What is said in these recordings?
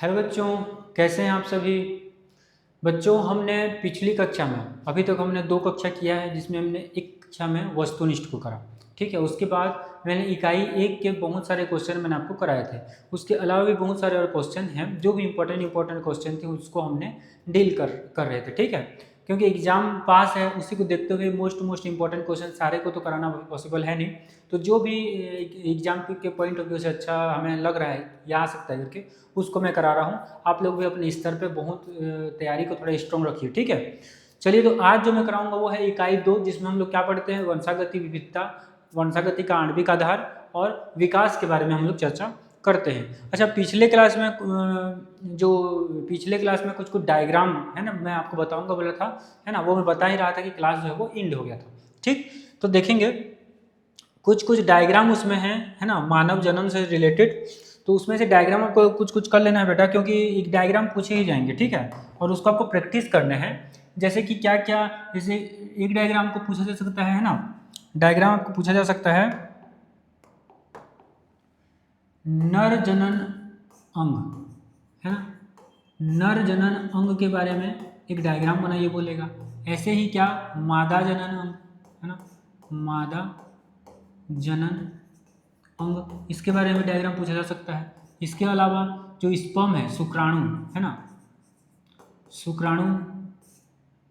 Hello बच्चों, कैसे हैं आप सभी। बच्चों, हमने पिछली कक्षा में अभी तक हमने 2 कक्षा किया है, जिसमें हमने एक कक्षा में वस्तुनिष्ठ को करा। ठीक है, उसके बाद मैंने इकाई 1 के बहुत सारे क्वेश्चन मैंने आपको कराए थे। उसके अलावा भी बहुत सारे और क्वेश्चन हैं, जो भी इंपॉर्टेंट क्वेश्चन थे उसको हमने डील कर रहे थे। ठीक है, क्योंकि एग्जाम पास है, उसी को देखते हुए मोस्ट इंपॉर्टेंट क्वेश्चन सारे को तो कराना पॉसिबल है नहीं। तो जो भी एग्जाम के पॉइंट ऑफ व्यू से अच्छा हमें लग रहा है या आ सकता है करके, उसको मैं करा रहा हूँ। आप लोग भी अपने स्तर पे बहुत तैयारी को थोड़ा स्ट्रॉन्ग रखिए। ठीक है, चलिए, तो आज जो मैं कराऊंगा वो है इकाई 2, जिसमें हम लोग क्या पढ़ते हैं, वंशागति विविधता, वंशागति का आणविक आधार और विकास के बारे में हम लोग चर्चा करते हैं। अच्छा, पिछले क्लास में कुछ डायग्राम है ना, मैं आपको बताऊंगा बोला था, है ना, वो मैं बता ही रहा था कि क्लास जो है वो एंड हो गया था। ठीक, तो देखेंगे कुछ डायग्राम उसमें है ना, मानव जन्म से रिलेटेड। तो उसमें से डायग्राम आपको कुछ कर लेना है बेटा, क्योंकि एक डायग्राम पूछे ही जाएंगे। ठीक है, और उसको आपको प्रैक्टिस करने हैं। जैसे कि क्या क्या, जैसे एक डायग्राम को पूछा जा सकता है ना, डायग्राम आपको पूछा जा सकता है नर जनन अंग, है ना, नर जनन अंग के बारे में एक डायग्राम बनाइए बोलेगा। ऐसे ही क्या, मादा जनन अंग, है ना, मादा जनन अंग, इसके बारे में डायग्राम पूछा जा सकता है। इसके अलावा जो स्पर्म है, शुक्राणु, है ना, शुक्राणु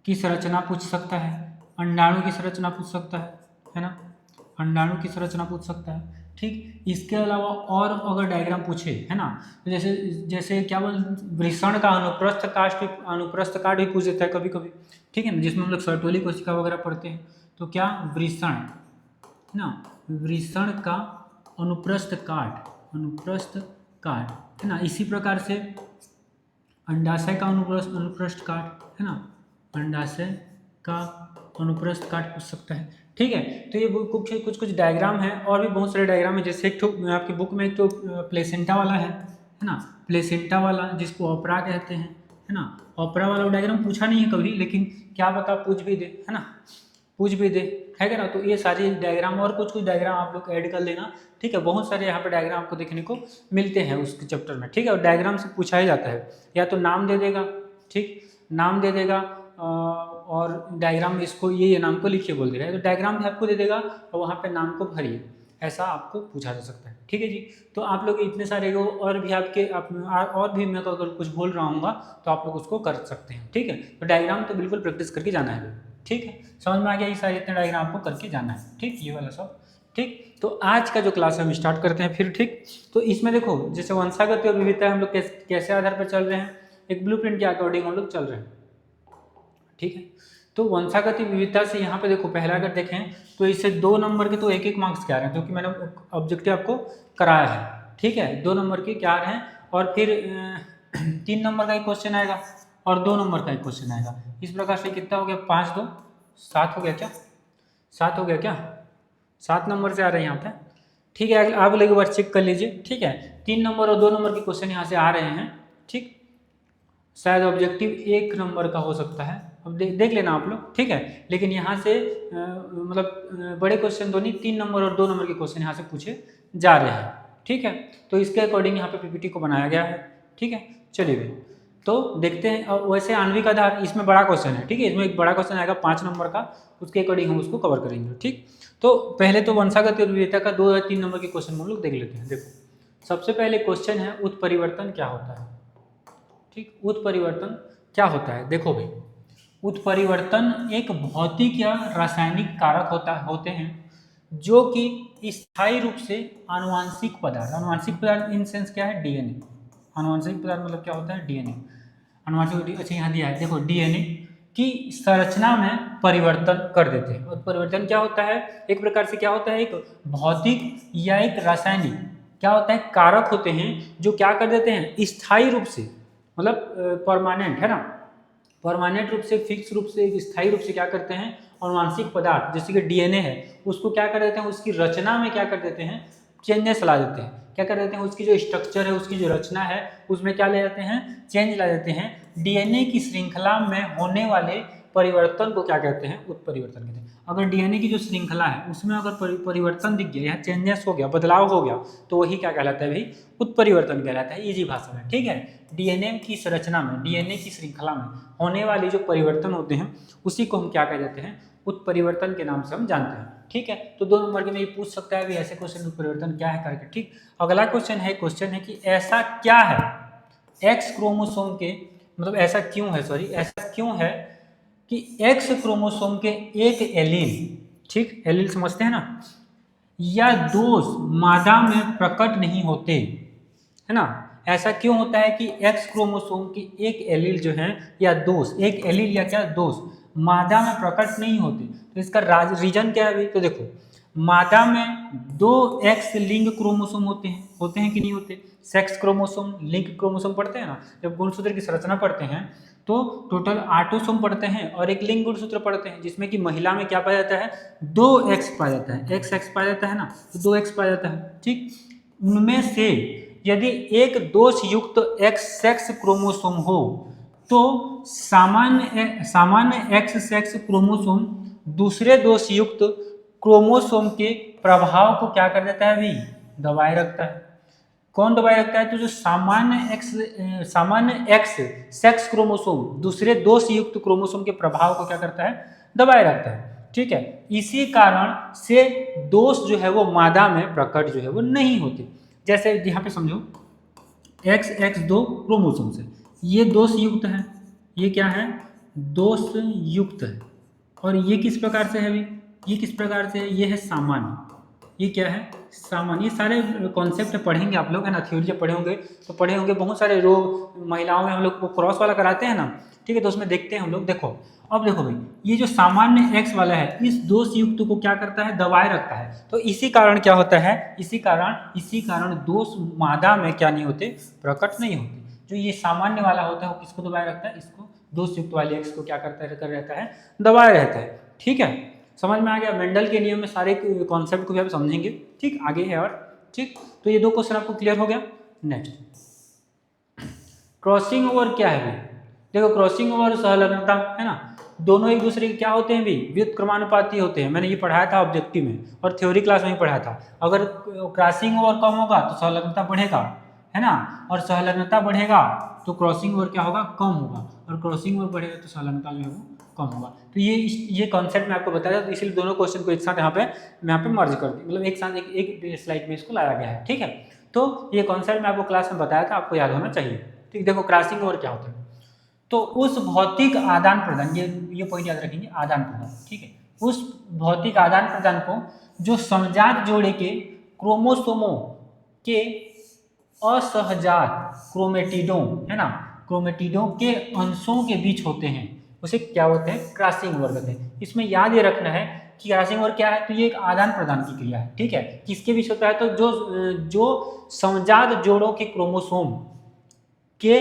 की संरचना पूछ सकता है, अंडाणु की संरचना पूछ सकता है ना, अंडाणु की संरचना पूछ सकता है। ठीक, इसके अलावा और अगर डायग्राम पूछे, है ना, तो जैसे जैसे क्या बोल, वृषण का अनुप्रस्थ काट भी पूछ देता है कभी कभी। ठीक है ना, जिसमें हम लोग सर्टोली कोशिका वगैरह पढ़ते हैं। तो क्या, वृषण, है ना, वृषण का अनुप्रस्थ काट, है ना। इसी प्रकार से अंडाशय का अनुप्रस्थ काट, है ना, अंडाशय का अनुप्रस्थ काट पूछ सकता है। ठीक है, तो ये कुछ डायग्राम है, और भी बहुत सारे डायग्राम है। जैसे एक तो आपकी बुक में एक तो प्लेसेंटा वाला है ना, प्लेसेंटा वाला जिसको ओपरा कहते हैं, है ना। ओपरा वाला डायग्राम पूछा नहीं है कभी, लेकिन क्या पता पूछ भी दे, है ना, पूछ भी दे, है क्या ना। तो ये सारी डायग्राम और कुछ डायग्राम आप लोग ऐड कर लेना। ठीक है, बहुत सारे यहाँ पे डायग्राम आपको देखने को मिलते हैं उसके चैप्टर में। ठीक है, और डायग्राम से पूछा ही जाता है, या तो नाम दे देगा, ठीक, नाम दे देगा, और डायग्राम इसको ये नाम को लिखिए बोल देगा, तो डायग्राम भी आपको दे देगा और वहाँ पे नाम को भरिए, ऐसा आपको पूछा जा सकता है। ठीक है जी, तो आप लोग इतने सारे को और भी और भी मैं अगर कुछ बोल रहा हूँ तो आप लोग उसको कर सकते हैं। ठीक है, तो डायग्राम तो बिल्कुल प्रैक्टिस करके जाना है। ठीक है, समझ में आ गया, ये सारे इतने डायग्राम आपको करके जाना है। ठीक, ये वाला सब। ठीक, तो आज का जो क्लास है हम स्टार्ट करते हैं फिर। ठीक, तो इसमें देखो, जैसे वंशागत और विविधता हम लोग कैसे आधार पर चल रहे हैं, एक ब्लूप्रिंट के अकॉर्डिंग हम लोग चल रहे हैं। ठीक है, तो वंशागति विविधता से यहाँ पे देखो, पहला अगर देखें तो इससे 2 नंबर के तो एक मार्क्स क्या आ रहे हैं, क्योंकि मैंने ऑब्जेक्टिव आपको कराया है। ठीक है, 2 नंबर के क्या आ रहे हैं, और फिर 3 नंबर का एक क्वेश्चन आएगा और 2 नंबर का एक क्वेश्चन आएगा। इस प्रकार से कितना हो गया, 5 2 7 हो गया क्या, 7 हो गया क्या, 7 नंबर से आ रहे हैं यहाँ पे। ठीक है, आप लोग एक बार चेक कर लीजिए। ठीक है, 3 नंबर और 2 नंबर के क्वेश्चन यहाँ से आ रहे हैं। ठीक, शायद ऑब्जेक्टिव 1 नंबर का हो सकता है, अब देख लेना आप लोग। ठीक है, लेकिन यहाँ से मतलब बड़े क्वेश्चन तो नहीं, 3 नंबर और 2 नंबर के क्वेश्चन यहाँ से पूछे जा रहे हैं। ठीक है, तो इसके अकॉर्डिंग यहाँ पे पीपीटी को बनाया गया है। ठीक है, चलिए भाई, तो देखते हैं। वैसे आणविक आधार इसमें बड़ा क्वेश्चन है। ठीक है, इसमें एक बड़ा क्वेश्चन आएगा 5 नंबर का, उसके अकॉर्डिंग हम उसको कवर करेंगे। ठीक, तो पहले तो वंशागत और विविधता का 2 या 3 नंबर के क्वेश्चन हम लोग देख लेते हैं। देखो, सबसे पहले क्वेश्चन है, उत्परिवर्तन क्या होता है। ठीक, उत्परिवर्तन क्या होता है, देखो भाई, उत्परिवर्तन एक भौतिक या रासायनिक कारक होते हैं जो कि स्थायी रूप से आनुवांशिक पदार्थ इन सेंस क्या है, डीएनए। आनुवांशिक पदार्थ मतलब क्या होता है, डीएनए, आनुवांशिक। अच्छा, यहाँ दिया है देखो, डीएनए की संरचना में परिवर्तन कर देते हैं। उत्परिवर्तन क्या होता है, एक प्रकार से क्या होता है, एक भौतिक या एक रासायनिक क्या होता है, कारक होते हैं जो क्या कर देते हैं, स्थायी रूप से, मतलब परमानेंट, है ना, परमानेंट रूप से, फिक्स रूप से, स्थायी रूप से क्या करते हैं, आनुवांशिक पदार्थ जैसे कि डीएनए है, उसको क्या कर देते हैं, उसकी रचना में क्या कर देते हैं, चेंजेस ला देते हैं। क्या कर देते हैं, उसकी जो स्ट्रक्चर है, उसकी जो रचना है, उसमें क्या ले जाते हैं, चेंज ला देते हैं। डीएनए की श्रृंखला में होने वाले परिवर्तन को क्या कहते हैं, उत्परिवर्तन कहते हैं। अगर डीएनए की जो श्रृंखला है उसमें अगर परिवर्तन दिख गया या चेंजेस हो गया, बदलाव हो गया, तो वही क्या कहलाता है भाई, उत्परिवर्तन कहलाता है, इजी भाषा में। ठीक है, डीएनए की संरचना में, डीएनए की श्रृंखला में होने वाले जो परिवर्तन होते हैं उसी को हम क्या कह देते हैं, उत्परिवर्तन के नाम से हम जानते हैं। ठीक है, तो 2 नंबर के में ये पूछ सकता है भी ऐसे क्वेश्चन उत्परिवर्तन क्या है करके। ठीक, अगला क्वेश्चन है कि ऐसा क्या है एक्स क्रोमोसोम के, मतलब ऐसा क्यों है, सॉरी ऐसा क्यों है कि एक्स क्रोमोसोम के एक एलील, ठीक एलील समझते हैं ना, या दोष मादा में प्रकट नहीं होते, है ना। ऐसा क्यों होता है कि एक्स क्रोमोसोम की एक एलील जो है या दोष, एक एलील या क्या दोष मादा में प्रकट नहीं होते, तो इसका रीजन क्या है अभी। तो देखो मादा में 2 एक्स लिंग क्रोमोसोम होते हैं कि नहीं होते। सेक्स क्रोमोसोम, लिंग क्रोमोसोम पढ़ते हैं ना, जब गुणसूत्र की संरचना पढ़ते हैं तो टोटल ऑटोसोम पढ़ते हैं और एक लिंग गुणसूत्र पढ़ते हैं, जिसमें कि महिला में क्या पाया जाता है, 2 एक्स पाया जाता है, एक्स पाया जाता है ना, तो 2 एक्स पाया जाता है। ठीक, उनमें से यदि एक दोष युक्त एक्स सेक्स क्रोमोसोम हो तो सामान्य एक्स सेक्स क्रोमोसोम दूसरे दोष युक्त क्रोमोसोम के प्रभाव को क्या कर देता है अभी, दबाए रखता है। कौन दबाए रखता है, तो जो सामान्य एक्स सेक्स क्रोमोसोम दूसरे दोष युक्त क्रोमोसोम के प्रभाव को क्या करता है, दबाए रखता है। ठीक है, इसी कारण से दोष जो है वो मादा में प्रकट जो है वो नहीं होते। जैसे यहाँ पे समझो एक्स 2 क्रोमोसोम से ये दोष युक्त है, ये क्या है, दोष युक्त है, और ये किस प्रकार से है अभी, ये किस प्रकार से है, ये है सामान्य, ये क्या है सामान्य। ये सारे कॉन्सेप्ट पढ़ेंगे आप लोग, है ना, थ्योरी जब पढ़े होंगे तो पढ़े होंगे। बहुत सारे रोग महिलाओं में हम लोग को क्रॉस वाला कराते हैं ना, ठीक है, तो उसमें देखते हैं हम लोग। देखो अब देखो भाई, ये जो सामान्य एक्स वाला है इस दोष युक्त को क्या करता है, दबाए रखता है। तो इसी कारण क्या होता है, इसी कारण दोष मादा में क्या नहीं होते, प्रकट नहीं होते। जो ये सामान्य वाला होता है वो किसको दबाए रखता है, इसको दोष युक्त वाले एक्स को क्या करता है, कर रहता है, दबाए रहता है। ठीक है, समझ में आ गया। मेंडल के नियम में सारे कॉन्सेप्ट को भी आप समझेंगे। ठीक, आगे है और ठीक, तो ये 2 क्वेश्चन आपको क्लियर हो गया। नेक्स्ट क्रॉसिंग ओवर क्या है भाई, देखो क्रॉसिंग ओवर सहलग्नता है ना, दोनों एक दूसरे के क्या होते हैं भी, व्युत्क्रमानुपाती होते हैं। मैंने ये पढ़ाया था ऑब्जेक्टिव में और थ्योरी क्लास में ही पढ़ाया था। अगर क्रॉसिंग ओवर कम होगा तो सहलग्नता बढ़ेगा, है ना, और सहलग्नता बढ़ेगा तो क्रॉसिंग ओवर क्या होगा, कम होगा, और क्रॉसिंग ओवर बढ़ेगा तो सहलग्नता जो है वो कम होगा। तो ये कॉन्सेप्ट मैं आपको बताया था, तो इसलिए दोनों क्वेश्चन को एक साथ यहाँ पे मर्ज कर दी, मतलब एक साथ एक स्लाइड में इसको लाया गया है। ठीक है, तो ये कॉन्सेप्ट मैं आपको क्लास में बताया था, आपको याद होना चाहिए। ठीक, देखो क्रॉसिंग ओवर क्या होता है, तो उस भौतिक आदान प्रदान, ये पॉइंट याद रखेंगे, आदान प्रदान। ठीक है, उस भौतिक आदान प्रदान को जो समजात जोड़े के क्रोमोसोमों के असहजात क्रोमेटिडों, है ना, क्रोमेटिडों के अंशों के बीच होते हैं, उसे क्या बोलते हैं, क्रॉसिंग ओवर कहते हैं। इसमें याद ये रखना है कि क्रॉसिंग ओवर क्या है, तो ये एक आदान प्रदान की क्रिया है। ठीक है, किसके बीच होता है, तो जो समजात जोड़ों के क्रोमोसोम के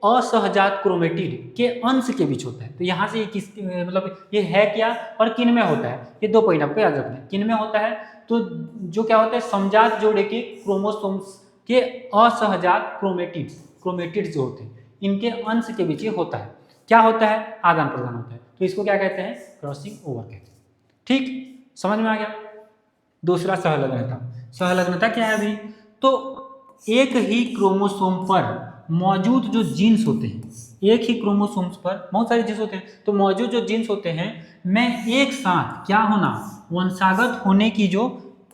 असहजात क्रोमेटिड के अंश के बीच होता है। तो यहाँ से ये किस, मतलब ये है क्या और किन में होता है, ये 2 पॉइंट आपको याद रखना है। किन में होता है, तो जो क्या होता है, समजात जोड़े के क्रोमोसोम्स के असहजात क्रोमेटिड जो होते हैं इनके अंश के बीच ये होता है। क्या होता है, आदान प्रदान होता है, तो इसको क्या कहते हैं, क्रॉसिंग ओवर कहते हैं। ठीक, समझ में आ गया। दूसरा सहलग्नता, सहलग्नता क्या है अभी, तो एक ही क्रोमोसोम पर मौजूद जो जीन्स होते हैं, एक ही क्रोमोसोम्स पर बहुत सारे जीन्स होते हैं, तो मौजूद जो जीन्स होते हैं में एक साथ क्या होना, वंशागत होने की जो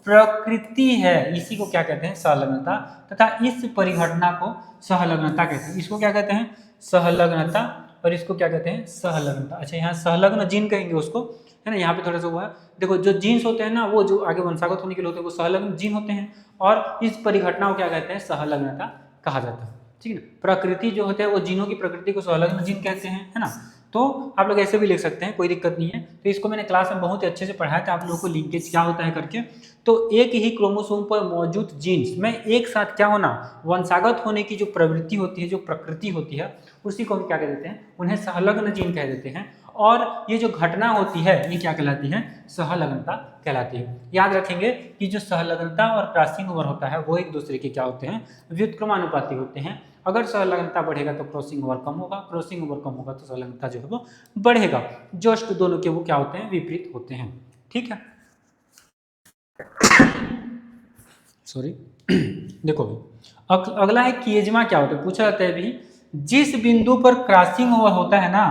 प्रकृति है, इसी को क्या कहते हैं, सहलग्नता। तथा इस परिघटना को सहलग्नता कहते हैं। इसको क्या कहते हैं, सहलग्नता, और इसको क्या कहते हैं, सहलग्नता। अच्छा, यहाँ सहलग्न जीन कहेंगे उसको, है ना, यहाँ पे थोड़ा सा हुआ है। देखो जो जीन्स होते हैं ना, वो जो आगे वंशागत होने के लिए होते हैं वो सहलग्न जीन होते हैं, और इस परिघटना को क्या कहते हैं, सहलग्नता कहा जाता है। ठीक है ना, प्रकृति जो होते हैं वो जीनों की प्रकृति को सहलग्न जीन कहते हैं, है ना। तो आप लोग ऐसे भी लिख सकते हैं, कोई दिक्कत नहीं है। तो इसको मैंने क्लास में बहुत ही अच्छे से पढ़ाया था आप लोगों को, लिंकेज क्या होता है करके। तो एक ही क्रोमोसोम पर मौजूद जीन्स में एक साथ क्या होना, वंशागत होने की जो प्रवृत्ति होती है, जो प्रकृति होती है, उसी को हम क्या कह देते हैं, उन्हें सहलग्न जीन कह देते हैं। और ये जो घटना होती है ये क्या कहलाती है, सहलग्नता कहलाती है। याद रखेंगे कि जो सहलग्नता और क्रॉसिंग ओवर होता है वो एक दूसरे के क्या होते हैं, व्युत्क्रमानुपाती होते हैं। अगर सहलग्नता बढ़ेगा तो क्रॉसिंग ओवर कम होगा, क्रॉसिंग ओवर कम होगा तो सहलग्नता जो है वो बढ़ेगा। जस्ट दोनों के वो क्या होते हैं, विपरीत होते हैं। ठीक है, सॉरी। देखो अगला है किएजमा क्या होता है, पूछा जाता है अभी जिस बिंदु पर क्रॉसिंग ओवर होता है ना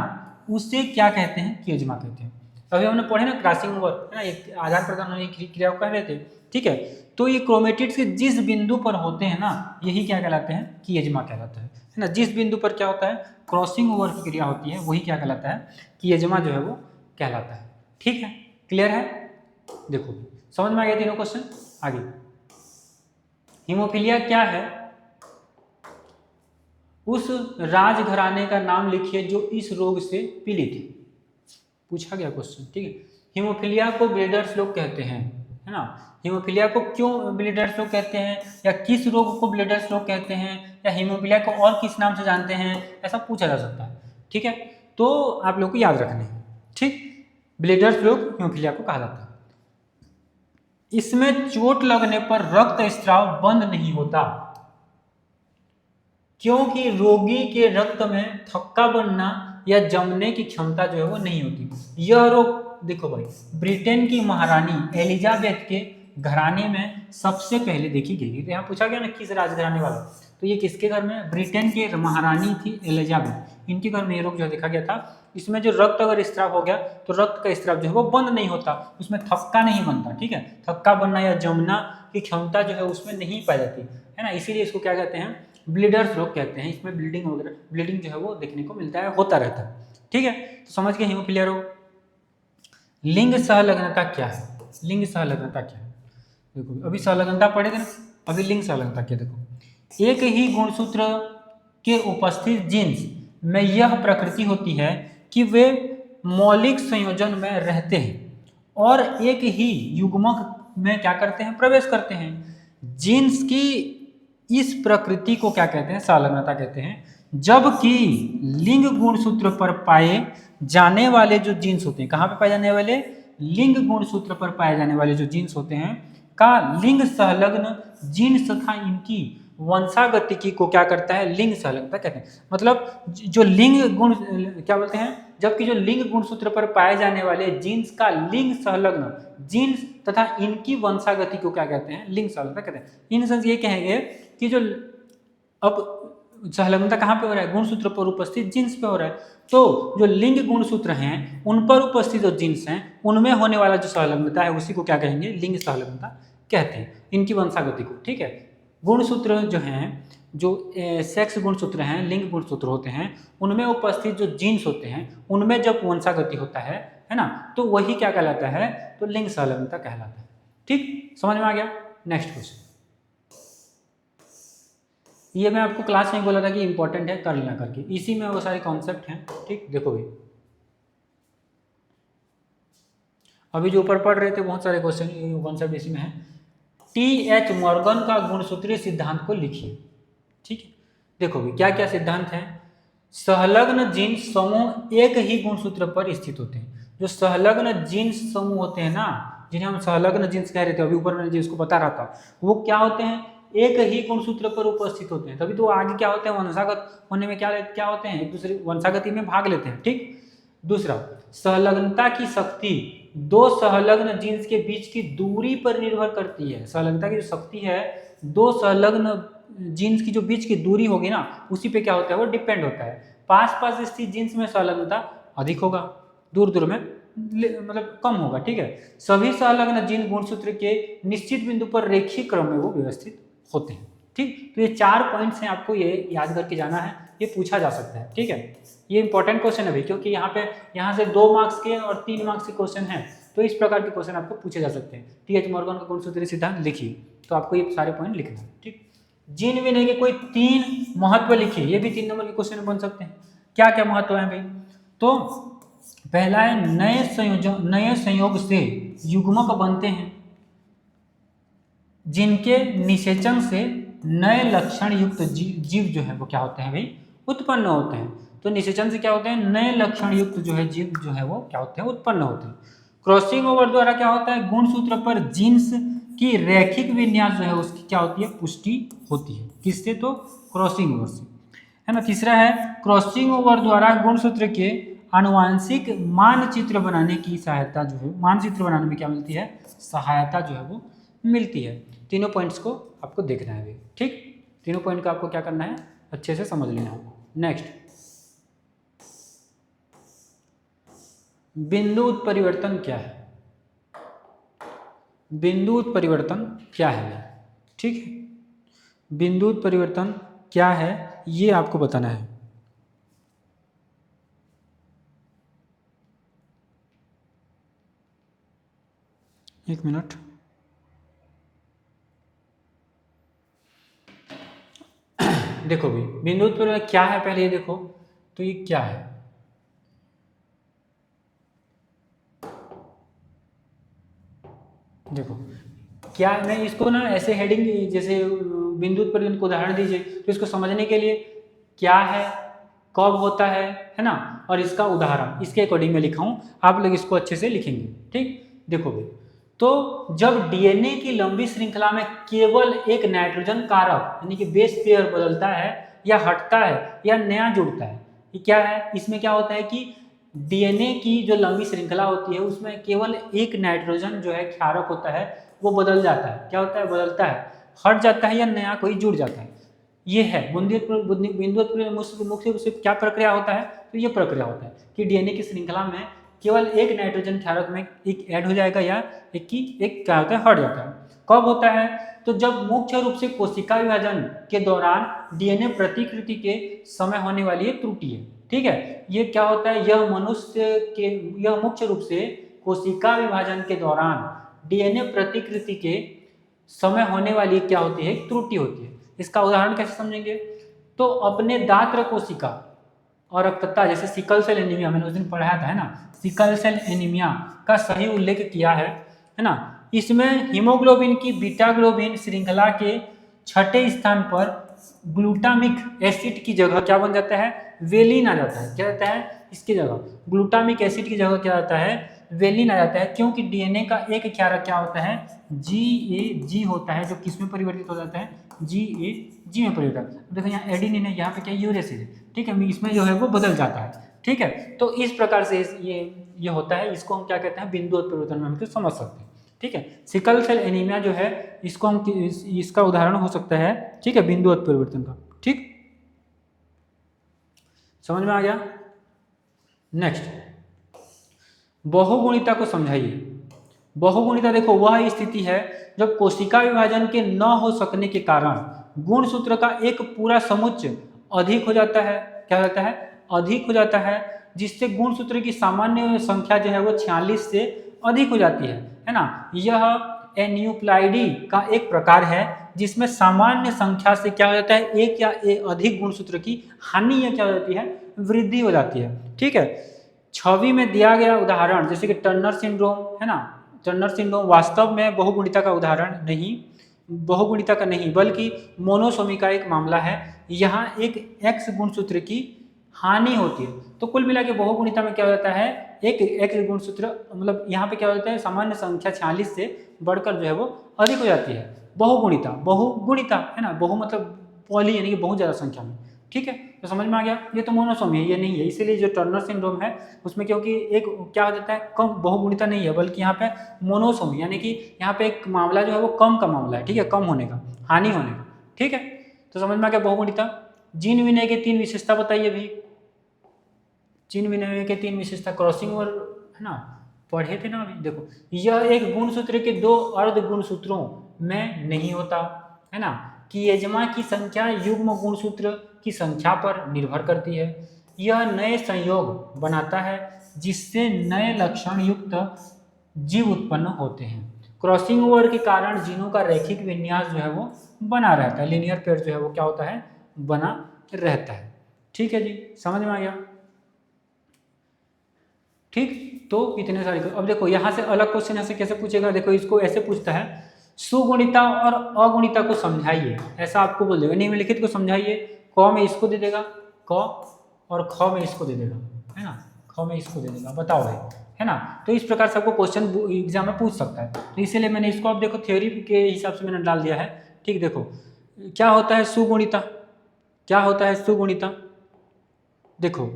उसे क्या कहते हैं, कियजमा कहते हैं। अभी हमने पढ़े ना क्रॉसिंग ओवर है ना, एक आदान प्रदान होने की क्रिया को कह रहे थे, ठीक है। तो ये क्रोमेटिड्स के जिस बिंदु पर होते हैं ना यही क्या कहलाते हैं, कियजमा कहलाता है ना। जिस बिंदु पर क्या होता है, क्रॉसिंग ओवर की क्रिया होती है वही क्या कहलाता है, कियजमा जो है वो कहलाता है। ठीक है, क्लियर है। देखो समझ में आ गया तीनों क्वेश्चन। आगे हीमोफीलिया क्या है, उस राजघराने का नाम लिखिए जो इस रोग से पीड़ित है, पूछा गया क्वेश्चन। ठीक है, हीमोफीलिया को ब्लीडर्स लोग कहते हैं, है ना। हीमोफीलिया को क्यों ब्लीडर्स लोग कहते हैं, या किस रोग को ब्लीडर्स लोग कहते हैं, या हीमोफीलिया को और किस नाम से जानते हैं, ऐसा पूछा जा सकता है। ठीक है, तो आप लोग को याद रखना है। ठीक, ब्लीडर्स लोग हीमोफीलिया को कहा जाता है। इसमें चोट लगने पर रक्त स्त्राव बंद नहीं होता, क्योंकि रोगी के रक्त में थक्का बनना या जमने की क्षमता जो है वो नहीं होती। यह रोग देखो भाई, ब्रिटेन की महारानी एलिजाबेथ के घराने में सबसे पहले देखी गई। तो यहाँ पूछा गया ना किस राजघराने वाला, तो ये किसके घर में, ब्रिटेन के महारानी थी एलिजाबेथ, इनके घर में ये रोग जो देखा गया था। इसमें जो रक्त अगर स्त्राव हो गया तो रक्त का स्त्राव जो है वो बंद नहीं होता, उसमें थक्का नहीं बनता। ठीक है, थक्का बनना या जमना की क्षमता जो है उसमें नहीं पाई जाती है ना, इसीलिए इसको क्या कहते हैं, ब्लीडर्स लोग कहते हैं। इसमें ब्लीडिंग वगैरह, ब्लीडिंग जो है वो देखने को मिलता है, होता रहता है। ठीक है, तो समझ गए हीमोफीलिया रोग। लिंग सहलग्नता क्या है, लिंग सहलग्नता क्या है, देखो अभी सहलग्नता पढ़े थे ना, अभी लिंग सहलग्नता क्या, देखो एक ही गुणसूत्र के उपस्थित जीन्स में यह प्रकृति होती है कि वे मौलिक संयोजन में रहते हैं और एक ही युग्मक में क्या करते हैं, प्रवेश करते हैं। जीन्स की इस प्रकृति को क्या कहते हैं, सहलग्नता कहते हैं। जबकि लिंग गुणसूत्र पर पाए जाने वाले जो जीन्स होते हैं, कहाँ पे पाए जाने वाले, लिंग गुणसूत्र पर पाए जाने वाले जो जीन्स होते हैं का लिंग संलग्न जीन्स तथा इनकी वंशागतिकी को क्या करता है, लिंग संलग्नता कहते हैं। मतलब जो लिंग गुण क्या बोलते हैं, जबकि जो लिंग गुणसूत्र पर पाए जाने वाले जीन्स का लिंग संलग्न जीन्स तथा इनकी वंशागति को क्या कहते हैं, लिंग संलग्नता कहते हैं। इन सेंस ये कहेंगे कि जो अब संलग्नता कहाँ पे हो रहा है, गुणसूत्र पर उपस्थित जीन्स पे हो रहा है, तो जो लिंग गुणसूत्र हैं उन पर उपस्थित जो जीन्स हैं उनमें होने वाला जो संलग्नता है उसी को क्या कहेंगे, लिंग संलग्नता कहते हैं, इनकी वंशागति को। ठीक है, गुणसूत्र जो हैं, जो सेक्स गुणसूत्र हैं, लिंग गुणसूत्र होते हैं, उनमें उपस्थित जो जीन्स होते हैं उनमें जब वंशागति होता है ना, तो वही क्या कहलाता है, तो लिंग संलग्नता कहलाता है। ठीक, समझ में आ गया। नेक्स्ट क्वेश्चन, ये मैं आपको क्लास में बोला था कि इंपॉर्टेंट है, कर लेना करके, इसी में वो सारे कॉन्सेप्ट हैं। ठीक, देखो भाई अभी जो ऊपर पढ़ रहे थे बहुत सारे क्वेश्चन कॉन्सेप्ट इसी में है। टी.एच. मॉर्गन का गुणसूत्रीय सिद्धांत को लिखिए। ठीक है, देखो भाई क्या क्या सिद्धांत है। सहलग्न जीन्स समूह एक ही गुणसूत्र पर स्थित होते हैं। जो सहलग्न जीन्स समूह होते हैं ना, जिन्हें हम सहलग्न जीन्स कह रहे थे, अभी ऊपर मैंने जिसको बता रहा था, वो क्या होते हैं, एक ही गुणसूत्र पर उपस्थित होते हैं। तभी तो आगे क्या होते हैं, वंशागत होने में क्या होते हैं, एक दूसरे वंशागति में भाग लेते हैं। ठीक, दूसरा संलग्नता की शक्ति दो संलग्न जीन्स के बीच की दूरी पर निर्भर करती है। संलग्नता की जो शक्ति है दो संलग्न जीन्स की जो बीच की दूरी होगी ना उसी पे क्या होता है, वो डिपेंड होता है। पास पास स्थित जीन्स में संलग्नता अधिक होगा, दूर दूर में मतलब कम होगा। ठीक है, सभी संलग्न जीन गुणसूत्र के निश्चित बिंदु पर रेखीय क्रम में वो व्यवस्थित होते हैं। ठीक, तो ये 4 पॉइंट्स हैं, आपको ये याद करके जाना है, ये पूछा जा सकता है। ठीक है, ये इंपॉर्टेंट क्वेश्चन है भाई, क्योंकि यहाँ से 2 मार्क्स के और 3 मार्क्स के क्वेश्चन हैं, तो इस प्रकार के क्वेश्चन आपको पूछे जा सकते हैं। टी.एच. मॉर्गन का गुणसूत्रीय सिद्धांत लिखिए, तो आपको ये सारे पॉइंट लिखना है। ठीक, जीन विनय के कोई 3 महत्व लिखिए, ये भी 3 नंबर के क्वेश्चन बन सकते हैं। क्या क्या महत्व है भाई, तो पहला है नए संयोग से युग्मक बनते हैं जिनके निषेचन से नए लक्षण युक्त जीव जो है वो क्या होते हैं भाई, उत्पन्न होते हैं। तो निषेचन से क्या होते हैं, नए लक्षण युक्त जो है जीव जो है वो क्या होते हैं, उत्पन्न होते हैं। क्रॉसिंग ओवर द्वारा क्या होता है, गुणसूत्र पर जीन्स की रैखिक विन्यास जो है उसकी क्या होती है, पुष्टि होती है। किससे, तो क्रॉसिंग ओवर से, है ना। तीसरा है क्रॉसिंग ओवर द्वारा गुणसूत्र के आनुवांशिक मानचित्र बनाने की सहायता जो है, मानचित्र बनाने में क्या मिलती है, सहायता जो है वो मिलती है। तीनों पॉइंट्स को आपको देखना है। ठीक, तीनों पॉइंट का आपको क्या करना है, अच्छे से समझ लेना है। नेक्स्ट, बिंदु उत्परिवर्तन क्या है? बिंदु उत्परिवर्तन क्या है? ठीक है, बिंदु उत्परिवर्तन क्या है ये आपको बताना है। एक मिनट, देखो भी बिंदु उत्परिवर्तन क्या है, पहले ये देखो तो ये क्या है। देखो क्या, मैं इसको ना ऐसे हेडिंग, जैसे बिंदु उत्परिवर्तन को उदाहरण दीजिए तो इसको समझने के लिए क्या है, कब होता है ना, और इसका उदाहरण इसके अकॉर्डिंग मैं लिखा हूँ, आप लोग इसको अच्छे से लिखेंगे। ठीक, देखो भाई, तो जब डीएनए की लंबी श्रृंखला में केवल एक नाइट्रोजन कारक यानी कि बेस पेयर बदलता है या हटता है या नया जुड़ता है, ये क्या है, इसमें क्या होता है कि डीएनए की जो लंबी श्रृंखला होती है उसमें केवल एक नाइट्रोजन जो है क्षारक होता है वो बदल जाता है। क्या होता है? बदलता है, हट जाता है या नया कोई जुड़ जाता है। ये है बिंदु मुख्य रूप से क्या प्रक्रिया होता है, तो ये प्रक्रिया होता है कि डीएनए की श्रृंखला में केवल एक नाइट्रोजन क्षारक में एक ऐड हो जाएगा या एक क्या होता है, हट जाता है। कब होता है? तो जब मुख्य रूप से कोशिका विभाजन के दौरान डीएनए प्रतिकृति के समय होने वाली एक त्रुटि है। ठीक है, ये क्या होता है, यह मुख्य रूप से कोशिका विभाजन के दौरान डीएनए प्रतिकृति के समय होने वाली क्या होती है, त्रुटि होती है। इसका उदाहरण कैसे समझेंगे? तो अपने दात्र कोशिका और रक्तता, जैसे सिकल सेल एनीमिया, मैंने उस दिन पढ़ाया था है ना, सिकल सेल एनीमिया का सही उल्लेख किया है ना। इसमें हीमोग्लोबिन की बीटा ग्लोबिन श्रृंखला के छठे स्थान पर ग्लूटामिक एसिड की जगह क्या बन जाता है, वेलिन आ जाता है। क्या जाता है इसकी जगह, ग्लूटामिक एसिड की जगह क्या आता है, वेलिन आ जाता है, क्योंकि डीएनए का एक क्षारक क्या होता है, जी होता है, जो किस में परिवर्तित हो जाता है, जी में परिवर्तित। देखो यहाँ एडिनिन है, यहाँ पे क्या यूरेसिल है। ठीक है, इसमें जो है वो बदल जाता है। ठीक है, तो इस प्रकार से ये होता है, इसको हम क्या कहते हैं, बिंदु उत्परिवर्तन में हम तो समझ सकते हैं। ठीक है, सिकल सेल एनीमिया जो है इसको हम इसका उदाहरण हो सकता है। ठीक है, बिंदु उत्परिवर्तन का। ठीक, समझ में आ गया? नेक्स्ट, बहुगुणिता को समझाइए। बहुगुणिता देखो वह स्थिति है जब कोशिका विभाजन के न हो सकने के कारण गुणसूत्र का एक पूरा समुच्चय अधिक हो जाता है। क्या हो जाता है? अधिक हो जाता है, जिससे गुणसूत्र की सामान्य संख्या जो है वो 46 से अधिक हो जाती है ना। यह एन्यूप्लाइडी का एक प्रकार है जिसमें सामान्य संख्या से क्या हो जाता है, एक या अधिक गुणसूत्र की हानि या क्या हो जाती है, वृद्धि हो जाती है। ठीक है, छवि में दिया गया उदाहरण जैसे कि टर्नर सिंड्रोम है ना, टर्नर सिंड्रोम वास्तव में बहुगुणिता का उदाहरण नहीं, बहुगुणिता का नहीं बल्कि मोनोसोमी का एक मामला है। यहाँ एक एक्स गुणसूत्र की हानि होती है। तो कुल मिला के बहुगुणिता में क्या हो जाता है, एक एक्स गुणसूत्र, मतलब यहाँ पे क्या हो जाता है, सामान्य संख्या 46 से बढ़कर जो है वो अधिक हो जाती है। बहुगुणिता है ना, बहु मतलब पॉली यानी कि बहुत ज़्यादा संख्या में। ठीक है, तो समझ में आ गया, ये तो मोनोसोमी है, ये नहीं है। इसीलिए जो टर्नर सिंड्रोम है उसमें क्योंकि एक क्या हो जाता है, कम बहुगुणिता नहीं है बल्कि यहाँ पे मोनोसोमी, यानी कि यहाँ पे एक मामला जो है वो कम का मामला है। ठीक है, कम होने का, हानि होने का। ठीक है, तो समझ में आ गया बहुगुणिता। जीन विनय के 3 विशेषता बताइए भी। जीन विनय के 3 विशेषता, क्रॉसिंग ओवर है ना, पढ़े थे ना अभी। देखो, यह एक गुणसूत्र के 2 अर्ध गुणसूत्रों में नहीं होता है ना, कि यजमा की संख्या युग्म गुणसूत्र की संख्या पर निर्भर करती है। यह नए संयोग बनाता है जिससे नए लक्षण युक्त जीव उत्पन्न होते हैं। क्रॉसिंग ओवर के कारण जीनों का रैखिक विन्यास जो है वो बना रहता है, लीनियर पेयर जो है वो क्या होता है, बना रहता है। ठीक है जी, समझ में आ गया? ठीक, तो इतने सारे। अब देखो यहाँ से अलग क्वेश्चन ऐसे कैसे पूछेगा, देखो इसको ऐसे पूछता है, सुगुणिता और अगुणिता को समझाइए, ऐसा आपको बोल देगा। निम्नलिखित को समझाइए, क में इसको दे देगा, क और ख में इसको दे देगा है ना, ख में इसको दे देगा, बताओ भाई है ना। तो इस प्रकार से आपको क्वेश्चन एग्जाम में पूछ सकता है, तो इसीलिए मैंने इसको, अब देखो थ्योरी के हिसाब से मैंने डाल दिया है। ठीक, देखो क्या होता है सुगुणिता, क्या होता है सुगुणिता। देखो,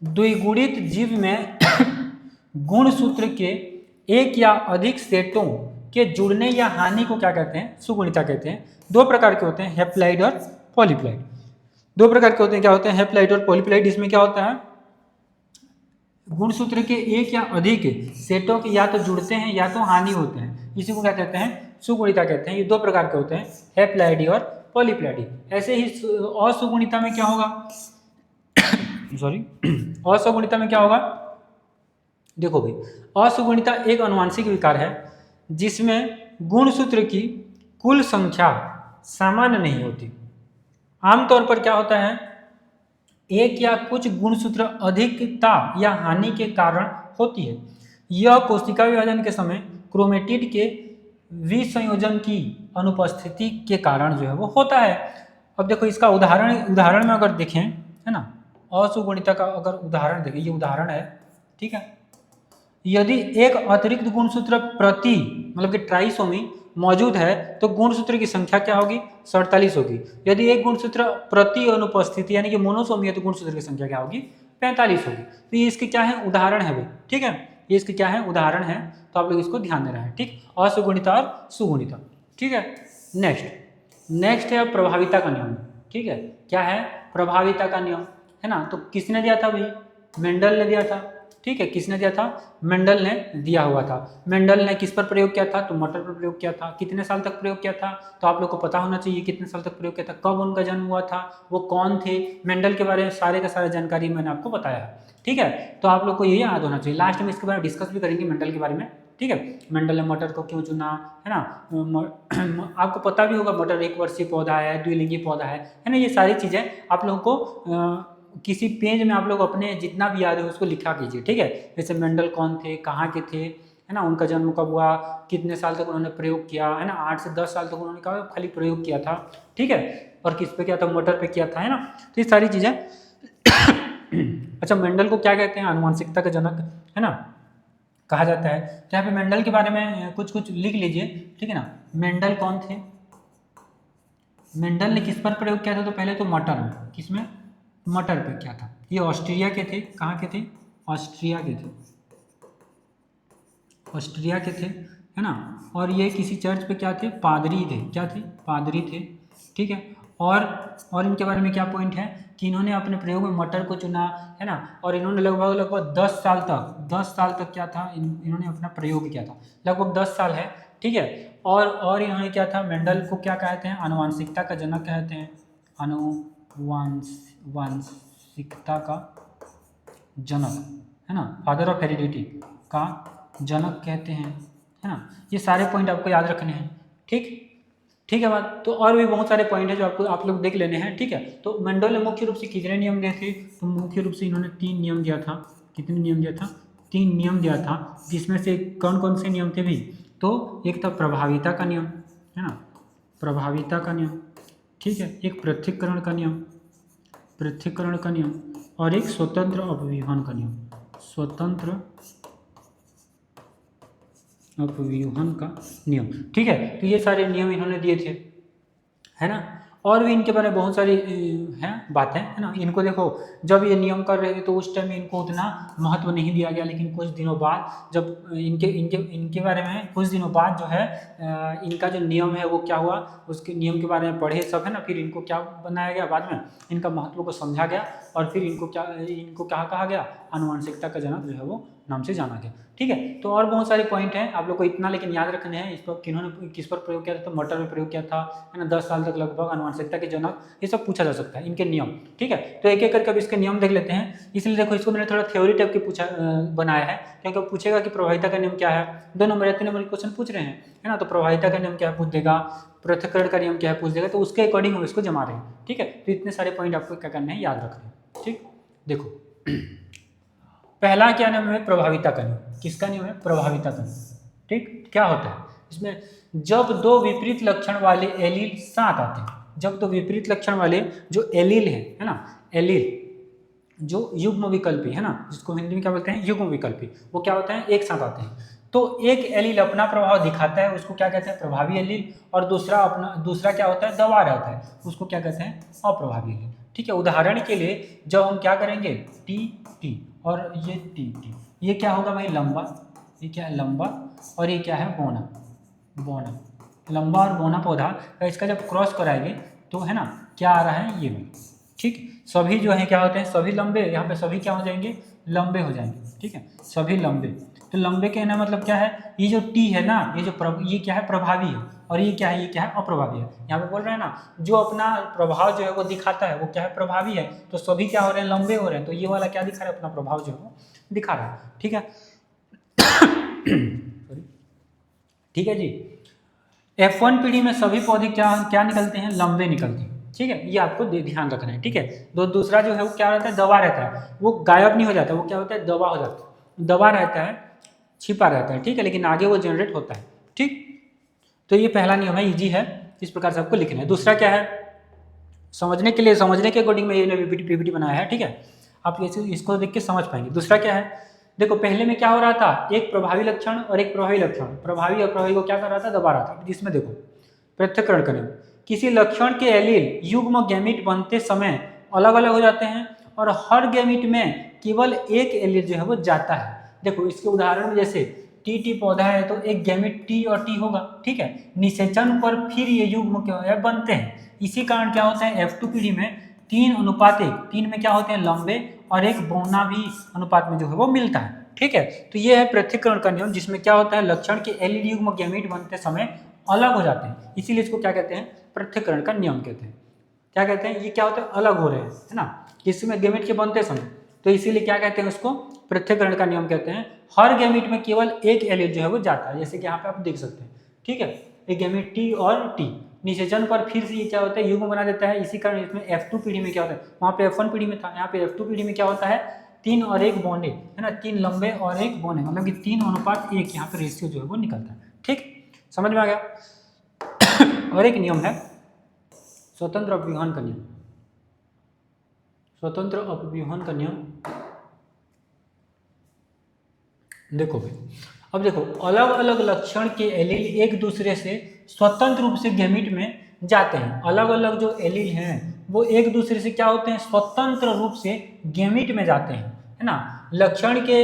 द्विगुणित जीव में गुणसूत्र के एक या अधिक सेटों के जुड़ने या हानि को क्या कहते हैं, सुगुणिता कहते हैं। 2 प्रकार के होते हैं, हैप्लाइड और पॉलीप्लाइड। दो प्रकार के होते हैं, क्या होते हैं, हैप्लॉइड और पॉलीप्लॉइड। इसमें क्या होता है, गुणसूत्र के एक या अधिक सेटों के या तो जुड़ते हैं या तो हानि होते हैं, इसी को क्या कहते हैं, सुगुणिता कहते हैं। ये दो प्रकार के होते हैं, हैप्लॉइडी और पॉलीप्लॉइडी। ऐसे ही असुगुणिता में क्या होगा, सॉरी असुगुणिता में क्या होगा, देखो भाई, असुगुणिता एक आनुवंशिक विकार है जिसमें गुणसूत्र की कुल संख्या समान नहीं होती। आमतौर पर क्या होता है, एक या कुछ गुणसूत्र अधिकता या हानि के कारण होती है। यह कोशिका विभाजन के समय क्रोमेटिड के विसंयोजन की अनुपस्थिति के कारण जो है वो होता है। अब देखो इसका उदाहरण में अगर देखें, है ना, असुगुणिता का अगर उदाहरण देखें, ये उदाहरण है, ठीक है। यदि एक अतिरिक्त गुणसूत्र प्रति मतलब कि ट्राइसोमी मौजूद है तो गुणसूत्र की संख्या क्या होगी, 47 होगी। यदि एक गुणसूत्र प्रति अनुपस्थिति यानी कि मोनोसोमी है तो गुणसूत्र की संख्या क्या होगी, 45 होगी। तो ये इसके क्या है, उदाहरण है भाई, ठीक है, ये इसके क्या है, उदाहरण है। तो आप लोग इसको ध्यान देना है, ठीक, असुगुणिता और सुगुणिता, ठीक है। नेक्स्ट है प्रभाविता का नियम, ठीक है। क्या है, प्रभाविता का नियम, है ना। तो किसने दिया था भाई, मेंडल ने दिया था, ठीक है। किसने दिया था, मेंडल ने दिया हुआ था। मेंडल ने किस पर प्रयोग किया था, तो मटर पर प्रयोग किया था। कितने साल तक प्रयोग किया था, तो आप लोग को पता होना चाहिए कितने साल तक प्रयोग किया था, कब उनका जन्म हुआ था, वो कौन थे। मेंडल के बारे में सारे का सारा जानकारी मैंने आपको बताया है, ठीक है। तो आप लोग को ये याद होना चाहिए। लास्ट में इसके बारे में डिस्कस भी करेंगे मेंडल के बारे में, ठीक है। मेंडल ने मटर को क्यों चुना, है ना। आपको पता भी होगा मटर एक वर्षीय पौधा है, द्विलिंगी पौधा है ना। ये सारी चीज़ें आप लोगों को किसी पेज में आप लोग अपने जितना भी याद है उसको लिखा कीजिए, ठीक है। जैसे मेंडल कौन थे, कहाँ के थे, है ना, उनका जन्म कब हुआ, कितने साल तक उन्होंने प्रयोग किया, है ना, 8 से 10 साल तक उन्होंने कहा खाली प्रयोग किया था, ठीक है। और किस पे किया था, मटर पे किया था, है ना। तो ये सारी चीज़ें अच्छा, मेंडल को क्या कहते हैं, आनुवंशिकता का जनक, है ना, कहा जाता है। तो यहाँ पे मेंडल के बारे में कुछ कुछ लिख लीजिए, ठीक है ना। मेंडल कौन थे, मेंडल ने किस पर प्रयोग किया था, तो पहले तो मटर में, किसमें, मटर पे किया था। ये ऑस्ट्रिया के थे, कहाँ के थे, ऑस्ट्रिया के थे, ऑस्ट्रिया के थे, है ना। और ये किसी चर्च पे क्या थे, पादरी थे, क्या थे, पादरी थे, ठीक है। और इनके बारे में क्या पॉइंट है कि इन्होंने अपने प्रयोग में मटर को चुना, है ना। और इन्होंने लगभग 10 साल तक क्या था, इन्होंने अपना प्रयोग किया था, लगभग 10 साल है, ठीक है। और इन्होंने क्या था, मेंडल को क्या कहते हैं, आनुवंशिकता का जनक कहते हैं, आनुवंशिकता का जनक, है ना, फादर ऑफ हेरिडिटी का जनक कहते हैं, है ना। ये सारे पॉइंट आपको याद रखने हैं, ठीक है बात। तो और भी बहुत सारे पॉइंट है जो आपको आप लोग देख लेने हैं, ठीक है। तो मेंडल ने मुख्य रूप से कितने नियम दिए थे, तो मुख्य रूप से इन्होंने 3 नियम दिया था। कितने नियम दिया था, 3 नियम दिया था, जिसमें से कौन कौन से नियम थे भी, तो एक था प्रभाविता का नियम, है ना, प्रभाविता का नियम, ठीक है। एक पृथक्करण का नियम, पृथक्करण का नियम, और एक स्वतंत्र अपव्यूहन का नियम, स्वतंत्र अपव्यूहन का नियम, ठीक है। तो ये सारे नियम इन्होंने दिए थे, है ना। और भी इनके बारे में बहुत सारी हैं बातें, है ना। इनको देखो, जब ये नियम कर रहे थे तो उस टाइम इनको उतना महत्व नहीं दिया गया, लेकिन कुछ दिनों बाद जब इनके बारे में कुछ दिनों बाद जो है इनका जो नियम है वो क्या हुआ, उसके नियम के बारे में पढ़े सब, है ना। फिर इनको क्या बनाया गया, बाद में इनका महत्व को समझा गया, और फिर इनको क्या कहा गया, आनुवंशिकता का जनक जो है वो नाम से जाना गया, ठीक है। तो और बहुत सारे पॉइंट हैं, आप लोग को इतना लेकिन याद रखने हैं। इस पर किन्होंने किस पर प्रयोग किया था, तो मटर में प्रयोग किया था, है ना। 10 साल तक लगभग आनुवंशिकता के जनक, ये सब पूछा जा सकता है, इनके नियम, ठीक है। तो एक एक करके अब इसके नियम देख लेते हैं। इसलिए देखो, इसको मैंने थोड़ा थ्योरी टाइप के बनाया है, क्योंकि पूछेगा कि प्रभाविता का नियम क्या है, 2 नंबर या 3 नंबर के क्वेश्चन पूछ रहे हैं, है ना। तो प्रभाविता का नियम क्या है पूछ देगा, पृथक्करण का नियम क्या है पूछ देगा, तो उसके अकॉर्डिंग हम इसको जमा रहे हैं, ठीक है। तो इतने सारे पॉइंट आपको क्या करना है, याद रखना है, ठीक। देखो पहला क्या नाम है, प्रभाविता का नियम। किसका नियम है, प्रभाविता का नियम, ठीक। क्या होता है इसमें, जब 2 विपरीत लक्षण वाले एलील साथ आते हैं, जब 2 विपरीत लक्षण वाले जो एलील है ना, एलील जो युग्म विकल्पी, है ना, जिसको हिंदी में क्या बोलते हैं, युग्म विकल्पी, वो क्या होता है, एक साथ आते हैं। तो एक एलील अपना प्रभाव दिखाता है, उसको क्या कहते हैं, प्रभावी एलील, और दूसरा क्या होता है, दबा रहता है, उसको क्या कहते हैं, अप्रभावी एलील, ठीक है। उदाहरण के लिए जब हम क्या करेंगे, टी टी और ये टी टी, ये क्या होगा भाई, लंबा, ये क्या है, लंबा, और ये क्या है, बौना, बौना, लंबा और बौना पौधा का इसका जब क्रॉस कराएंगे तो, है ना, क्या आ रहा है, ये भी, ठीक, सभी जो है क्या होते हैं, सभी लंबे, यहाँ पे सभी क्या हो जाएंगे, लंबे हो जाएंगे। ठीक है, सभी लंबे। तो लंबे कहना मतलब क्या है, ये जो टी है ना, ये जो ये क्या है, प्रभावी है, और ये क्या है, ये क्या है, अप्रभावी है। यहाँ पे बोल रहे हैं ना, जो अपना प्रभाव जो है वो दिखाता है वो क्या है, प्रभावी है। तो सभी क्या हो रहे हैं, लंबे हो रहे हैं। तो ये वाला क्या दिखा रहा है, अपना प्रभाव जो है वो दिखा रहा है। ठीक है ठीक है जी। F1 पीढ़ी में सभी पौधे क्या क्या निकलते हैं, लंबे निकलते हैं। ठीक है, ये आपको ध्यान रखना है। ठीक है, दूसरा जो है वो क्या रहता है, दबा रहता है, वो गायब नहीं हो जाता, वो क्या होता है, दबा हो जाता है, दबा रहता है, छिपा रहता है। ठीक है, लेकिन आगे वो जनरेट होता है। ठीक, तो ये पहला नियम है, इजी है, इस प्रकार से आपको लिखना है। दूसरा क्या है, समझने के लिए, समझने के अकॉर्डिंग में ये पीपीटी बनाया है। ठीक है, आप इसको देख के समझ पाएंगे। दूसरा क्या है, देखो पहले में क्या हो रहा था, एक प्रभावी लक्षण और एक प्रभावी लक्षण, प्रभावी और प्रभावी को क्या कर रहा था, दबा रहा था। जिसमें देखो पृथक्करण करें, किसी लक्षण के एलील युग्म गैमीट बनते समय अलग अलग हो जाते हैं और हर गैमीट में केवल एक एलील जो है वो जाता है। देखो इसके उदाहरण में जैसे टी पौधा है तो एक गैमीट टी और टी होगा। ठीक है, निषेचन पर फिर ये युग्म क्या है, बनते हैं। इसी कारण क्या होता है, F2 पीढ़ी में 3:1, 3 में क्या होते हैं, लंबे, और एक बौना भी अनुपात में जो है वो मिलता है। ठीक है, तो ये है पृथक्करण का नियम, जिसमें क्या होता है, लक्षण के एलील युग्म गैमीट बनते समय अलग हो जाते हैं, इसीलिए इसको क्या कहते हैं, पृथक्करण का नियम कहते हैं। क्या कहते हैं, ये क्या होता है, अलग हो रहे हैं, है ना, किसमें, गैमीट के बनते समय। तो इसीलिए क्या कहते हैं, उसको पृथक्करण का नियम कहते हैं। हर गैमीट में केवल एक एलील जो है वो जाता है, जैसे कि यहाँ पे आप देख सकते हैं। ठीक है, एक गैमीट टी और टी, निषेचन पर फिर से ये क्या होता है, युग्म बना देता है। इसी कारण इसमें F2 पीढ़ी में क्या होता है, वहाँ पे F1 पीढ़ी में था, यहाँ पे F2 पीढ़ी में क्या होता है, 3 और 1 बौने, है ना, 3 लंबे और 1 बौने, मतलब कि 3:1 यहाँ पे रेशियो जो है वो निकलता है। ठीक, समझ में आ गया। और एक नियम है स्वतंत्र अपव्यूहन का नियम। स्वतंत्र अपव्यूहन का नियम देखो भाई, अब देखो अलग अलग लक्षण के एलील एक दूसरे से स्वतंत्र रूप से गैमीट में जाते हैं। अलग अलग जो एलील हैं वो एक दूसरे से क्या होते हैं, स्वतंत्र रूप से गैमीट में जाते हैं, है ना। लक्षण के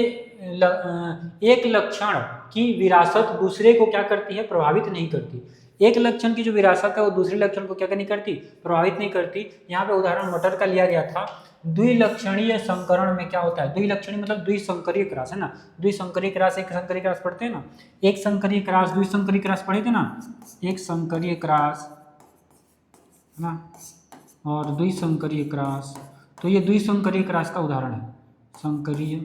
एक लक्षण की विरासत दूसरे को क्या करती है, प्रभावित नहीं करती। एक लक्षण की जो विरासत है वो दूसरे लक्षण को क्या नहीं करती, प्रभावित नहीं करती। यहाँ पे उदाहरण मटर का लिया गया था। द्विलक्षणीय संकरण में क्या होता है, द्विलक्षणीय मतलब द्विसंकरीय क्रॉस, है ना। द्विसंकरीय क्रॉस, एक संकरीय क्रॉस पढ़ते हैं ना, एक संकरीय क्रॉस, द्विसंकरीय क्रॉस पढ़े थे ना, एक संकरीय क्रॉस, है ना, और द्विसंकरीय क्रॉस। तो ये द्विसंकरीय क्रॉस का उदाहरण है, संकरीय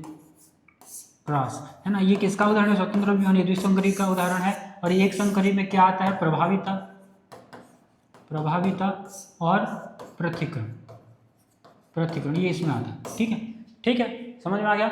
क्रॉस, है ना। ये किसका उदाहरण है, स्वतंत्र अपव्यूहन, ये द्विसंकरीय का उदाहरण है। और ये एक संकरीय में क्या आता है, प्रभाविता, प्रभाविता और पृथक्करण, पृथक्करण ये इसमें आता है। ठीक है, ठीक है, समझ में आ गया।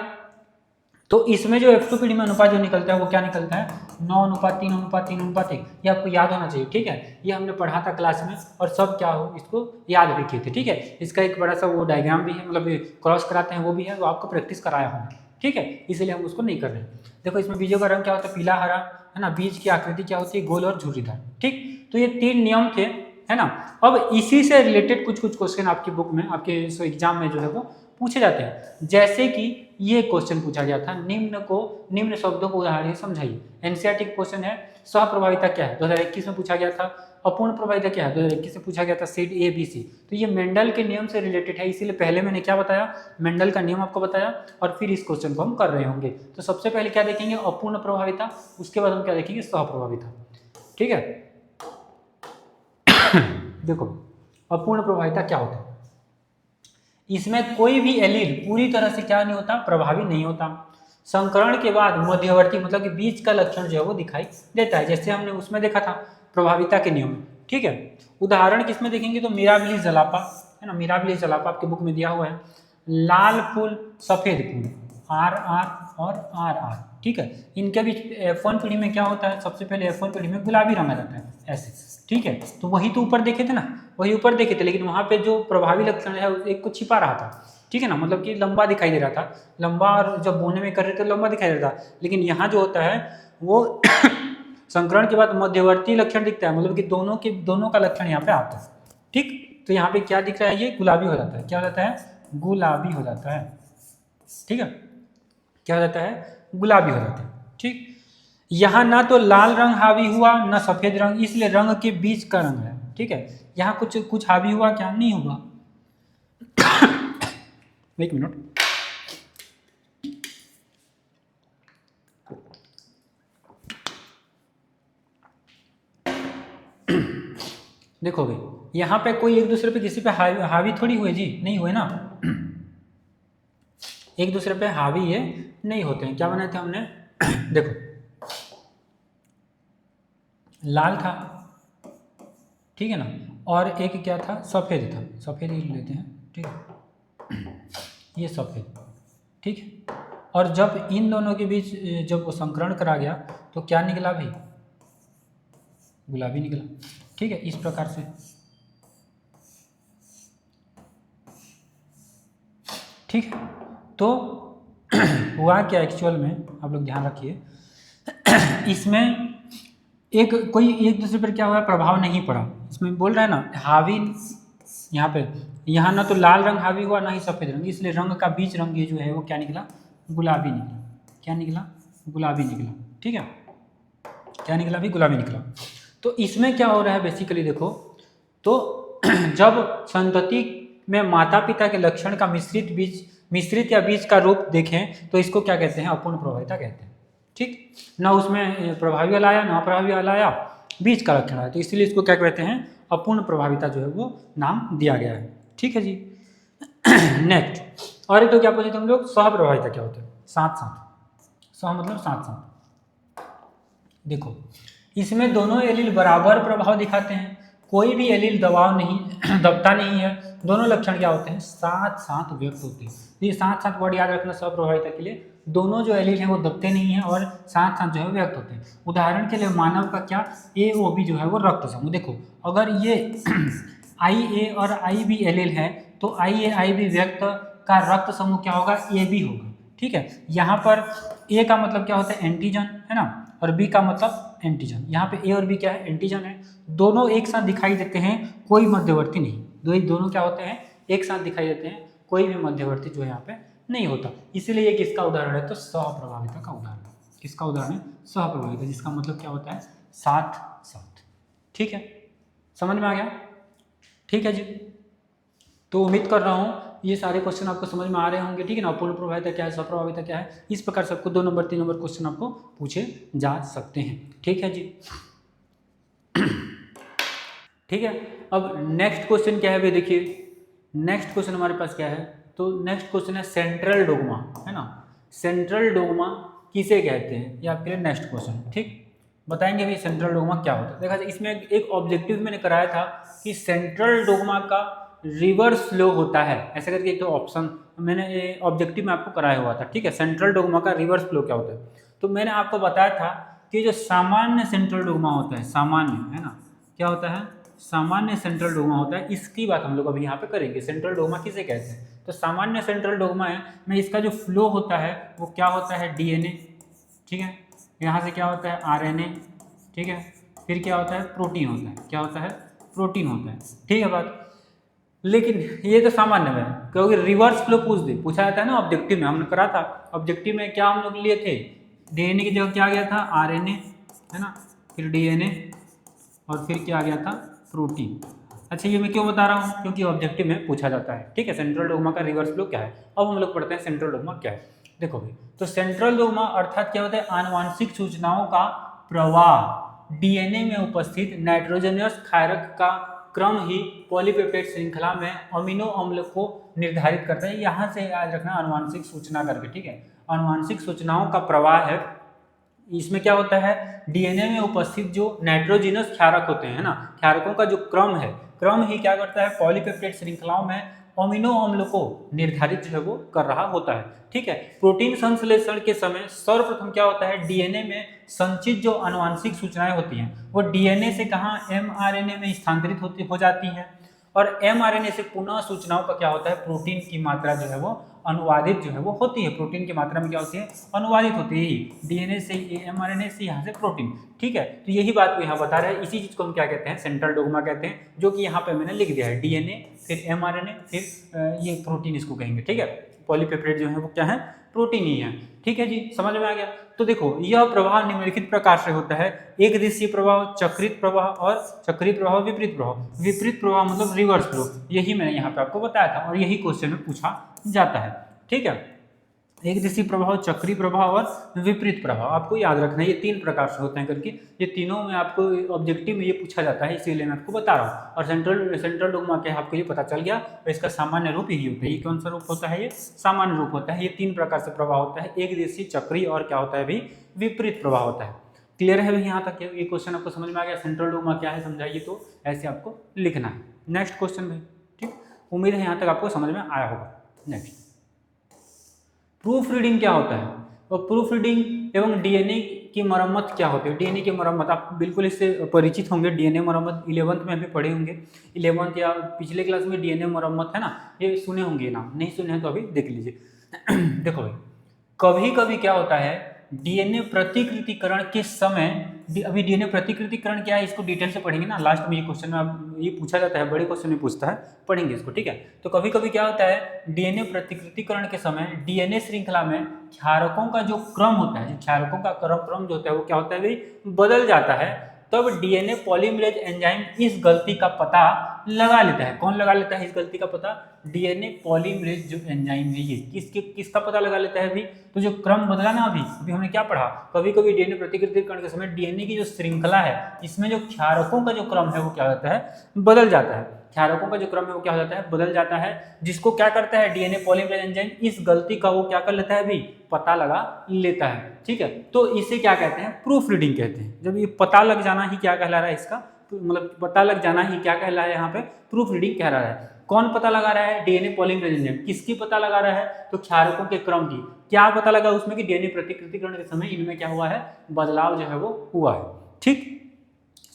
तो इसमें जो F2 पीढ़ी में अनुपात जो निकलता है वो क्या निकलता है, 9:3:3:1। ये आपको याद होना चाहिए। ठीक है, ये हमने पढ़ा था क्लास में, और सब क्या हो इसको याद भी किए थे। ठीक है, इसका एक बड़ा सा वो डायग्राम भी है, मतलब क्रॉस कराते हैं वो भी है, वो आपको प्रैक्टिस कराया होगा। ठीक है, इसीलिए हम उसको नहीं कर रहे हैं। देखो इसमें बीजों का रंग क्या होता है, पीला हरा, है ना। बीज की आकृति क्या होती है, गोल और झुर्रीदार। ठीक, तो ये 3 नियम थे, है ना। अब इसी से रिलेटेड कुछ कुछ क्वेश्चन आपकी बुक में, आपके एग्जाम में जो है वो पूछे जाते हैं। जैसे कि ये क्वेश्चन पूछा गया था, निम्न शब्दों को उदाहरण से समझाइए। एनसीईआरटी का क्वेश्चन है। सहप्रभाविता क्या है, 2021 में पूछा गया था। अपूर्ण प्रभाविता क्या है, 2021 में पूछा गया था, सेट ABC। तो ये मेंडल के नियम से रिलेटेड है, इसीलिए पहले मैंने क्या बताया, मेंडल का नियम आपको बताया, और फिर इस क्वेश्चन को हम कर रहे होंगे। तो सबसे पहले क्या देखेंगे, अपूर्ण प्रभाविता, उसके बाद हम क्या देखेंगे, सहप्रभाविता। ठीक है, देखो अपूर्ण प्रभाविता क्या होता है, इसमें कोई भी एलील पूरी तरह से क्या नहीं होता, प्रभावी नहीं होता। संकरण के बाद मध्यवर्ती मतलब कि बीच का लक्षण जो है वो दिखाई देता है, जैसे हमने उसमें देखा था प्रभाविता के नियम में। ठीक है, उदाहरण किसमें देखेंगे, तो मिराबिलिस जलापा, है ना। मिराबिलिस जलापा आपके बुक में दिया हुआ है। लाल फूल सफेद फूल, RR और RR। ठीक है, इनके बीच F1 पीढ़ी में क्या होता है, सबसे पहले F1 पीढ़ी में गुलाबी रंगा जाता है ऐसे। ठीक है, तो वही तो ऊपर देखे थे ना, वही ऊपर देखे थे, लेकिन वहाँ पे जो प्रभावी लक्षण है एक को छिपा रहा था। ठीक है ना, मतलब कि लंबा दिखाई दे रहा था, लंबा, और जब बोने में कर रहे थे लंबा दिखाई दे रहा था। लेकिन यहाँ जो होता है वो संकरण के बाद मध्यवर्ती लक्षण दिखता है, मतलब कि दोनों का लक्षण यहाँ पे आता है। ठीक, तो यहाँ पे क्या दिख रहा है, ये गुलाबी हो जाता है, क्या हो जाता है, गुलाबी हो जाता है। ठीक है, क्या हो जाता है, गुलाबी हो जाता है। ठीक, यहाँ ना तो लाल रंग हावी हुआ ना सफेद रंग, इसलिए रंग के बीच का रंग है। ठीक है, यहाँ कुछ हावी हुआ क्या, नहीं हुआ। एक मिनट। देखो भाई यहाँ पे कोई एक दूसरे पे किसी पे हावी थोड़ी हुए जी, नहीं हुए ना, एक दूसरे पे हावी ये नहीं होते हैं। क्या बनाए थे हमने देखो लाल था, ठीक है ना, और एक क्या था, सफ़ेद था, सफ़ेद ही लेते हैं, ठीक है, ये सफ़ेद, ठीक है। और जब इन दोनों के बीच जब वो संकरण करा गया तो क्या निकला भाई, गुलाबी निकला, ठीक है। इस प्रकार से, ठीक है। तो हुआ क्या एक्चुअल में, आप लोग ध्यान रखिए इसमें एक कोई एक दूसरे पर क्या हुआ, प्रभाव नहीं पड़ा। इसमें बोल रहा है ना हावी, यहाँ पे यहाँ ना तो लाल रंग हावी हुआ ना ही सफ़ेद रंग, इसलिए रंग का बीच रंग ये जो है वो क्या निकला, गुलाबी निकला। क्या निकला, गुलाबी निकला, ठीक है। क्या निकला भी, गुलाबी निकला। तो इसमें क्या हो रहा है बेसिकली देखो, तो जब संतति में माता पिता के लक्षण का मिश्रित या बीज का रूप देखें तो इसको क्या कहते हैं, अपूर्ण प्रभाविता कहते हैं, ठीक। ना उसमें प्रभावी वाला आया ना अप्रभावी वाला आया, बीज का लक्षण आया, तो इसलिए इसको क्या कहते हैं, अपूर्ण प्रभाविता जो है वो नाम दिया गया है, ठीक है जी। नेक्स्ट और एक तो क्या पूछे थे हम लोग, सहप्रभाविता क्या होता है, साथ साथ, सह मतलब साथ साथ। देखो इसमें दोनों एलील बराबर प्रभाव दिखाते हैं, कोई भी एलील दबाव नहीं दबता नहीं है, दोनों लक्षण क्या होते हैं, साथ साथ व्यक्त होते हैं। ये साथ साथ वर्ड याद रखना सहप्रभाविता के लिए, दोनों जो एलील हैं वो दबते नहीं हैं और साथ साथ जो है व्यक्त होते हैं। उदाहरण के लिए मानव का क्या, ए ओ बी जो है वो रक्त समूह। देखो अगर ये आई ए और आई बी एलील है तो आई ए आई बी व्यक्त का रक्त समूह क्या होगा, ए बी होगा, ठीक है। यहाँ पर ए का मतलब क्या होता है, एंटीजन है ना, और बी का मतलब एंटीजन। यहाँ पे ए और बी क्या है, एंटीजन है, दोनों एक साथ दिखाई देते हैं, कोई मध्यवर्ती नहीं, दोनों क्या होते हैं, एक साथ दिखाई देते हैं, कोई भी मध्यवर्ती जो है यहाँ पे नहीं होता। इसीलिए ये किसका उदाहरण है, तो सहप्रभाविता का उदाहरण है। किसका उदाहरण है, सहप्रभाविता, जिसका मतलब क्या होता है, साथ साथ, ठीक है। समझ में आ गया, ठीक है जी। तो उम्मीद कर रहा हूँ ये सारे क्वेश्चन आपको समझ में आ रहे होंगे, ठीक है ना। अपूर्ण प्रभाविता क्या है, सहप्रभाविता क्या है, इस प्रकार से आपको 2 नंबर 3 नंबर क्वेश्चन आपको पूछे जा सकते हैं, ठीक है जी। ठीक है, अब नेक्स्ट क्वेश्चन क्या है भाई, देखिए नेक्स्ट क्वेश्चन हमारे पास क्या है, तो नेक्स्ट क्वेश्चन है सेंट्रल डोग्मा, है ना। सेंट्रल डोग्मा किसे कहते हैं, ये आपके लिए नेक्स्ट क्वेश्चन, ठीक। बताएंगे भी सेंट्रल डोग्मा क्या होता है। देखा जाए इसमें एक ऑब्जेक्टिव मैंने कराया था कि सेंट्रल डोग्मा का रिवर्स फ्लो होता है, ऐसा करके एक तो ऑप्शन मैंने ऑब्जेक्टिव में आपको कराया हुआ था, ठीक है। सेंट्रल डोग्मा का रिवर्स फ्लो क्या होता है, तो मैंने आपको बताया था कि जो सामान्य सेंट्रल डोग्मा होता है, सामान्य है ना, क्या होता है, सामान्य सेंट्रल डोग्मा होता है, इसकी बात हम लोग अभी यहाँ पे करेंगे। सेंट्रल डोग्मा किसे कहते हैं, तो सामान्य सेंट्रल डोग्मा है में इसका जो फ्लो होता है वो क्या होता है, डीएनए, ठीक है। यहाँ से क्या होता है, आरएनए, ठीक है। फिर क्या होता है, प्रोटीन होता है, क्या होता है, प्रोटीन होता है, ठीक है बात। लेकिन ये तो सामान्य में, क्योंकि रिवर्स फ्लो पूछा जाता है ना ऑब्जेक्टिव में, हमने करा था ऑब्जेक्टिव में, क्या हम लोग लिए थे, डीएनए की जगह क्या आ गया था, आरएनए, है ना, फिर डीएनए और फिर क्या आ गया था, प्रोटीन। अच्छा ये मैं क्यों बता रहा हूँ, क्योंकि ऑब्जेक्टिव में पूछा जाता है, ठीक है। सेंट्रल डोग्मा का रिवर्स फ्लो क्या है, अब हम लोग पढ़ते हैं सेंट्रल डोग्मा क्या है। देखो भाई, तो सेंट्रल डोग्मा अर्थात क्या होता है, आनुवांशिक सूचनाओं का प्रवाह डीएनए में उपस्थित नाइट्रोजनियस क्षारक का क्रम ही पॉलीपेप्टाइड श्रृंखला में अमीनो अम्ल को निर्धारित करता है। यहाँ से याद रखना आनुवांशिक सूचना करके, ठीक है। आनुवांशिक सूचनाओं का प्रवाह है, इसमें क्या होता है, डीएनए में उपस्थित जो नाइट्रोजिनस क्षारक होते हैं ना, क्षारकों का जो क्रम है, क्रम ही क्या करता है, पॉलीपेप्टाइड श्रृंखलाओं में अमीनो अम्ल को निर्धारित जो है वो कर रहा होता है, ठीक है। प्रोटीन संश्लेषण के समय सर्वप्रथम क्या होता है, डीएनए में संचित जो आनुवांशिक सूचनाएं होती हैं वो डीएनए से कहाँ, एमआरएनए में स्थानांतरित हो जाती हैं, और एमआरएनए से पुनः सूचनाओं का क्या होता है, प्रोटीन की मात्रा जो है वो अनुवादित जो है वो होती है। प्रोटीन की मात्रा में क्या होती है, अनुवादित होती है, डीएनए से एमआरएनए से यहाँ से प्रोटीन, ठीक है। तो यही बात को यहाँ बता रहा है, इसी चीज को हम क्या कहते हैं, सेंट्रल डोग्मा कहते हैं, जो कि यहाँ पे मैंने लिख दिया है, डीएनए फिर एमआरएनए फिर ये प्रोटीन इसको कहेंगे, ठीक है। पॉलीपेप्टाइड जो है वो क्या है, प्रोटीन ही है, ठीक है जी। समझ में आ गया। तो देखो यह प्रवाह निम्नलिखित प्रकार से होता है, एक दिशीय प्रवाह, चक्रित प्रवाह और चक्रीय प्रवाह, विपरीत प्रवाह। विपरीत प्रवाह मतलब रिवर्स फ्लो, यही मैंने यहाँ पे आपको बताया था और यही क्वेश्चन में पूछा जाता है। ठीक है, एक दिशीय प्रभाव, चक्रीय प्रभाव और विपरीत प्रभाव आपको याद रखना है। ये 3 प्रकार से होते हैं करके, ये तीनों में आपको ऑब्जेक्टिव में ये पूछा जाता है, इसीलिए मैं आपको बता रहा हूँ। और सेंट्रल डोगमा क्या आपको ये पता चल गया, तो इसका सामान्य रूप यही होता है। ये कौन सा रूप होता है, ये सामान्य रूप होता है। ये 3 प्रकार से प्रभाव होता है, एक दिशीय, चक्रीय और क्या होता है भाई, विपरीत प्रभाव होता है। क्लियर है भाई यहाँ तक? ये क्वेश्चन आपको समझ में आ गया, सेंट्रल डोगमा क्या है समझाइए, तो ऐसे आपको लिखना है। नेक्स्ट क्वेश्चन भाई, ठीक, उम्मीद है यहाँ तक आपको समझ में आया होगा। नेक्स्ट, प्रूफ रीडिंग क्या होता है, और प्रूफ रीडिंग एवं डीएनए की मरम्मत क्या होती है। डीएनए की मरम्मत आप बिल्कुल इससे परिचित होंगे, डीएनए मरम्मत 11th में भी पढ़े होंगे, 11th या पिछले क्लास में डीएनए मरम्मत है ना, ये सुने होंगे नाम, नहीं सुने हैं तो अभी देख लीजिए। देखो भाई, कभी कभी क्या होता है, डीएनए प्रतिकृतिकरण के समय, अभी डीएनए प्रतिकृतिकरण क्या है इसको डिटेल से पढ़ेंगे ना, लास्ट में ये क्वेश्चन में ये पूछा जाता है, बड़े क्वेश्चन में पूछता है, पढ़ेंगे इसको, ठीक है। तो कभी कभी क्या होता है, डीएनए प्रतिकृतिकरण के समय डीएनए श्रृंखला में क्षारकों का जो क्रम होता है, क्षारकों का क्रम जो होता है वो क्या होता है भाई, बदल जाता है। तब डीएनए पॉलीमरेज एंजाइम इस गलती का पता लगा लेता है। कौन लगा लेता है इस गलती का पता, डीएनए पॉलीमरेज जो एंजाइम है ये किसका पता लगा लेता है भाई, तो जो क्रम बदला ना, अभी हमने क्या पढ़ा, कभी कभी डीएनए प्रतिकृतिकरण के समय डीएनए की जो श्रृंखला है इसमें जो क्षारकों का जो क्रम है वो क्या होता है, बदल जाता है। क्षारकों का जो क्रम है वो क्या हो जाता है, बदल जाता है, जिसको क्या करता है डीएनए पॉलीमरेज एंजाइम इस गलती का वो क्या कर लेता है भाई, पता लगा लेता है। ठीक है, तो इसे क्या कहते हैं, प्रूफ रीडिंग कहते हैं। जब ये पता लग जाना ही क्या कहला रहा है इसका, मतलब पता लग जाना ही क्या कहला है यहाँ पे, प्रूफ रीडिंग कह रहा है। कौन पता लगा रहा है, डीएनए पॉलीमरेज एंजाइम, किसकी पता लगा रहा है, तो क्षारकों के क्रम की। क्या पता लगा उसमें कि डीएनए प्रतिकृतिकरण के समय इनमें क्या हुआ है, बदलाव जो है वो हुआ है। ठीक,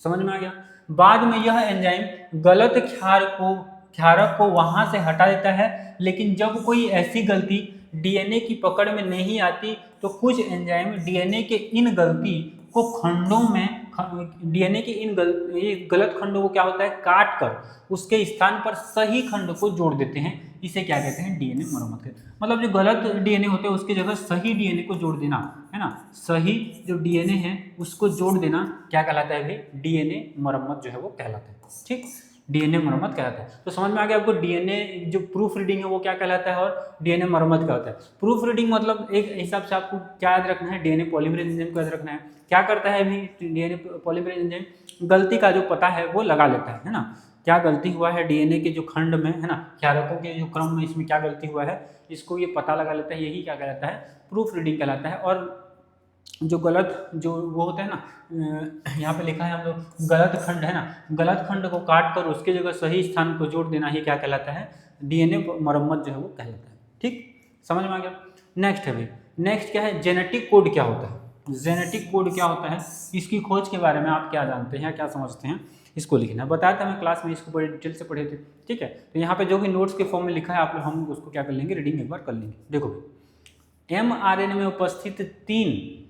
समझ में आ गया। बाद में यह एंजाइम गलत क्षारक को वहां से हटा देता है, लेकिन जब कोई ऐसी गलती डीएनए की पकड़ में नहीं आती तो कुछ एंजाइम डीएनए के इन गलती को खंडों में, डीएनए के इन गलत खंडों को क्या होता है, काट कर उसके स्थान पर सही खंड को जोड़ देते हैं। इसे क्या कहते हैं, डीएनए मरम्मत कहते हैं। मतलब जो गलत डीएनए होते हैं उसकी जगह सही डीएनए को जोड़ देना, है ना, सही जो डीएनए है उसको जोड़ देना क्या कहलाता है भाई, डीएनए मरम्मत जो है वो कहलाता है। ठीक, डीएनए मरम्मत कहलाता है। तो समझ में आ गया आपको, डीएनए जो प्रूफ रीडिंग है वो क्या कहलाता है और डीएनए मरम्मत क्या होता है। प्रूफ रीडिंग मतलब एक हिसाब से आपको क्या याद रखना है, डीएनए पॉलीमरेज एंजाइम को याद रखना है। क्या करता है अभी डीएनए पॉलीमरेज एंजाइम, गलती का जो पता है वो लगा लेता है ना, क्या गलती हुआ है डीएनए के जो खंड में, है ना, क्षारकों के जो क्रम में इसमें क्या गलती हुआ है इसको ये पता लगा लेता है, यही क्या कहलाता है, प्रूफ रीडिंग कहलाता है। और जो गलत जो वो होता है ना, यहाँ पे लिखा है हम लोग गलत खंड, है ना, गलत खंड को काट कर उसके जगह सही स्थान को जोड़ देना ही क्या कहलाता है, डीएनए मरम्मत जो है वो कहलाता है। ठीक, समझ में आ गया। नेक्स्ट है भाई, नेक्स्ट क्या है, जेनेटिक कोड क्या होता है। जेनेटिक कोड क्या होता है, इसकी खोज के बारे में आप क्या जानते हैं या क्या समझते हैं, इसको लिखना है। बताया था मैं क्लास में, इसको बड़े डिटेल से पढ़े थे। ठीक है, तो यहाँ पे जो भी नोट्स के फॉर्म में लिखा है आप लोग, हम उसको क्या कर लेंगे, रीडिंग एक बार कर लेंगे। देखो भाई, mRNA में उपस्थित 3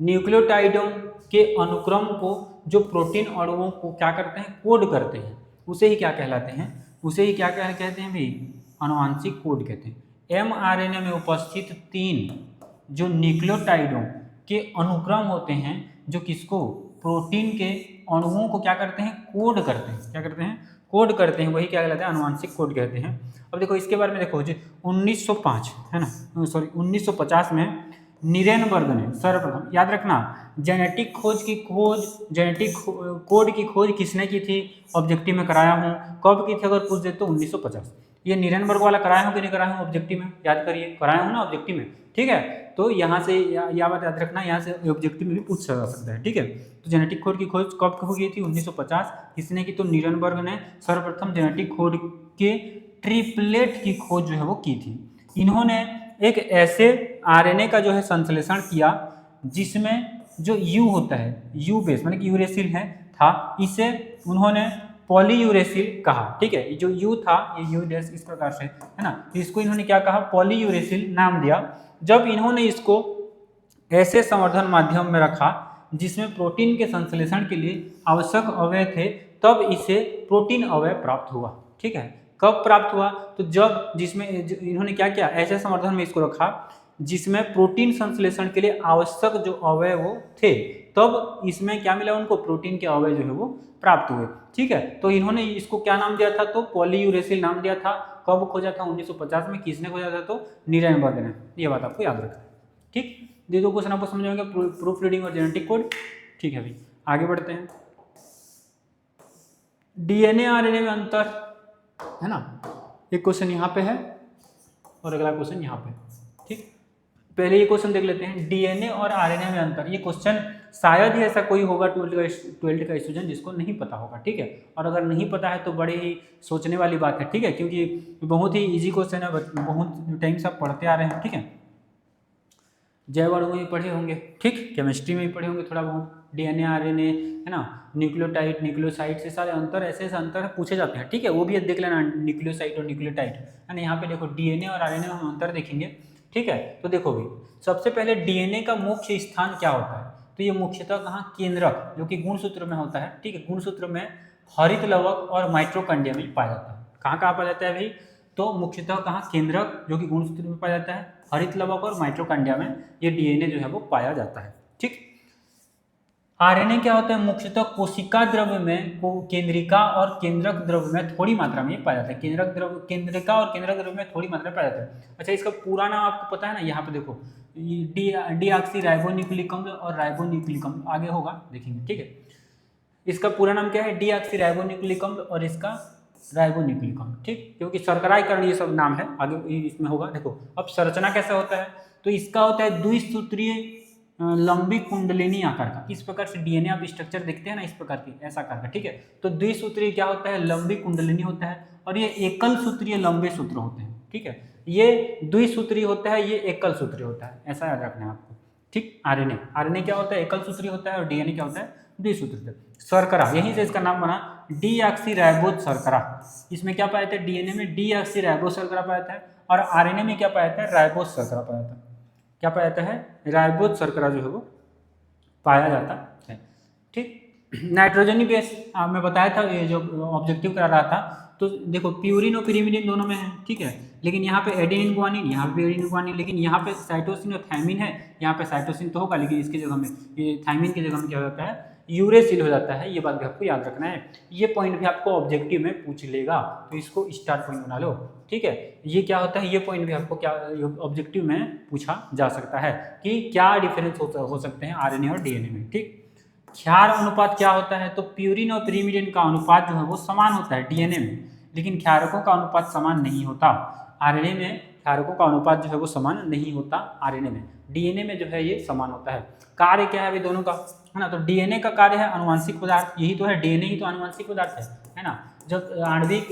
न्यूक्लियोटाइडों के अनुक्रम को जो प्रोटीन अणुओं को क्या करते हैं, कोड करते हैं, उसे ही क्या कहलाते हैं, उसे ही क्या कहते हैं भाई, आनुवांशिक कोड कहते हैं। mRNA में उपस्थित 3 जो न्यूक्लियोटाइडों के अनुक्रम होते हैं, जो किसको, प्रोटीन के अणुओं को क्या करते हैं, कोड करते हैं, क्या करते हैं, कोड करते हैं, वही क्या कहलाते हैं, आनुवांशिक कोड कहते हैं। अब देखो इसके बारे में देखो, जो 1905 है ना, सॉरी 1950 में नीरेनबर्ग ने सर्वप्रथम, याद रखना, जेनेटिक कोड की खोज किसने की थी, ऑब्जेक्टिव में कराया हूँ, कब की थी अगर पूछ दे तो 1950। ये नीरेनबर्ग वाला कराया हूँ कि नहीं कराया हूँ ऑब्जेक्टिव में, याद करिए, कराया हूँ ना ऑब्जेक्टिव में। ठीक है, तो यहाँ से यह बात याद रखना, यहाँ से ऑब्जेक्टिव में भी पूछ जा सकता है। ठीक है, तो जेनेटिक कोड की खोज कब हो गई थी, 1950। किसने की, तो नीरेनबर्ग ने सर्वप्रथम जेनेटिक कोड के ट्रिपलेट की खोज जो है वो की थी। इन्होंने एक ऐसे आरएनए का जो है संश्लेषण किया जिसमें जो यू होता है, यू बेस मतलब कि यूरेसिल है था, इसे उन्होंने पॉलीयूरेसिल कहा। ठीक है, जो यू था ये यू बेस इस प्रकार से है ना, तो इसको इन्होंने क्या कहा, पॉलीयूरेसिल नाम दिया। जब इन्होंने इसको ऐसे संवर्धन माध्यम में रखा जिसमें प्रोटीन के संश्लेषण के लिए आवश्यक अवयव थे, तब इसे प्रोटीन अवयव प्राप्त हुआ। ठीक है, कब प्राप्त हुआ, तो जब जिसमें इन्होंने क्या किया, ऐसे संवर्धन में इसको रखा जिसमें प्रोटीन संश्लेषण के लिए आवश्यक जो अवयव वो थे, तब इसमें क्या मिला उनको, प्रोटीन के अवयव जो है वो प्राप्त हुए। ठीक है, तो इन्होंने इसको क्या नाम दिया था, तो पॉलीयूरेसिल नाम दिया था। कब खोजा था, 1950 में। किसने खोजा था, तो नीरेनबर्ग ने। ये बात आपको याद रखना है। ठीक, ये दो क्वेश्चन आपको समझ में आएंगे, प्रूफ रीडिंग और जेनेटिक कोड। ठीक है भाई, आगे बढ़ते हैं। डीएनए आरएनए में अंतर, है ना, एक क्वेश्चन यहाँ पे है और अगला क्वेश्चन यहाँ पे। ठीक, पहले ये क्वेश्चन देख लेते हैं, डीएनए और आरएनए में अंतर। ये क्वेश्चन शायद ही ऐसा कोई होगा 12th का स्टूडेंट जिसको नहीं पता होगा। ठीक है, और अगर नहीं पता है तो बड़े ही सोचने वाली बात है। ठीक है, क्योंकि बहुत ही इजी क्वेश्चन है, बहुत टाइम से आप पढ़ते आ रहे हैं। ठीक है, जैव अणु में पढ़े होंगे, ठीक, केमिस्ट्री में भी पढ़े होंगे थोड़ा बहुत, डीएनए आरएनए, है ना, न्यूक्लियोटाइड न्यूक्लियोसाइड से सारे अंतर, ऐसे अंतर पूछे जाते हैं। ठीक है, वो भी देख लेना, न्यूक्लियोसाइड और न्यूक्लियोटाइड, है ना। यहाँ पे देखो डीएनए और आरएनए में हम अंतर देखेंगे। ठीक है, तो देखो भी, सबसे पहले डीएनए का मुख्य स्थान क्या होता है, तो ये मुख्यतः कहाँ, केंद्रक, जो कि गुणसूत्र में होता है। ठीक है, गुणसूत्र में हरित लवक और माइटोकॉन्ड्रिया में पाया जाता है। कहाँ कहाँ पाया जाता है भाई, तो मुख्यतः कहाँ, केंद्रक, जो कि गुणसूत्र में पाया जाता है, हरित लवक और माइटोकॉन्ड्रिया में ये डीएनए जो है वो पाया जाता है। ठीक, आरएनए क्या होता है, मुख्यतः कोशिका द्रव्य में, केंद्रिका और केंद्रक द्रव्य में थोड़ी मात्रा में पाया जाता है। केंद्रिका और केंद्रक द्रव्य में थोड़ी मात्रा में पाया जाता है। अच्छा, इसका पूरा नाम आपको पता है ना, यहाँ पे देखो, डीऑक्सी राइबोन्यूक्लिक अम्ल और राइबोन्यूक्लिक अम्ल, आगे होगा देखेंगे। ठीक है, इसका पूरा नाम क्या है, डीऑक्सी राइबोन्यूक्लिक अम्ल और इसका राइबोन्यूक्लिक अम्ल। ठीक, क्योंकि शर्कराकरण ये सब नाम है, आगे इसमें होगा। देखो अब संरचना कैसा होता है, तो इसका होता है द्विसूत्रीय लंबी कुंडलिनी आकार का। इस प्रकार से डीएनए आप स्ट्रक्चर देखते हैं ना, इस प्रकार की, ऐसा आकार का। ठीक है, तो द्विसूत्रीय क्या होता है, लंबी कुंडलिनी होता है, और ये एकल सूत्रीय लंबे सूत्र होते हैं। ठीक है, ये द्विसूत्रीय होता है, ये एकल सूत्रीय होता है, ऐसा याद रखना है आपको। ठीक, आरएनए क्या होता है, एकल सूत्रीय होता है, और डीएनए क्या होता है, द्विसूत्रीय। शर्करा, यहीं से इसका नाम बना डीऑक्सीराइबोज शर्करा। इसमें क्या पाया जाता है, डीएनए में डीऑक्सीराइबोज शर्करा पाया जाता है, और आरएनए में क्या पाया जाता है, राइबोज शर्करा पाया जाता है। क्या पाया जाता है, राइबोज शर्करा जो है वो पाया जाता है। ठीक, नाइट्रोजनी बेस मैं बताया था, ये जो ऑब्जेक्टिव करा रहा था, तो देखो प्यूरिन और पिरिमिडिन दोनों में है। ठीक है, लेकिन यहाँ पे एडेनिन ग्वानिन, यहाँ पे एडेनिन ग्वानिन, लेकिन यहाँ पे साइटोसिन और थायमिन है। यहाँ पे साइटोसिन तो होगा, लेकिन इसकी जगह में, ये थायमिन की जगह में क्या हो जाता है, यूरेसिल हो जाता है। ये बात भी आपको याद रखना है, ये पॉइंट भी आपको ऑब्जेक्टिव में पूछ लेगा, तो इसको स्टार पॉइंट बना लो। ठीक है, ये क्या होता है, ये पॉइंट भी आपको क्या ऑब्जेक्टिव में पूछा जा सकता है कि क्या डिफरेंस हो सकते हैं आरएनए और डीएनए में। ठीक, क्षार अनुपात क्या होता है, तो प्यूरिन और पिरिमिडिन का अनुपात जो है वो समान होता है डीएनए में, लेकिन क्षारकों का अनुपात समान नहीं होता आरएनए में। क्षारकों का अनुपात जो है वो समान नहीं होता आरएनए में, डीएनए में जो है ये समान होता है। कार्य क्या है अभी दोनों का, है ना, तो डीएनए का कार्य है अनुवांशिक पदार्थ, यही तो है, डीएनए ही तो अनुवांशिक पदार्थ है ना। जब आणविक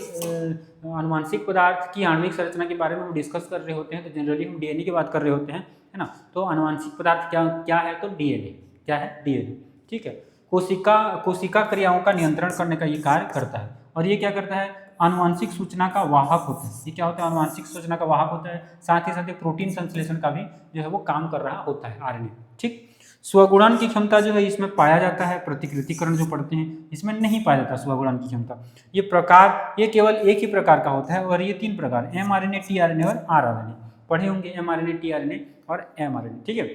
अनुवांशिक पदार्थ की आणविक संरचना के बारे में हम डिस्कस कर रहे होते हैं, तो जनरली हम डीएनए की बात कर रहे होते हैं, है ना। तो अनुवांशिक पदार्थ क्या क्या है, तो डीएनए, क्या है, डीएनए। ठीक है, कोशिका क्रियाओं का नियंत्रण करने का ये कार्य करता है, और ये क्या करता है, आनुवांशिक सूचना का वाहक होता है। ये क्या होता है, आनुवांशिक सूचना का वाहक होता है, साथ ही साथ प्रोटीन संश्लेषण का भी जो है वो काम कर रहा होता है आरएनए। ठीक, स्वगुणन की क्षमता जो है इसमें पाया जाता है, प्रतिकृतिकरण जो पढ़ते हैं इसमें नहीं पाया जाता स्वगुणन की क्षमता। ये प्रकार, ये केवल एक ही प्रकार का होता है, और ये 3 प्रकार, mRNA, tRNA और rRNA पढ़े होंगे, mRNA, tRNA और mRNA। ठीक है,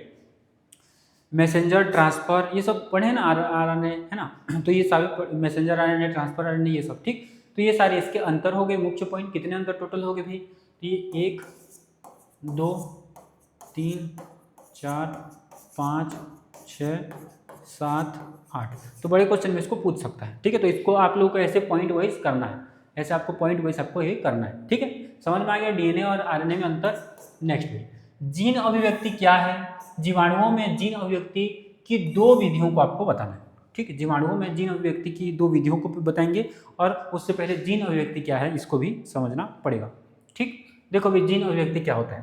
मैसेंजर ट्रांसफर ये सब पढ़े ना, आरएनए, है ना, तो ये सारे मैसेंजर आरएनए, ट्रांसफर आरएनए, ये सब। ठीक, तो ये सारे इसके अंतर हो गए, मुख्य पॉइंट। कितने अंतर टोटल हो गए भाई, तो ये 1 2 3 4 5 6 7 8, तो बड़े क्वेश्चन में इसको पूछ सकता है। ठीक है, तो इसको आप लोगों को ऐसे पॉइंट वाइज करना है, ऐसे आपको पॉइंट वाइज आपको ये करना है। ठीक है, समझ में आ गया डीएनए और आरएनए में अंतर। नेक्स्ट, जीन अभिव्यक्ति क्या है, जीवाणुओं में जीन अभिव्यक्ति की 2 विधियों को आपको बताना है। ठीक है, जीवाणुओं में जीन अभिव्यक्ति की 2 विधियों को बताएंगे, और उससे पहले जीन अभिव्यक्ति क्या है इसको भी समझना पड़ेगा। ठीक, देखो भाई जीन अभिव्यक्ति क्या होता है,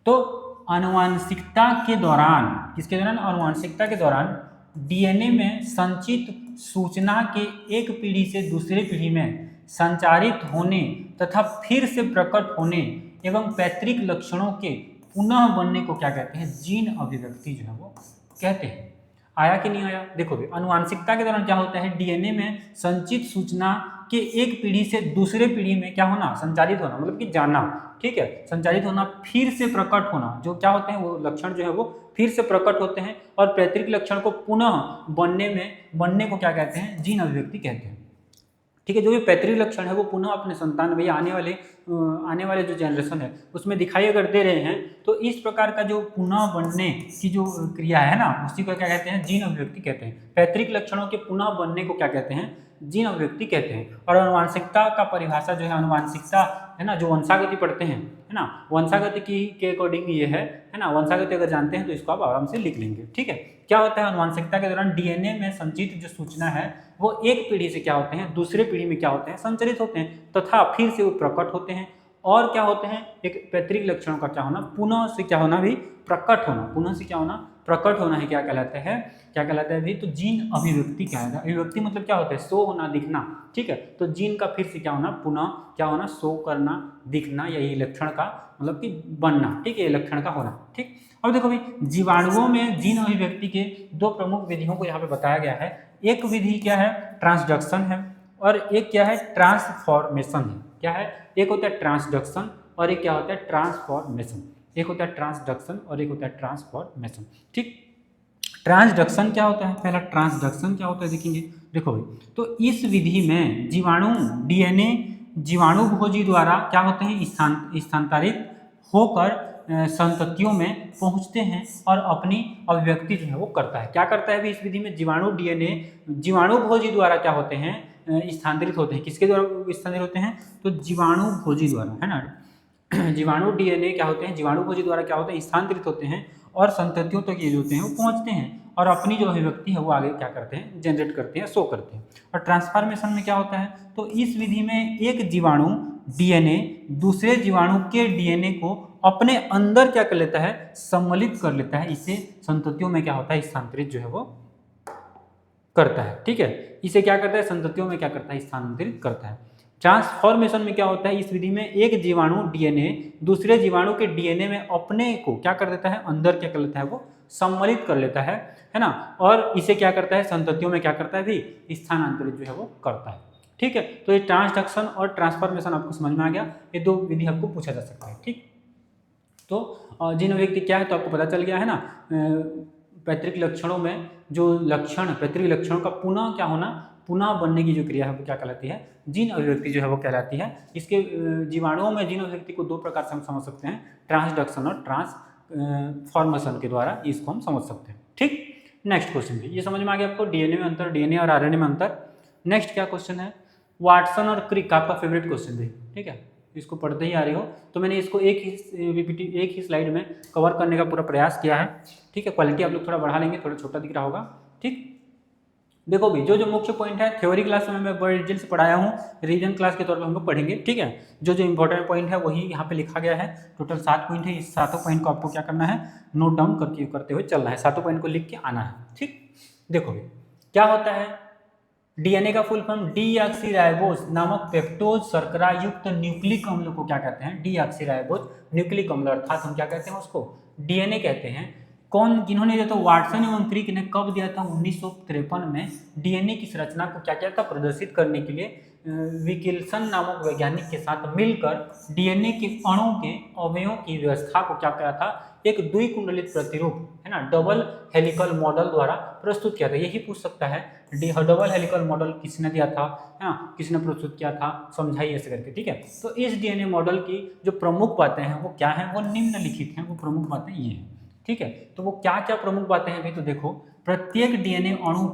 तो आनुवांशिकता के दौरान, किसके दौरान, आनुवांशिकता के दौरान डीएनए में संचित सूचना के एक पीढ़ी से दूसरे पीढ़ी में संचारित होने तथा फिर से प्रकट होने एवं पैतृक लक्षणों के पुनः बनने को क्या कहते हैं, जीन अभिव्यक्ति जो है वो कहते हैं। आया कि नहीं आया, देखो भी आनुवांशिकता के दौरान क्या होता है, डीएनए में संचित सूचना कि एक पीढ़ी से दूसरे पीढ़ी में क्या होना, संचारित होना, मतलब कि जाना, ठीक है, संचारित होना, फिर से प्रकट होना, जो क्या होते हैं वो लक्षण जो है वो फिर से प्रकट होते हैं, और पैतृक लक्षण को पुनः बनने को क्या कहते हैं, जीन अभिव्यक्ति कहते हैं। ठीक है, जो भी पैतृक लक्षण है वो पुनः अपने संतान में या आने वाले जो जनरेशन है उसमें दिखाई अगर दे रहे हैं, तो इस प्रकार का जो पुनः बनने की जो क्रिया है ना, उसी को क्या कहते हैं, जीन अभिव्यक्ति कहते हैं। पैतृक लक्षणों के पुनः बनने को क्या कहते हैं, जीन अभिव्यक्ति कहते हैं। और अनुवांशिकता का परिभाषा जो है, अनुवांशिकता है ना, जो वंशागति पढ़ते हैं है ना, वंशागति के अकॉर्डिंग ये है ना, वंशागति अगर जानते हैं तो इसको आप आराम से लिख लेंगे। ठीक है, क्या होता है, अनुवांशिकता के दौरान डीएनए में संचित जो सूचना है वो एक पीढ़ी से क्या होते हैं, दूसरे पीढ़ी में क्या होते हैं, संचरित होते हैं, तथा फिर से वो प्रकट होते हैं। और क्या होते हैं, एक पैतृक लक्षणों का क्या होना, पुनः से क्या होना भी, प्रकट होना, पुनः से क्या होना, प्रकट होना ही क्या कहलाता है, क्या कहलाता है भी, तो जीन अभिव्यक्ति कहलाता है। अभिव्यक्ति मतलब क्या होता है, शो होना, दिखना। ठीक है, तो जीन का फिर से क्या होना, पुनः क्या होना, शो करना, दिखना, यही लक्षण का मतलब कि बनना। ठीक है, लक्षण का होना। ठीक, अब देखो भाई, जीवाणुओं में जीन अभिव्यक्ति के दो प्रमुख विधियों को यहाँ पे बताया गया है। एक विधि क्या है, ट्रांसडक्शन है, और एक क्या है, ट्रांसफॉर्मेशन है। क्या है, एक होता है ट्रांसडक्शन और एक क्या होता है, ट्रांसफॉर्मेशन। एक होता है ट्रांसडक्शन और एक होता है ट्रांसफॉर्मेशन। ठीक, ट्रांसडक्शन क्या होता है, पहला ट्रांसडक्शन क्या होता है देखेंगे। देखो भाई, तो इस विधि में जीवाणु डीएनए जीवाणु भोजी द्वारा क्या होते हैं, स्थानांतरित होकर संततियों में पहुंचते हैं और अपनी अभिव्यक्ति जो है वो करता है। क्या करता है भी इस विधि में, जीवाणु डीएनए जीवाणु भोजी द्वारा क्या होते हैं, स्थानांतरित होते हैं। किसके द्वारा स्थानांतरित होते हैं, तो जीवाणु भोजी द्वारा, है ना। जीवाणु डीएनए क्या होते हैं, जीवाणु भोजी द्वारा क्या होते हैं, स्थानांतरित होते हैं और संततियों तक ये जो होते हैं वो पहुंचते हैं और अपनी जो अभिव्यक्ति है वो आगे क्या करते हैं, जनरेट करते हैं, शो करते हैं। और ट्रांसफॉर्मेशन में क्या होता है, तो इस विधि में एक जीवाणु डीएनए दूसरे जीवाणु के डीएनए को अपने अंदर क्या कर लेता है, सम्मिलित कर लेता है। इसे संततियों में क्या होता है, स्थानांतरित जो है वो करता है। ठीक है, इसे क्या करता है, संततियों में क्या करता है, स्थानांतरित करता है। ट्रांसफॉर्मेशन में क्या होता है, इस विधि में एक जीवाणु डीएनए दूसरे जीवाणु के डीएनए में अपने को क्या कर देता है, अंदर क्या कर लेता है, वो सम्मिलित कर लेता है ना, और इसे क्या करता है, संततियों में क्या करता है भी, स्थानांतरित जो है वो करता है। ठीक है, तो ये ट्रांसडक्शन और ट्रांसफॉर्मेशन आपको समझ में आ गया। ये दो विधि आपको पूछा जा सकता है। ठीक, तो जीन अभिव्यक्ति क्या है तो आपको पता चल गया है ना। पैतृक लक्षणों में जो लक्षण, पैतृक लक्षणों का पुनः क्या होना, पुनः बनने की जो क्रिया है वो क्या कहलाती है, जीन अभिव्यक्ति जो है वो कहलाती है। इसके जीवाणुओं में जीन अभिव्यक्ति को दो प्रकार से हम समझ सकते हैं, ट्रांसडक्शन और ट्रांसफॉर्मेशन के द्वारा इसको हम समझ सकते हैं। ठीक, नेक्स्ट क्वेश्चन भी ये समझ में आ गया आपको, डीएनए में अंतर, डीएनए और आरएनए में अंतर। नेक्स्ट क्या क्वेश्चन है, वाटसन और क्रिक, आपका फेवरेट क्वेश्चन भी। ठीक है, इसको पढ़ते ही आ रहे हो, तो मैंने इसको एक ही स्लाइड में कवर करने का पूरा प्रयास किया है। ठीक है, क्वालिटी आप लोग थोड़ा बढ़ा लेंगे, थोड़ा छोटा दिख रहा होगा। ठीक, देखो भी जो मुख्य पॉइंट है, थ्योरी क्लास में मैं बड़े डिटेल से पढ़ाया हूँ, रिवीजन क्लास के तौर पे हम लोग पढ़ेंगे। ठीक है, जो इंपॉर्टेंट पॉइंट है वही यहाँ पे लिखा गया है। टोटल 7 पॉइंट है, इस 7 पॉइंट को आपको क्या करना है, नोट डाउन करते हुए चलना है, 7 पॉइंट को लिख के आना है। ठीक, देखो भी क्या होता है, डीएनए का फुल फॉर्म डीऑक्सीराइबोज नामक पेप्टोज शर्करा युक्त न्यूक्लिक अम्ल को क्या कहते हैं, डीऑक्सीराइबोज न्यूक्लिक अम्ल, अर्थात हम क्या कहते हैं उसको, डीएनए कहते हैं। कौन, किन्होंने दिया था, वाटसन एवं क्रिक ने कब दिया था, 1953 में। डीएनए की संरचना को क्या किया था, प्रदर्शित करने के लिए विकिल्सन नामक वैज्ञानिक के साथ मिलकर डीएनए के अणु के अवयवों की व्यवस्था को क्या किया था, एक द्विकुंडलित प्रतिरूप है ना, डबल हेलिकल मॉडल द्वारा प्रस्तुत किया था। यही पूछ सकता है, डबल हेलिकल मॉडल किसने दिया था, है ना, किसने प्रस्तुत किया था, समझाइए ऐसे करके। ठीक है, तो इस डीएनए मॉडल की जो प्रमुख बातें हैं वो क्या हैं, वो निम्नलिखित हैं, वो प्रमुख बातें ये हैं। ठीक है, तो वो क्या क्या प्रमुख बातें हैं भाई, तो देखो, प्रत्येक डीएनए अणु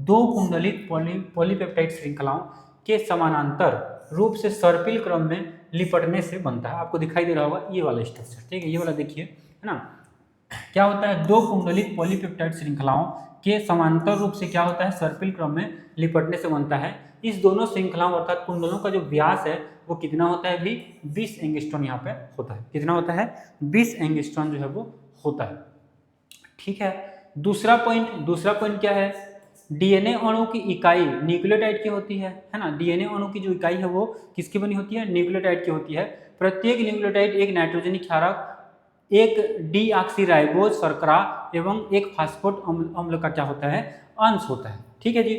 2 कुंडलित पॉलीपेप्टाइड श्रृंखलाओं के समानांतर रूप से सर्पिल क्रम में लिपटने से बनता है। आपको दिखाई दे रहा होगा ये वाला स्ट्रक्चर। ठीक है, ये वाला देखिए, है ना, क्या होता है, 2 कुंडलित पॉलीपेप्टाइड श्रृंखलाओं के समांतर रूप से क्या होता है, सर्पिल क्रम में लिपटने से बनता है। इस दोनों श्रृंखलाओं अर्थात कुंडलों का जो व्यास है वो कितना होता है भी, 20 एंगस्ट्रॉन यहाँ पे होता है। कितना होता है, 20 एंगस्ट्रॉन जो है वो होता है। ठीक है, दूसरा पॉइंट क्या है, डीएनए अणु की इकाई न्यूक्लियोटाइड की होती है ना। डीएनए अणु की जो इकाई है वो किसकी बनी होती है, न्यूक्लियोटाइड की होती है। प्रत्येक न्यूक्लियोटाइड एक नाइट्रोजनी क्षारक, एक डीऑक्सीराइबोज शर्करा एवं एक फास्फोट अम्ल का क्या होता है, अंश होता है। ठीक है जी,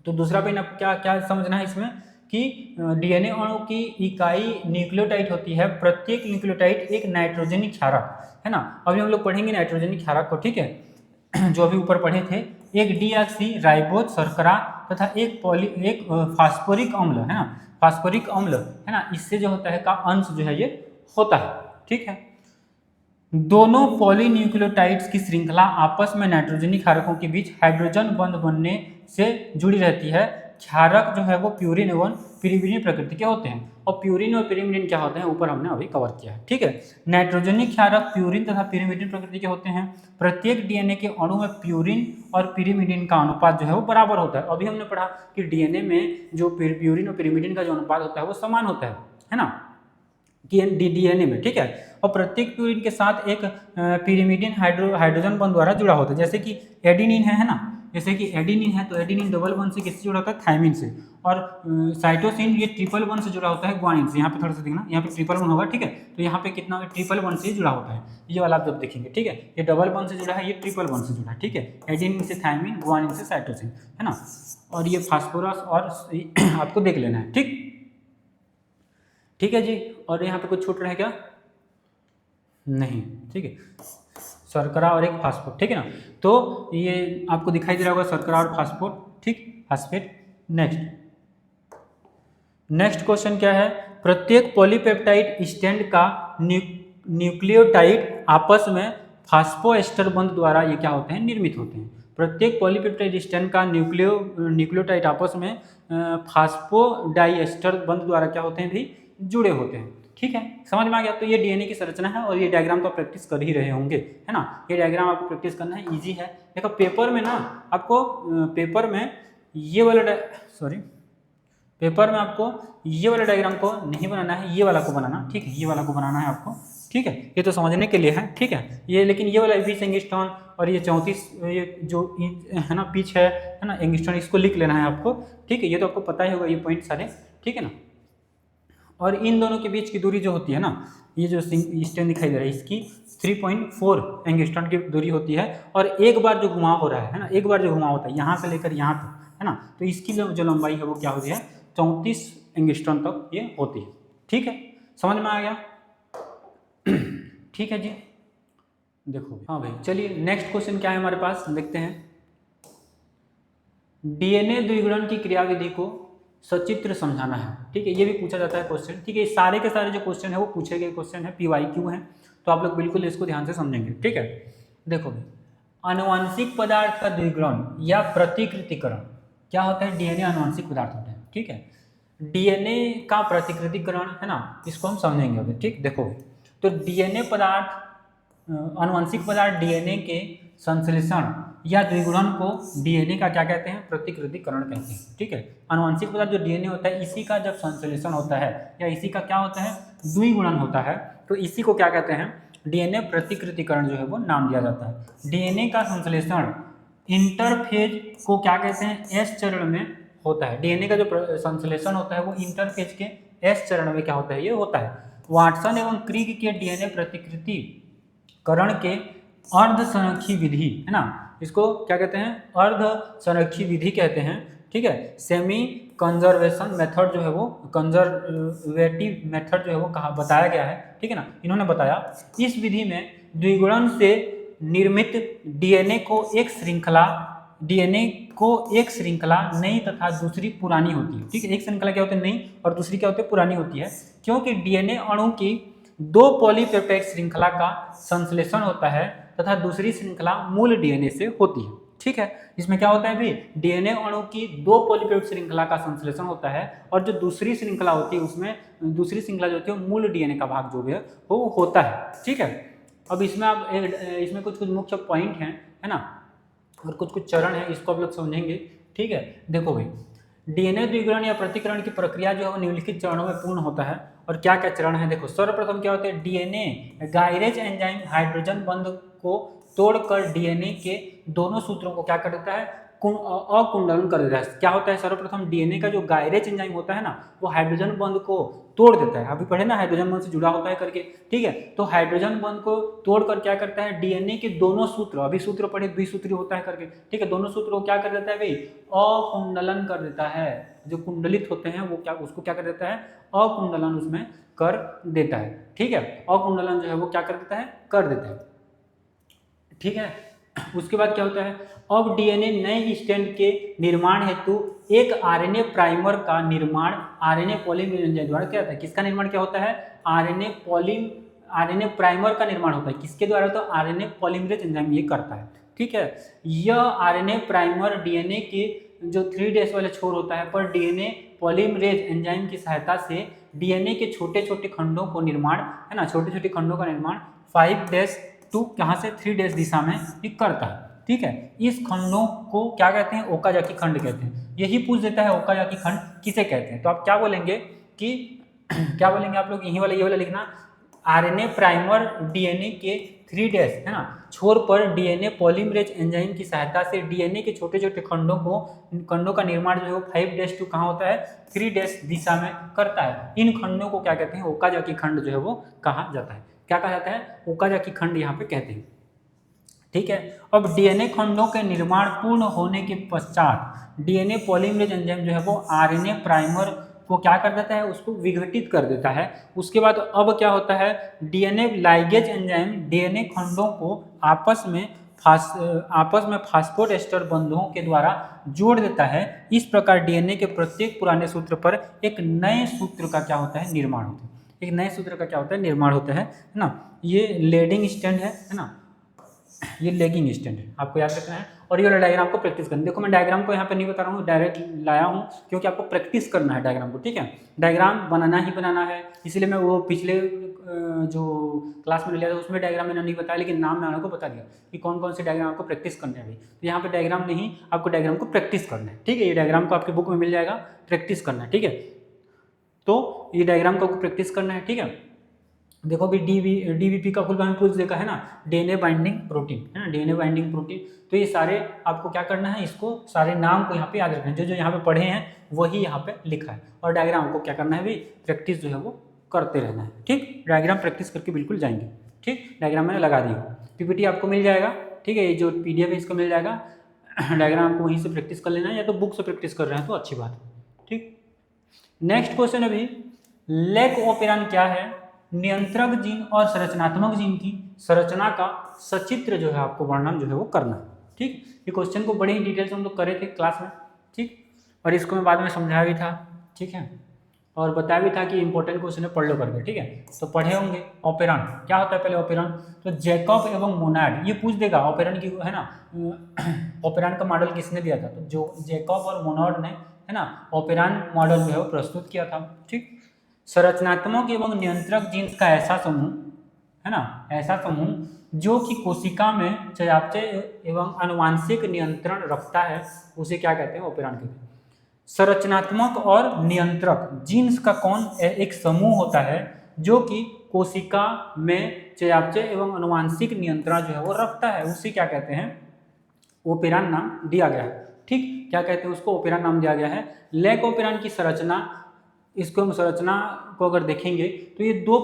तो दूसरा पॉइंट आपको क्या क्या समझना है इसमें, कि डीएनए अणु की इकाई न्यूक्लियोटाइड होती है। प्रत्येक न्यूक्लियोटाइड एक नाइट्रोजनी क्षारक है ना। अभी हम लोग पढ़ेंगे नाइट्रोजनी क्षारक को, ठीक है जो अभी ऊपर पढ़े थे। एक डीऑक्सी राइबोज शर्करा तथा एक फास्फोरिक अम्ल है ना, फास्फोरिक अम्ल है ना, इससे जो होता है का अंश जो है ये होता है, ठीक है। दोनों पॉलीन्यूक्लियोटाइड्स की श्रृंखला आपस में नाइट्रोजनी क्षारकों के बीच हाइड्रोजन बंध बनने से जुड़ी रहती है। क्षारक जो है वो प्यूरिन एवं पिरिमिडिन प्रकृति के होते हैं। और प्यूरिन और पिरिमिडिन क्या होते हैं ऊपर हमने अभी कवर किया है, ठीक है। नाइट्रोजनी क्षारक प्यूरिन तथा पिरिमिडिन प्रकृति के होते हैं। प्रत्येक डीएनए के अणु में प्यूरिन और पिरिमिडिन का अनुपात जो है वो बराबर होता है। अभी हमने पढ़ा कि डीएनए में जो प्यूरिन और पिरिमिडिन का जो अनुपात होता है वो समान होता है ना, डीएनए में, ठीक है। और प्रत्येक प्यूरिन के साथ एक पिरिमिडिन हाइड्रोजन बंध द्वारा जुड़ा होता है। जैसे कि एडिनिन है ना, जैसे कि एडिनिन है तो एडिनिन डबल बंध से किससे जुड़ा होता है, थायमिन से। और साइटोसिन ये ट्रिपल बंध से जुड़ा होता है ग्वानिन से। यहाँ पे थोड़ा सा देखना, यहाँ पे ट्रिपल बंध होगा, ठीक है। तो यहाँ पे कितना ट्रिपल बंध से जुड़ा होता है, ये वाला आप जब देखेंगे, ठीक है। ये डबल बंध से जुड़ा है, ये ट्रिपल बंध से जुड़ा है, ठीक है। एडिनिन से थायमिन, ग्वानिन से साइटोसिन, है ना। और ये फास्फोरस और आपको देख लेना है, ठीक है जी। और यहाँ पे कुछ छूट रहा है क्या, नहीं, ठीक है। शर्करा और एक फास्फोट, ठीक है ना। तो ये आपको दिखाई दे रहा होगा शर्करा और फास्फोट, ठीक, फास्फेट। नेक्स्ट क्वेश्चन क्या है, प्रत्येक पॉलीपेप्टाइड स्टैंड का न्यूक्लियोटाइड आपस में फास्फोएस्टर बंध द्वारा ये क्या होते हैं, निर्मित होते हैं। प्रत्येक पॉलीपेप्टाइड स्टैंड का न्यूक्लियोटाइड आपस में फास्फोडाइएस्टर बंध द्वारा क्या होते हैं भी, जुड़े होते हैं, ठीक है। समझ में आ गया। तो ये डीएनए की संरचना है और ये डायग्राम तो आप प्रैक्टिस कर ही रहे होंगे, है ना। ये डायग्राम आपको प्रैक्टिस करना है, इजी है। देखो पेपर में ना आपको पेपर में ये वाला पेपर में आपको ये वाला डायग्राम को नहीं बनाना है, ये वाला को बनाना, ठीक है। ये वाला को बनाना है आपको, ठीक है। ये तो समझने के लिए है, ठीक है। ये लेकिन ये वाला भी एंगस्ट्रॉन और ये 34 ये जो है ना पिच है ना एंगस्ट्रॉन, इसको लिख लेना है आपको, ठीक है। ये तो आपको पता ही होगा ये पॉइंट सारे, ठीक है ना। और इन दोनों के बीच की दूरी जो होती है ना, ये जो स्टैंड दिखाई दे रहा है इसकी 3.4 एंगस्ट्रॉन की दूरी होती है। और एक बार जो घुमाव हो रहा है ना, एक बार जो घुमाव होता है यहाँ से लेकर यहाँ तक, है ना, तो इसकी जो लंबाई है वो क्या होती है, 34 एंगस्ट्रॉन तक ये होती है, ठीक है। समझ में आ गया, ठीक है जी। देखो हाँ भाई, चलिए नेक्स्ट क्वेश्चन क्या है हमारे पास, देखते हैं। डीएनए द्विगुणन की क्रियाविधि को सचित्र समझाना है, ठीक है। ये भी पूछा जाता है क्वेश्चन, ठीक है। सारे के सारे जो क्वेश्चन है वो पूछे गए क्वेश्चन है, PYQ है, तो आप लोग बिल्कुल इसको ध्यान से समझेंगे, ठीक है। देखो भाई, आनुवंशिक पदार्थ का द्विगुणन या प्रतिकृतिकरण क्या होता है, डीएनए आनुवंशिक पदार्थ होता है, ठीक है। डीएनए का प्रतिकृतिकरण है ना, इसको हम समझेंगे अभी, ठीक। देखो तो डीएनए पदार्थ, आनुवंशिक पदार्थ डीएनए के संश्लेषण या द्विगुणन को डीएनए का क्या कहते हैं, प्रतिकृतिकरण कहते हैं, ठीक है। आनुवंशिक पदार्थ जो डीएनए होता है, इसी का जब संश्लेषण होता है या इसी का क्या होता है, द्विगुणन होता है, तो इसी को क्या कहते हैं, डीएनए प्रतिकृतिकरण जो है वो नाम दिया जाता है। डीएनए का संश्लेषण इंटरफेज को क्या कहते हैं, एस चरण में होता है। डीएनए का जो संश्लेषण होता है वो इंटरफेज के एस चरण में क्या होता है, ये होता है। वाटसन एवं क्रिक के डीएनए प्रतिकृतिकरण के अर्ध संरक्षी विधि है ना, इसको क्या कहते हैं, अर्ध संरक्षी विधि कहते हैं, ठीक है। सेमी कंजर्वेशन मेथड जो है वो, कंजर्वेटिव मेथड जो है वो कहा बताया गया है, ठीक है ना, इन्होंने बताया। इस विधि में द्विगुणन से निर्मित डीएनए को एक श्रृंखला नई तथा दूसरी पुरानी होती है, ठीक है। एक श्रृंखला क्या होती है, नई, और दूसरी क्या होती है, पुरानी होती है। क्योंकि डीएनए अणु की 2 पॉलीपेप्टाइड श्रृंखला का संश्लेषण होता है तथा दूसरी श्रृंखला मूल डीएनए से होती है, ठीक है। इसमें क्या होता है भाई, डीएनए अणु की 2 पॉलीपेप्टाइड श्रृंखला का संश्लेषण होता है और जो दूसरी श्रृंखला होती है उसमें दूसरी श्रृंखला जो होती है मूल डीएनए का भाग जो भी है वो होता है, ठीक है। अब इसमें आप इसमें कुछ मुख्य पॉइंट हैं, है ना, और कुछ चरण है, इसको आप लोग समझेंगे, ठीक है। देखो भाई, डीएनए द्विगुणन या प्रतिकरण की प्रक्रिया जो है वो निम्नलिखित चरणों में पूर्ण होता है। और क्या क्या चरण है, देखो सर्वप्रथम क्या होता है, डीएनए गायरेज एंजाइम हाइड्रोजन बंध को तोड़कर डीएनए के दोनों सूत्रों को क्या कर देता है, अकुंडलन कर देता है। क्या होता है, सर्वप्रथम डीएनए का जो गायरेज एंजाइम होता है ना, वो हाइड्रोजन बंध को तोड़ देता है। अभी पढ़े ना, हाइड्रोजन बंध से जुड़ा होता है करके, ठीक है। तो हाइड्रोजन बंध को तोड़कर क्या करता है, डीएनए के दोनों सूत्र, अभी सूत्र पढ़े द्विसूत्री होता है करके, ठीक है, दोनों सूत्रों को क्या कर देता है भाई, अकुंडलन कर देता है, जो कुंडलित होते हैं वो उसको क्या कर देता है, अकुंडलन उसमें कर देता है। ठीक है, अकुंडलन जो है वो क्या कर देता है, कर देता है। ठीक है, उसके बाद क्या होता है, अब डीएनए नए स्टैंड के निर्माण हेतु एक आरएनए प्राइमर का निर्माण आरएनए पॉलीमरेज एंजाइम द्वारा क्या होता है, किसका निर्माण क्या होता है, आरएनए प्राइमर का निर्माण होता है, किसके द्वारा, तो आरएनए पॉलीमरेज एंजाइम ये करता है। ठीक है, यह आरएनए प्राइमर डीएनए के जो 3' वाले छोर होता है पर डीएनए पॉलीमरेज एंजाइम की सहायता से डीएनए के छोटे छोटे खंडों को निर्माण, है ना, छोटे छोटे खंडों का निर्माण 5' टू कहाँ से 3' दिशा में ये करता है। ठीक है, इस खंडों को क्या कहते हैं, ओकाजाकी खंड कहते हैं। यही पूछ देता है ओकाजाकी खंड किसे कहते हैं, तो आप क्या बोलेंगे कि क्या बोलेंगे आप लोग, ये वाला लिखना, आरएनए प्राइमर डीएनए के 3' है ना छोर पर डीएनए पॉलीमरेज एंजाइम की सहायता से डीएनए के छोटे छोटे खंडों का निर्माण जो है वो 5' टू कहाँ होता है, 3' दिशा में करता है। इन खंडों को क्या कहते हैं, ओकाजाकी खंड जो है वो कहा जाता है। क्या कहा जाता है, ओकाजाकी खंड यहाँ पे कहते हैं। ठीक है, अब डीएनए खंडों के निर्माण पूर्ण होने के पश्चात डीएनए पॉलीमरेज एंजाइम जो है वो आरएनए प्राइमर को क्या कर देता है, उसको विघटित कर देता है। उसके बाद अब क्या होता है, डीएनए लाइगेज एंजाइम डीएनए खंडों को आपस में फास्फोएस्टर बंधुओं के द्वारा जोड़ देता है। इस प्रकार डीएनए के प्रत्येक पुराने सूत्र पर एक नए सूत्र का क्या होता है, निर्माण होता है। एक नए सूत्र का क्या होता है, निर्माण होता है ना। ये लेडिंग स्टैंड है ना, ये लेगिंग स्टैंड है, आपको याद रखना है। और ये वाला डायग्राम को प्रैक्टिस करना। देखो मैं डायग्राम को यहाँ पे नहीं बता रहा हूँ, डायरेक्ट लाया हूँ क्योंकि आपको प्रैक्टिस करना है डायग्राम को। ठीक है, डायग्राम बनाना ही बनाना है, इसलिए मैं वो पिछले जो क्लास में लिया था उसमें डायग्राम मैंने नहीं बताया, लेकिन नाम मैंने आपको बता दिया कि कौन कौन से डायग्राम आपको प्रैक्टिस करने हैं। तो यहाँ पे डायग्राम नहीं, आपको डायग्राम को प्रैक्टिस करना है। ठीक है, ये डायग्राम को आपके बुक में मिल जाएगा, प्रैक्टिस करना है। ठीक है, तो ये डायग्राम को आपको प्रैक्टिस करना है। ठीक है, देखो अभी डीबीपी का फुल फॉर्म पूछ देखा है ना, डीएनए बाइंडिंग प्रोटीन, है ना, डीएनए बाइंडिंग प्रोटीन। तो ये सारे आपको क्या करना है, इसको सारे नाम को यहाँ पे याद रखना है, जो जो यहाँ पे पढ़े हैं वही यहाँ पे लिखा है। और डायग्राम को क्या करना है भाई, प्रैक्टिस जो है वो करते रहना है। ठीक, डायग्राम प्रैक्टिस करके बिल्कुल जाएंगे। ठीक, डायग्राम मैंने लगा दिया, पीपीटी आपको मिल जाएगा। ठीक है, ये जो पीडीएफ है इसको मिल जाएगा, डायग्राम आपको वहीं से प्रैक्टिस कर लेना है, या तो बुक से प्रैक्टिस कर रहे हैं तो अच्छी बात है। ठीक, नेक्स्ट क्वेश्चन अभी, लेक ओपेरॉन क्या है, नियंत्रक जीन और संरचनात्मक जीन की संरचना का सचित्र जो है आपको वर्णन जो है वो करना है। ठीक, ये क्वेश्चन को बड़े ही डिटेल से हम लोग करे थे क्लास में। ठीक, और इसको मैं बाद में समझाया भी था। ठीक है, और बताया भी था कि इंपॉर्टेंट क्वेश्चन है, पढ़ लो करके। ठीक है, तो पढ़े होंगे ऑपेरॉन क्या होता है। पहले ऑपेरॉन तो जैकब एवं मोनाड, ये पूछ देगा ऑपेरॉन की, है ना, ऑपेरॉन का मॉडल किसने दिया था, तो जो जैकब और मोनाड ने, है ना, ऑपेरॉन मॉडल जो है वो प्रस्तुत किया था। ठीक, संरचनात्मक एवं नियंत्रक जीन्स का ऐसा समूह, है ना, ऐसा समूह जो कि कोशिका में चयापचय एवं आनुवांशिक नियंत्रण रखता है, उसे क्या कहते हैं, ऑपेरॉन कहते हैं। संरचनात्मक और नियंत्रक जीन्स का कौन एक समूह होता है जो कि कोशिका में चयापचय एवं आनुवांशिक नियंत्रण जो है वो रखता है, उसे क्या कहते हैं, ओपेरॉन नाम दिया गया है। ठीक, क्या कहते हैं उसको, ओपेरॉन नाम दिया गया है। लेक ओपेरॉन की संरचना, इसको हम संरचना को अगर देखेंगे तो ये दो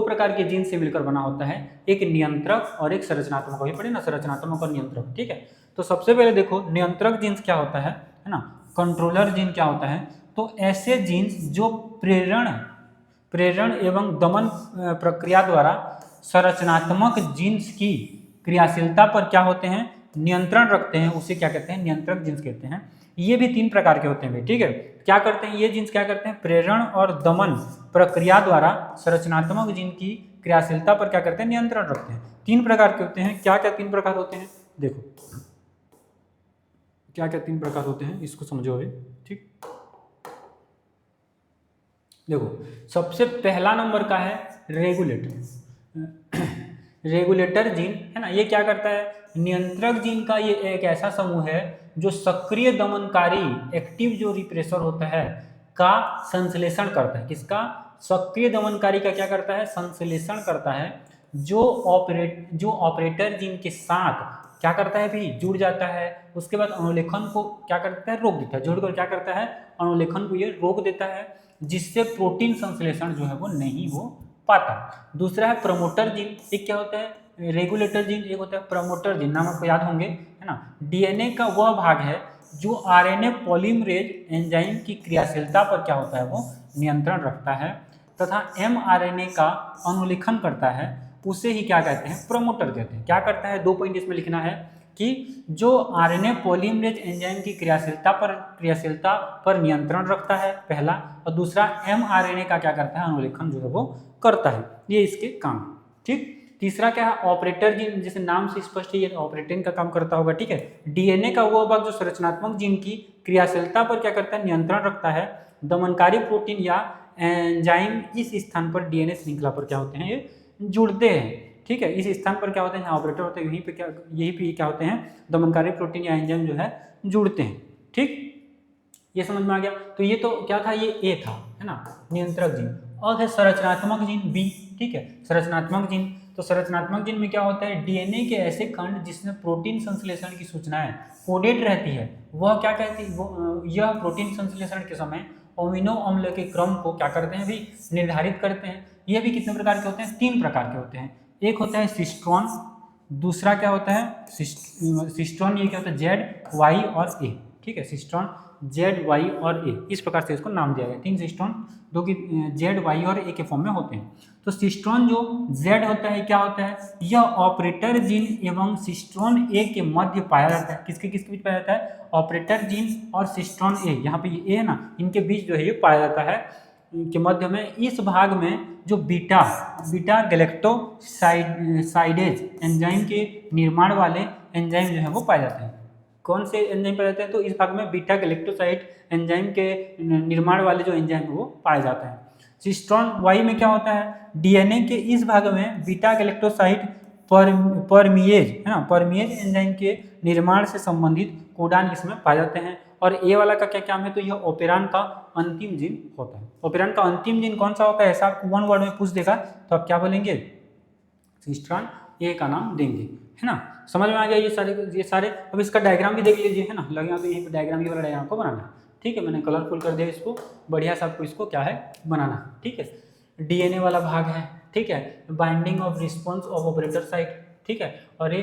प्रकार के जीन से मिलकर बना होता है, एक नियंत्रक और एक संरचनात्मक। वही पढ़े ना, संरचनात्मक और नियंत्रक। ठीक है, तो सबसे पहले देखो नियंत्रक जीन्स क्या होता है ना, कंट्रोलर जीन क्या होता है, तो ऐसे जीन्स जो प्रेरण एवं दमन प्रक्रिया द्वारा संरचनात्मक जीन्स की क्रियाशीलता पर क्या होते हैं, नियंत्रण रखते हैं, उसे क्या कहते हैं, नियंत्रक जीन्स कहते हैं। ये भी 3 प्रकार के होते हैं भाई। ठीक है, क्या करते हैं ये जीन्स, क्या करते हैं, प्रेरण और दमन प्रक्रिया द्वारा संरचनात्मक जीन की क्रियाशीलता पर क्या करते हैं, नियंत्रण रखते हैं। 3 प्रकार के होते हैं। क्या क्या 3 प्रकार होते हैं, देखो क्या क्या 3 प्रकार होते हैं, इसको समझो अभी। ठीक, देखो सबसे पहला नंबर का है रेगुलेटर जीन, है ना। ये क्या करता है, नियंत्रक जीन का ये एक ऐसा समूह है जो सक्रिय दमनकारी एक्टिव जो रिप्रेसर होता है का संश्लेषण करता है। किसका, सक्रिय दमनकारी का क्या करता है, संश्लेषण करता है, जो ऑपरेटर जीन के साथ क्या करता है भी, जुड़ जाता है। उसके बाद अनुलेखन को क्या करता है, रोक देता है, जुड़कर क्या करता है, अनुलेखन को ये रोक देता है, जिससे प्रोटीन संश्लेषण जो है वो नहीं हो पाता। दूसरा है प्रमोटर जीन। एक क्या होता है, रेगुलेटर जीन, एक होता है प्रमोटर जीन, नाम आपको याद होंगे, है ना। डीएनए का वह भाग है जो आरएनए पॉलीमरेज एंजाइम की क्रियाशीलता पर क्या होता है, वो नियंत्रण रखता है तथा एमआरएनए का अनुलेखन करता है, उसे ही क्या कहते हैं, प्रमोटर कहते हैं। क्या करता है, 2 पॉइंट इसमें लिखना है कि जो आरएनए पॉलीमरेज एंजाइम की क्रियाशीलता पर नियंत्रण रखता है पहला, और दूसरा एमआरएनए का क्या करता है, अनुलेखन जो है वो करता है। ये इसके काम, ठीक। तीसरा क्या है, ऑपरेटर जीन, जैसे नाम से स्पष्ट है ये ऑपरेटिंग का काम करता होगा, ठीक है। डीएनए का वो भाग जो संरचनात्मक जीन की क्रियाशीलता पर क्या करता है, नियंत्रण रखता है। दमनकारी प्रोटीन या एंजाइम इस स्थान पर डीएनए श्रृंखला पर क्या होते हैं, ये जुड़ते हैं, ठीक है। इस स्थान पर क्या होते हैं, ऑपरेटर होते हैं, यहीं पे क्या होते हैं, दमनकारी प्रोटीन या एंजाइम जो है जुड़ते हैं, ठीक। ये समझ में आ गया। तो ये तो क्या था, ये ए था, है ना, नियंत्रक जीन। और है संरचनात्मक जीन, बी, ठीक है। संरचनात्मक जीन, तो संरचनात्मक जीन में क्या होता है, डीएनए के ऐसे खंड जिसमें प्रोटीन संश्लेषण की सूचनाएं कोडेड रहती है, वह क्या कहती है, वो यह प्रोटीन संश्लेषण के समय अमीनो अम्ल के क्रम को क्या करते हैं, भी निर्धारित करते हैं। ये भी कितने प्रकार के होते हैं, 3 प्रकार के होते हैं। एक होता है सिस्ट्रॉन, दूसरा क्या होता है सिस्ट्रॉन, ये क्या होता है, जेड, वाई और ए, ठीक है। सिस्ट्रॉन, जेड, वाई और ए, इस प्रकार से इसको नाम दिया गया। 3 सिस्ट्रॉन जो कि जेड, वाई और ए के फॉर्म में होते हैं। तो सिस्ट्रॉन जो जेड होता है, क्या होता है, यह ऑपरेटर जीन एवं सिस्ट्रॉन ए के मध्य पाया जाता है। किसके किसके बीच पाया जाता है, ऑपरेटर जीन और सिस्ट्रॉन ए, यहाँ पे ये ए है ना, इनके बीच जो है ये पाया जाता है, के मध्य में। इस भाग में जो बीटा गैलेक्टोसाइडेज एंजाइम के निर्माण वाले एंजाइम जो है वो पाए जाते हैं। कौन से एंजाइम पाए जाते हैं, तो इस भाग में बीटा गैलेक्टोसाइड एंजाइम के निर्माण वाले जो एंजाइम है वो पाए जाते हैं। सिस्ट्रॉन वाई में क्या होता है, डीएनए के इस भाग में बीटा गैलेक्टोसाइड परमिएज, है ना, परमिएज एंजाइम के निर्माण से संबंधित कोडान इसमें पाए जाते हैं। और ए वाला का क्या काम है, तो यह ओपेरान का अंतिम जीन होता है। ओपेरान का अंतिम जीन कौन सा होता है, ऐसा आपको 1 वर्ड में पूछ देगा तो आप क्या बोलेंगे, सिस्ट्रॉन ए का नाम देंगे, है ना। समझ में आ गया ये सारे। अब इसका डायग्राम भी देख लीजिए, है ना, लगे यहाँ पे यहीं पे डायग्राम, ये वाला डायग्राम को बनाना है, ठीक है। मैंने कलरफुल कर दिया इसको, बढ़िया से आपको इसको क्या है बनाना है, ठीक है। डीएनए वाला भाग है, ठीक है, binding of response of operator site, ठीक है, और ये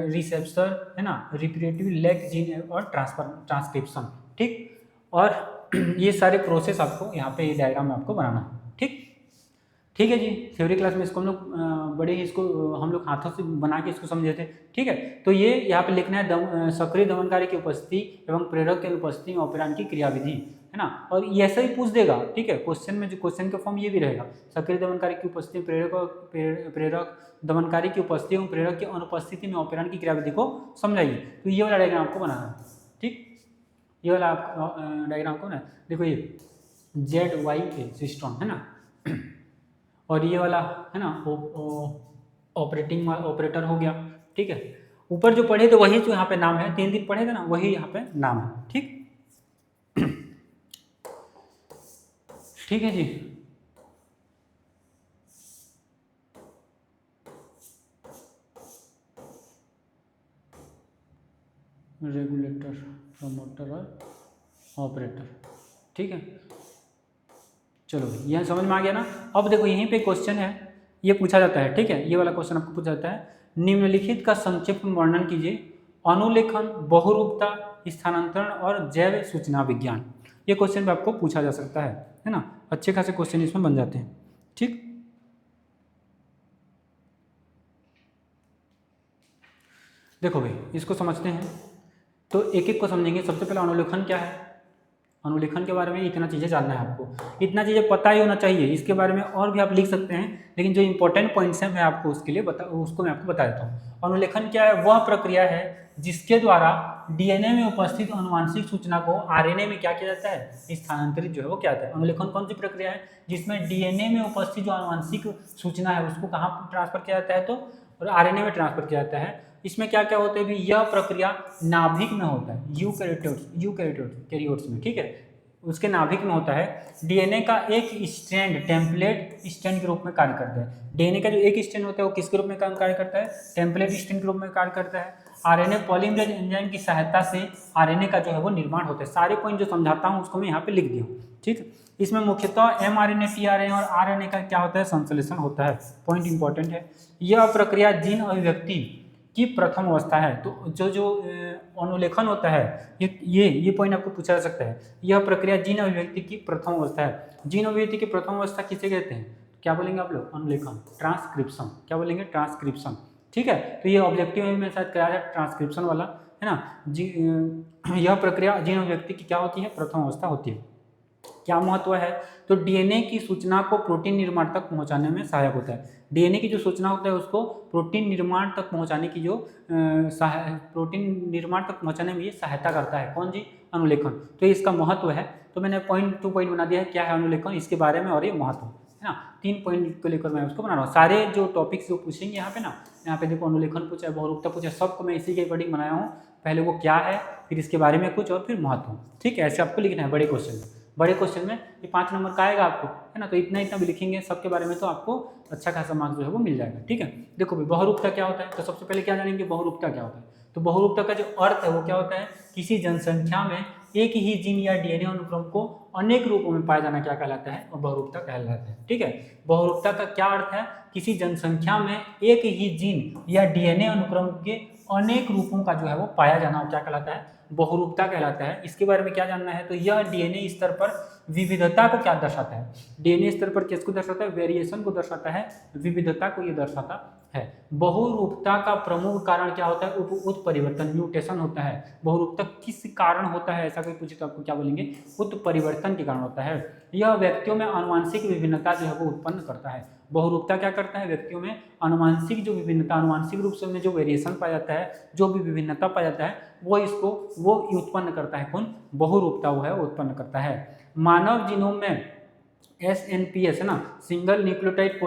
रिसेप्टर, है ना, रिपीटेटिव लेग जीन और ट्रांसक्रिप्शन, ठीक। और ये सारे प्रोसेस आपको यहाँ पे ये डायग्राम में आपको बनाना है, ठीक है जी। थ्योरी क्लास में इसको हम लोग बड़े ही इसको हम लोग हाथों से बना के इसको समझे थे, ठीक है। तो ये यहाँ पे लिखना है सक्रिय दमनकारी की उपस्थिति एवं प्रेरक की उपस्थिति में ऑपरेंड की क्रियाविधि, है ना। और ये ऐसा ही पूछ देगा, ठीक है, क्वेश्चन में जो क्वेश्चन का फॉर्म ये भी रहेगा, सक्रिय दमनकारी की उपस्थिति, प्रेरक दमनकारी की उपस्थिति एवं प्रेरक की अनुपस्थिति में ऑपरेंड की क्रियाविधि को समझाइए। तो ये वाला डायग्राम आपको बनाना है, ठीक। ये वाला आप डायग्राम को ना देखो, ये जेड वाई ए सिस्टम, है ना, और ये वाला, है ना, ऑपरेटर हो गया, ठीक है। ऊपर जो पढ़े थे वही जो यहाँ पे नाम है, 3 दिन पढ़े थे ना, वही यहाँ पे नाम है, ठीक। ठीक है जी। रेगुलेटर, प्रमोटर और ऑपरेटर, ठीक है। चलो यह समझ में आ गया ना। अब देखो यहीं पे क्वेश्चन है, ये पूछा जाता है, ठीक है। ये वाला क्वेश्चन आपको पूछा जाता है, निम्नलिखित का संक्षिप्त वर्णन कीजिए, अनुलेखन, बहुरूपता, स्थानांतरण और जैव सूचना विज्ञान। ये क्वेश्चन भी आपको पूछा जा सकता है ना। अच्छे खासे क्वेश्चन इसमें बन जाते हैं, ठीक। देखो भाई इसको समझते हैं, तो एक एक को समझेंगे। सबसे पहले अनुलेखन क्या है, अनुलेखन के बारे में इतना चीज़ें जानना है आपको, इतना चीज़ें पता ही होना चाहिए। इसके बारे में और भी आप लिख सकते हैं, लेकिन जो इंपॉर्टेंट पॉइंट्स हैं मैं आपको उसके लिए उसको मैं आपको बता देता हूँ। अनुलेखन क्या है, वह प्रक्रिया है जिसके द्वारा डीएनए में उपस्थित अनुवांशिक सूचना को आरएनए में क्या किया जाता है, स्थानांतरित जो है वो क्या होता है। अनुलेखन कौन सी प्रक्रिया है, जिसमें डीएनए में उपस्थित जो अनुवांशिक सूचना है उसको कहाँ ट्रांसफर किया जाता है, तो आरएनए में ट्रांसफर किया जाता है। इसमें क्या क्या होता है भी, यह प्रक्रिया नाभिक में होता है, यूकैरियोट्स में, ठीक है, उसके नाभिक में होता है। डीएनए का एक स्ट्रैंड टेम्पलेट स्ट्रैंड के रूप में कार्य करता है। डीएनए का जो एक स्ट्रैंड होता है वो किसके रूप में कार्य करता है, टेम्पलेट स्ट्रैंड के रूप में कार्य करता है। आरएनए पॉलीमरेज एंजाइम की सहायता से आरएनए का जो है वो निर्माण होता है। सारे पॉइंट जो समझाता हूँ उसको मैं यहाँ पे लिख दिया हूँ, ठीक। इसमें मुख्यतः एमआरएनए, टीआरएनए और आरएनए का क्या होता है, संश्लेषण होता है। पॉइंट इंपॉर्टेंट है। यह प्रक्रिया जीन अभिव्यक्ति की प्रथम अवस्था है। तो जो जो अनुलेखन होता है, ये पॉइंट आपको पूछा जा सकता है। यह प्रक्रिया जीन अभिव्यक्ति की प्रथम अवस्था है। जीन अभिव्यक्ति की प्रथम अवस्था किसे कहते हैं? क्या बोलेंगे आप लोग? अनुलेखन, ट्रांसक्रिप्शन। क्या बोलेंगे? ट्रांसक्रिप्शन। ठीक है, तो ये ऑब्जेक्टिव में मेरे साथ कराया है ट्रांसक्रिप्शन वाला, है ना। यह प्रक्रिया जीन अभिव्यक्ति की क्या होती है? प्रथम अवस्था होती है। क्या महत्व है? तो डीएनए की सूचना को प्रोटीन निर्माण तक पहुंचाने में सहायक होता है। डीएनए की जो सूचना होता है उसको प्रोटीन निर्माण तक पहुंचाने की जो प्रोटीन निर्माण तक पहुंचाने में ये सहायता करता है। कौन जी? अनुलेखन। तो इसका महत्व है। तो मैंने पॉइंट 2 पॉइंट बना दिया है, क्या है अनुलेखन, इसके बारे में और ये महत्व, है ना। 3 पॉइंट को लेकर मैं उसको बना रहा हूँ। सारे जो टॉपिक्स जो पूछेंगे यहाँ पे ना, यहाँ पे देखो अनुलेखन पूछा है, बहुरूपता पूछा है, सबको मैं इसी के अकॉर्डिंग बनाया हूँ। पहले वो क्या है, फिर इसके बारे में कुछ, और फिर महत्व। ठीक है, ऐसे आपको लिखना है बड़े क्वेश्चन में। बड़े क्वेश्चन में ये 5 नंबर का आएगा आपको, है ना। तो इतना भी लिखेंगे सबके बारे में तो आपको अच्छा खासा मार्क्स जो है वो मिल जाएगा। ठीक है, देखो भाई बहुरूपता क्या होता है, तो सबसे पहले क्या जानेंगे? बहुरूपता क्या होता है। तो बहुरूपता का जो अर्थ है वो क्या होता है? किसी जनसंख्या में एक ही जीन या डीएनए अनुक्रम को अनेक रूपों में पाया जाना क्या कहलाता है? और बहुरूपता कहलाता है। ठीक है, बहुरूपता का क्या अर्थ है? किसी जनसंख्या में एक ही जीन या डीएनए अनुक्रम के अनेक रूपों का जो है वो पाया जाना क्या कहलाता है? बहुरूपता कहलाता है। इसके बारे में क्या जानना है? तो यह डीएनए स्तर पर विविधता को क्या दर्शाता है? डीएनए स्तर पर किसको दर्शाता है? वेरिएशन को दर्शाता है, विविधता को ये दर्शाता है। बहुरूपता का प्रमुख कारण क्या होता है? उत्परिवर्तन, म्यूटेशन होता है। बहुरूपता किस कारण होता है, ऐसा कोई पूछे तो आपको क्या बोलेंगे? उत्परिवर्तन के कारण होता है। यह व्यक्तियों में आनुवंशिक विभिन्नता जो है वो उत्पन्न करता है। बहुरूपता क्या करता है? व्यक्तियों में आनुवंशिक जो विभिन्नता, आनुवंशिक रूप से में जो वेरिएशन पाया जाता है, जो भी विभिन्नता पाया जाता है, वो उत्पन्न करता है। कौन? बहुरूपता वो है उत्पन्न करता है। मानव जीनोम में SNPS है ना, सिंगल न्यूक्लियोटाइड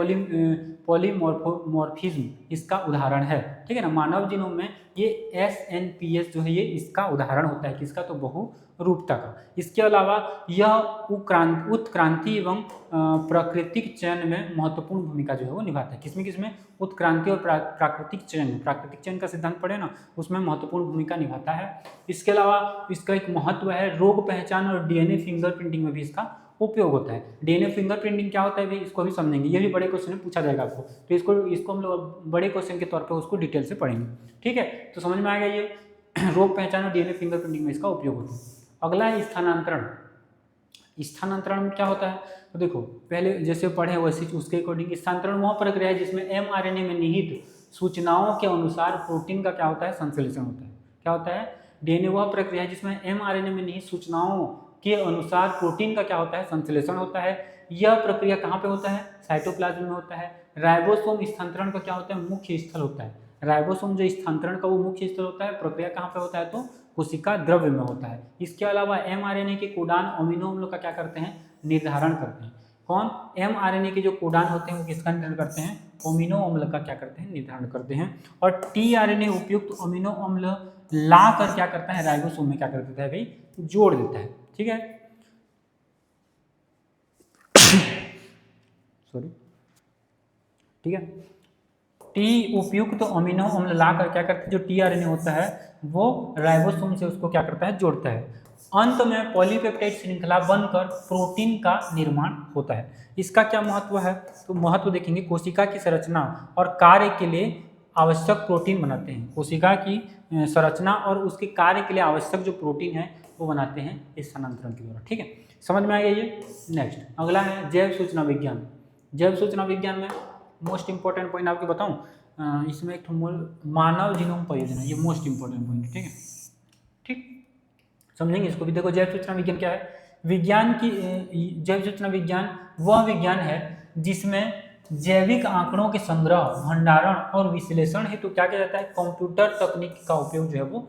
पॉलीमॉर्फिज्म इसका उदाहरण है। ठीक है ना, मानव जीनोम में ये SNPS जो है ये इसका उदाहरण होता है। किसका? तो बहुरूपता का। इसके अलावा यह उत्क्रांति एवं प्राकृतिक चयन में महत्वपूर्ण भूमिका जो है वो निभाता है। किसमें? उत्क्रांति और प्राकृतिक चयन। प्राकृतिक चयन का सिद्धांत पढ़े ना, उसमें महत्वपूर्ण भूमिका निभाता है। इसके अलावा इसका एक महत्व है, रोग पहचान और डीएनए फिंगरप्रिंटिंग में भी इसका उपयोग होता है। डीएनए फिंगरप्रिंटिंग क्या होता है भी, इसको भी समझेंगे। ये भी बड़े क्वेश्चन में पूछा जाएगा आपको, तो इसको हम लोग बड़े क्वेश्चन के तौर पे उसको डिटेल से पढ़ेंगे। ठीक है, तो समझ में आएगा ये रोग पहचान और डीएनए फिंगरप्रिंटिंग में इसका उपयोग होता है। अगला है स्थानांतरण। स्थानांतरण में क्या होता है? तो देखो पहले जैसे पढ़े वैसे उसके अकॉर्डिंग स्थानांतरण वह प्रक्रिया है जिसमें mRNA में निहित सूचनाओं के अनुसार प्रोटीन का क्या होता है? संश्लेषण होता है। क्या होता है? डीएनए वह प्रक्रिया है जिसमें mRNA में निहित सूचनाओं के अनुसार प्रोटीन का क्या होता है? संश्लेषण होता है। यह प्रक्रिया कहाँ पे होता है? साइटोप्लाज्म में होता है। राइबोसोम स्थानांतरण का क्या होता है? मुख्य स्थल होता है। राइबोसोम जो स्थानांतरण का वो मुख्य स्थल होता है। प्रक्रिया कहाँ पे होता है? तो कोशिका द्रव्य में होता है। इसके अलावा mRNA के कोडान अमीनो अम्ल का क्या करते हैं? निर्धारण करते हैं। कौन? mRNA के जो कोडान होते हैं वो किसका निर्धारण करते हैं? अमीनो अम्ल का क्या करते हैं? निर्धारण करते हैं। और tRNA उपयुक्त अमीनो अम्ल ला कर क्या करता है? राइबोसोम में क्या कर देता है भाई? जोड़ देता है। ठीक है, सॉरी, ठीक है। टी उपयुक्त तो अमीनो अम्ल लाकर क्या करते हैं? जो tRNA होता है वो राइबोसोम से उसको क्या करता है? जोड़ता है। अंत में पॉलीपेप्टाइड श्रृंखला बनकर प्रोटीन का निर्माण होता है। इसका क्या महत्व है? तो महत्व देखेंगे, कोशिका की संरचना और कार्य के लिए आवश्यक प्रोटीन बनाते हैं। कोशिका की संरचना और उसके कार्य के लिए आवश्यक जो प्रोटीन है वो बनाते हैं इस स्थानांतरण के द्वारा। ठीक है, समझ में आ गया ये। नेक्स्ट अगला है जैव सूचना विज्ञान। जैव सूचना विज्ञान में मोस्ट इंपॉर्टेंट पॉइंट आपको बताऊं, इसमें एक मानव जीनोम परियोजना, ये मोस्ट इंपॉर्टेंट पॉइंट। ठीक है, ठीक, समझेंगे इसको भी। देखो जैव सूचना विज्ञान क्या है? विज्ञान की जैव सूचना विज्ञान वह विज्ञान है जिसमें जैविक आंकड़ों के संग्रह, भंडारण और विश्लेषण हेतु क्या किया जाता है? कंप्यूटर तकनीक का उपयोग जो है वो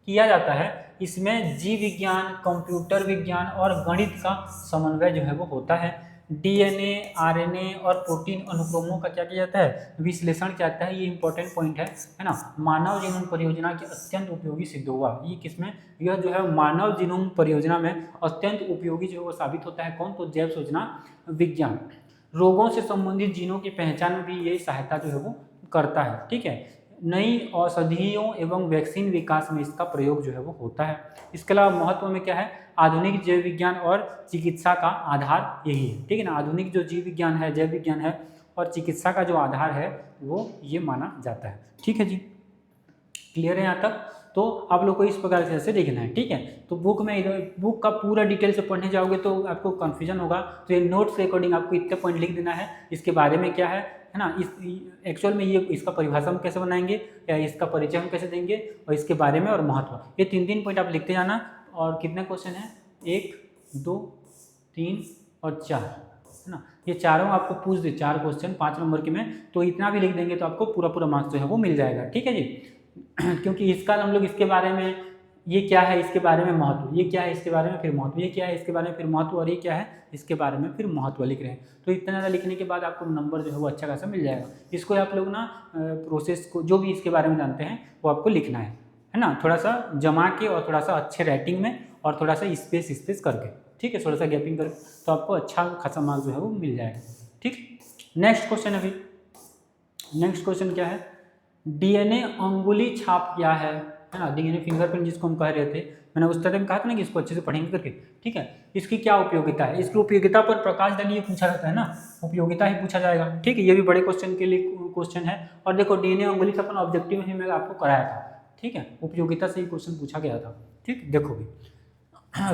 किया जाता है। इसमें जीव विज्ञान, कंप्यूटर विज्ञान और गणित का समन्वय जो है वो होता है। डीएनए, आरएनए और प्रोटीन अनुक्रमों का क्या किया जाता है? विश्लेषण किया जाता है। ये इंपॉर्टेंट पॉइंट है ना। मानव जीनोम परियोजना के अत्यंत उपयोगी सिद्ध हुआ। ये किसमें? यह जो है मानव जीनोम परियोजना में अत्यंत उपयोगी जो है वो साबित होता है। कौन? तो जैव सूचना विज्ञान। रोगों से संबंधित जीनों की पहचान में भी ये सहायता जो है वो करता है। ठीक है, नई औषधियों एवं वैक्सीन विकास में इसका प्रयोग जो है वो होता है। इसके अलावा महत्व में क्या है? आधुनिक जैव विज्ञान और चिकित्सा का आधार यही है। ठीक है ना, आधुनिक जो जीव विज्ञान है, जैव विज्ञान है और चिकित्सा का जो आधार है वो ये माना जाता है। ठीक है जी। क्लियर है यहाँ तक? तो आप लोग को इस प्रकार से ऐसे देखना है, ठीक है। तो बुक में इधर बुक का पूरा डिटेल से पढ़ने जाओगे तो आपको कन्फ्यूजन होगा, तो ये नोट्स के अकॉर्डिंग आपको इतने पॉइंट लिख देना है, इसके बारे में क्या है ना, इस एक्चुअल में ये इसका परिभाषा हम कैसे बनाएंगे या इसका परिचय हम कैसे देंगे और इसके बारे में और महत्व, ये 3 पॉइंट आप लिखते जाना। और कितने क्वेश्चन हैं, 1 2 3 और 4, है ना, ये चारों आपको पूछ दे, 4 क्वेश्चन 5 नंबर के में, तो इतना भी लिख देंगे तो आपको पूरा मार्क्स जो है वो मिल जाएगा, ठीक है जी। क्योंकि इसका हम लोग इसके बारे में, ये क्या है इसके बारे में महत्व, ये क्या है इसके बारे में फिर महत्व, ये क्या है इसके बारे में फिर महत्व, और ये क्या है इसके बारे में फिर महत्व लिख रहे हैं। तो इतना ज़्यादा लिखने के बाद आपको नंबर जो है वो अच्छा खासा मिल जाएगा। इसको आप लोग ना प्रोसेस को जो भी इसके बारे में जानते हैं वो आपको लिखना है ना, थोड़ा सा जमा के और थोड़ा सा अच्छे राइटिंग में और थोड़ा सा स्पेस करके, ठीक है, थोड़ा सा गैपिंग करके, तो आपको अच्छा खासा मार्क्स जो है वो मिल जाएगा, ठीक। नेक्स्ट क्वेश्चन अभी, नेक्स्ट क्वेश्चन क्या है, डीएनए अंगुली छाप क्या है ना, डीएनए फिंगरप्रिंट जिसको हम कह रहे थे, मैंने उस तरह में कहा था ना कि इसको अच्छे से पढ़ेंगे करके, ठीक है। इसकी क्या उपयोगिता है, इसकी उपयोगिता पर प्रकाश डालिए पूछा जाता है ना, उपयोगिता ही पूछा जाएगा, ठीक है। ये भी बड़े क्वेश्चन के लिए क्वेश्चन है। और देखो डीएनए अंगुली छाप ऑब्जेक्टिव ही मैं आपको कराया था, ठीक है, उपयोगिता से ही क्वेश्चन पूछा गया था, ठीक। देखो भी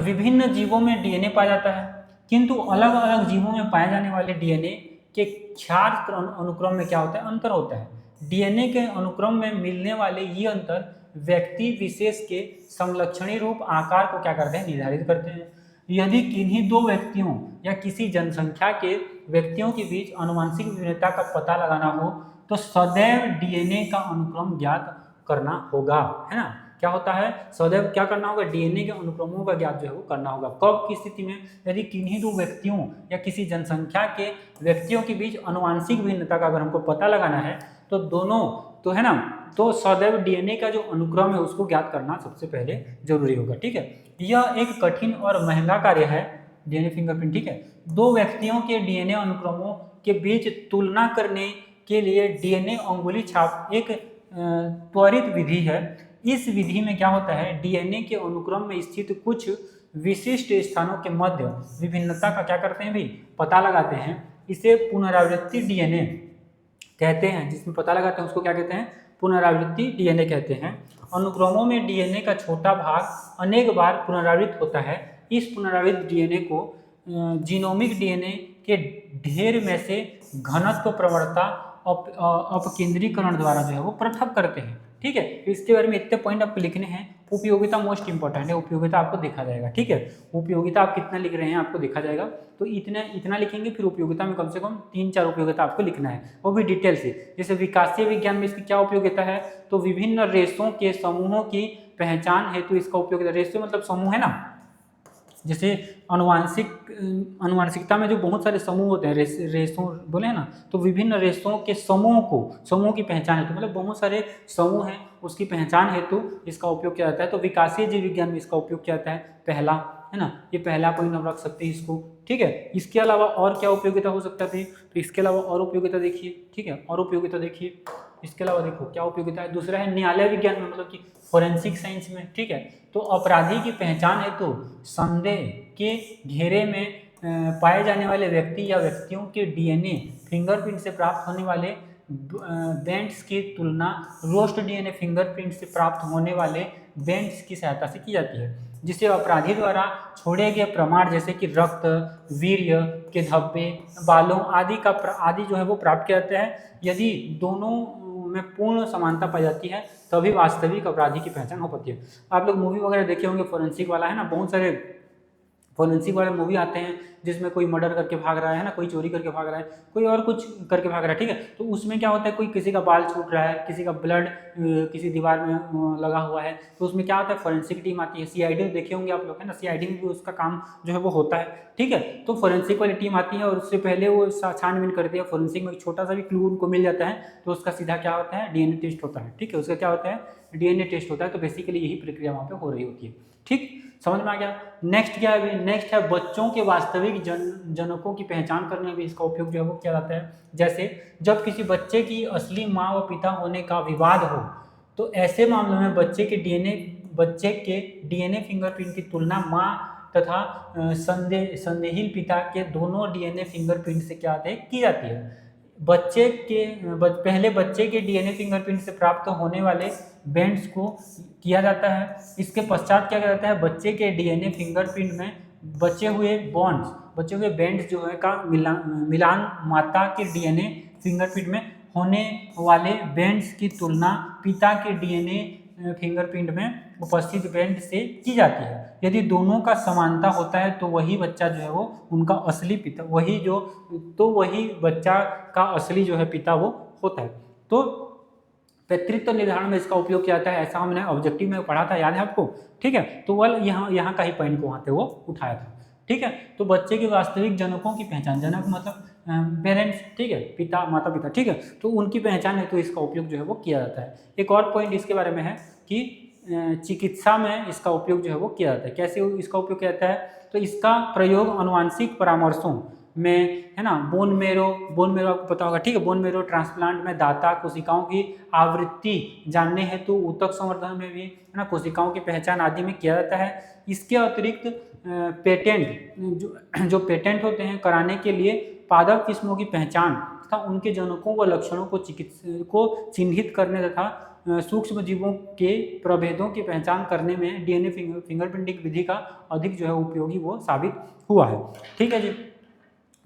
विभिन्न जीवों में डीएनए पाया जाता है, किंतु अलग अलग जीवों में पाए जाने वाले डीएनए के क्षार अनुक्रम में क्या होता है, अंतर होता है। डीएनए के अनुक्रम में मिलने वाले ये अंतर व्यक्ति विशेष के समलक्षणी रूप आकार को क्या करते हैं, निर्धारित करते हैं। यदि किन्हीं दो व्यक्तियों या किसी जनसंख्या के व्यक्तियों के बीच आनुवंशिक विभिन्नता का पता लगाना हो तो सदैव डीएनए का अनुक्रम ज्ञात करना होगा, है ना। क्या होता है, सदैव क्या करना होगा, डीएनए के अनुक्रमों का ज्ञात जो है वो करना होगा। कब की स्थिति में, यदि किन्हीं दो व्यक्तियों या किसी जनसंख्या के व्यक्तियों के बीच आनुवंशिक भिन्नता का अगर हमको पता लगाना है तो दोनों, तो है ना, तो सदैव डीएनए का जो अनुक्रम है उसको ज्ञात करना सबसे पहले जरूरी होगा, ठीक है। यह एक कठिन और महंगा कार्य है, डीएनए फिंगरप्रिंट, ठीक है। दो व्यक्तियों के डीएनए अनुक्रमों के बीच तुलना करने के लिए डीएनए अंगुली छाप एक त्वरित विधि है। इस विधि में क्या होता है, डीएनए के अनुक्रम में स्थित कुछ विशिष्ट स्थानों के मध्य विभिन्नता का क्या करते हैं भाई, पता लगाते हैं। इसे पुनरावृत्ति डीएनए कहते हैं, जिसमें पता लगाते हैं उसको क्या कहते हैं, पुनरावृत्ति डीएनए कहते हैं। अनुक्रमों में डीएनए का छोटा भाग अनेक बार पुनरावृत्त होता है। इस पुनरावृत्त डीएनए को जीनोमिक डीएनए के ढेर में से घनत्व प्रवणता अपकेंद्रीकरण द्वारा जो है वो पृथक करते हैं, ठीक है। इसके बारे में इतने पॉइंट आपको लिखने हैं। उपयोगिता मोस्ट इंपॉर्टेंट है, उपयोगिता आपको देखा जाएगा, ठीक है। उपयोगिता आप कितना लिख रहे हैं आपको देखा जाएगा, तो इतना लिखेंगे, फिर उपयोगिता में कम से कम 3-4 उपयोगिता आपको लिखना है, वो भी डिटेल से। जैसे विकासीय विज्ञान में इसकी क्या उपयोगिता है, तो विभिन्न रेशों के समूहों की पहचान हेतु इसका उपयोगिता, रेशो मतलब समूह है ना, जैसे अनुवांशिकता में जो बहुत सारे समूह होते हैं, रेशों बोले हैं ना, तो विभिन्न रेशों के समूह की पहचान हेतु, मतलब बहुत सारे समूह हैं उसकी पहचान हेतु इसका उपयोग किया जाता है। तो विकासीय जीव विज्ञान में इसका उपयोग किया जाता है, पहला, है ना, ये पहला पॉइंट हम रख सकते हैं इसको, ठीक है। इसके अलावा और क्या उपयोगिता हो सकता है, तो इसके अलावा और उपयोगिता देखिए, ठीक है, और उपयोगिता देखिए। इसके अलावा देखो क्या उपयोगिता है, दूसरा है न्यायालय विज्ञान में, मतलब कि फोरेंसिक साइंस में, ठीक है। तो अपराधी की पहचान हेतु संदेह के घेरे में पाए जाने वाले व्यक्ति या व्यक्तियों के डीएनए फिंगरप्रिंट से प्राप्त होने वाले बैंड्स की तुलना रोस्ट डीएनए फिंगरप्रिंट से प्राप्त होने वाले बैंड्स की सहायता से की जाती है, जिसे अपराधी द्वारा छोड़े गए प्रमाण जैसे कि रक्त, वीर्य के धब्बे, बालों आदि जो है वो प्राप्त किया जाता है। यदि दोनों में पूर्ण समानता पाई जाती है तभी वास्तविक अपराधी की पहचान हो पाती है। आप लोग मूवी वगैरह देखे होंगे, फोरेंसिक वाला है ना, बहुत सारे फोरेंसिक वाले मूवी आते हैं जिसमें कोई मर्डर करके भाग रहा है ना, कोई चोरी करके भाग रहा है, कोई और कुछ करके भाग रहा है, ठीक है। तो उसमें क्या होता है, कोई किसी का बाल छूट रहा है, किसी का ब्लड किसी दीवार में लगा हुआ है, तो उसमें क्या होता है, फोरेंसिक टीम आती है। सीआईडी देखे होंगे आप लोग, है ना, सीआईडी में भी उसका काम जो है वो होता है, ठीक है। तो फोरेंसिक वाली टीम आती है और उससे पहले वो छानबीन करती है। फोरेंसिक में एक छोटा सा भी क्लू उनको मिल जाता है तो उसका सीधा क्या होता है, डीएनए टेस्ट होता है, ठीक है। उसका क्या होता है, डीएनए टेस्ट होता है। तो बेसिकली यही प्रक्रिया वहाँ पे हो रही होती है, ठीक, समझ में आ गया। नेक्स्ट क्या है, नेक्स्ट है बच्चों के वास्तविक जनकों की पहचान करने में भी इसका उपयोग जो है वो किया जाता है। जैसे जब किसी बच्चे की असली माँ व पिता होने का विवाद हो तो ऐसे मामलों में बच्चे के डीएनए फिंगरप्रिंट की तुलना माँ तथा संदेहित पिता के दोनों डीएनए फिंगरप्रिंट से क्या की जाती है। पहले बच्चे के डीएनए फिंगरप्रिंट से प्राप्त होने वाले बैंड्स को किया जाता है। इसके पश्चात क्या किया जाता है, बच्चे के डीएनए फिंगरप्रिंट में बचे हुए बैंड्स जो है का मिलान माता के डीएनए फिंगरप्रिंट में होने वाले बैंड्स की तुलना पिता के डीएनए फिंगरप्रिंट में उपस्थित बैंड से की जाती है। यदि दोनों का समानता होता है तो वही बच्चा जो है वो उनका असली पिता वही बच्चा का असली जो है पिता वो होता है। तो पैतृत्व निर्धारण में इसका उपयोग किया जाता है, ऐसा हमने ऑब्जेक्टिव में पढ़ा था, याद है आपको? ठीक है, तो वह यहाँ का ही पॉइंट को वहाँ पे वो उठाया था। ठीक है, तो बच्चे के वास्तविक जनकों की पहचान, जनक मतलब पेरेंट्स, ठीक है, माता पिता, ठीक है, तो उनकी पहचान है तो इसका उपयोग जो है वो किया जाता है। एक और पॉइंट इसके बारे में है कि चिकित्सा में इसका उपयोग जो है वो किया जाता है। कैसे इसका उपयोग किया जाता है, तो इसका प्रयोग अनुवांशिक परामर्शों में, है ना, बोन मेरो आपको पता होगा, ठीक है, बोन मेरो ट्रांसप्लांट में दाता कोशिकाओं की आवृत्ति जानने हेतु ऊतक संवर्धन में भी, है ना, कोशिकाओं की पहचान आदि में किया जाता है। इसके अतिरिक्त पेटेंट जो पेटेंट होते हैं कराने के लिए पादप किस्मों की पहचान तथा उनके जनकों व लक्षणों को चिन्हित करने तथा सूक्ष्म जीवों के प्रभेदों की पहचान करने में डीएनए फिंगरप्रिंटिंग विधि का अधिक जो है उपयोगी वो साबित हुआ है। ठीक है जी,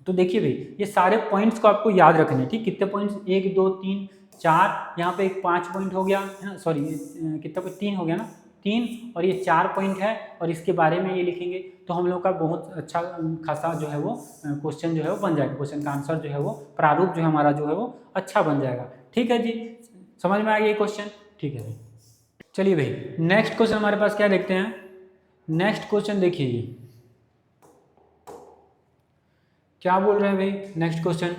तो देखिए भाई ये सारे पॉइंट्स को आपको याद रखने, ठीक, कितने पॉइंट्स, 1 2 3 4, यहाँ पे एक 5 पॉइंट हो गया है ना, सॉरी कितना पॉइंट, 3 हो गया ना, 3, और ये 4 पॉइंट है और इसके बारे में ये लिखेंगे तो हम लोग का बहुत अच्छा खासा जो है वो क्वेश्चन जो है वो बन जाएगा, क्वेश्चन का आंसर जो है वो प्रारूप जो है हमारा जो है वो अच्छा बन जाएगा। ठीक है जी, समझ में आ गया ये क्वेश्चन? ठीक है भाई, चलिए भाई नेक्स्ट क्वेश्चन हमारे पास क्या देखते हैं। नेक्स्ट क्वेश्चन देखिए ये क्या बोल रहे हैं भाई। नेक्स्ट क्वेश्चन,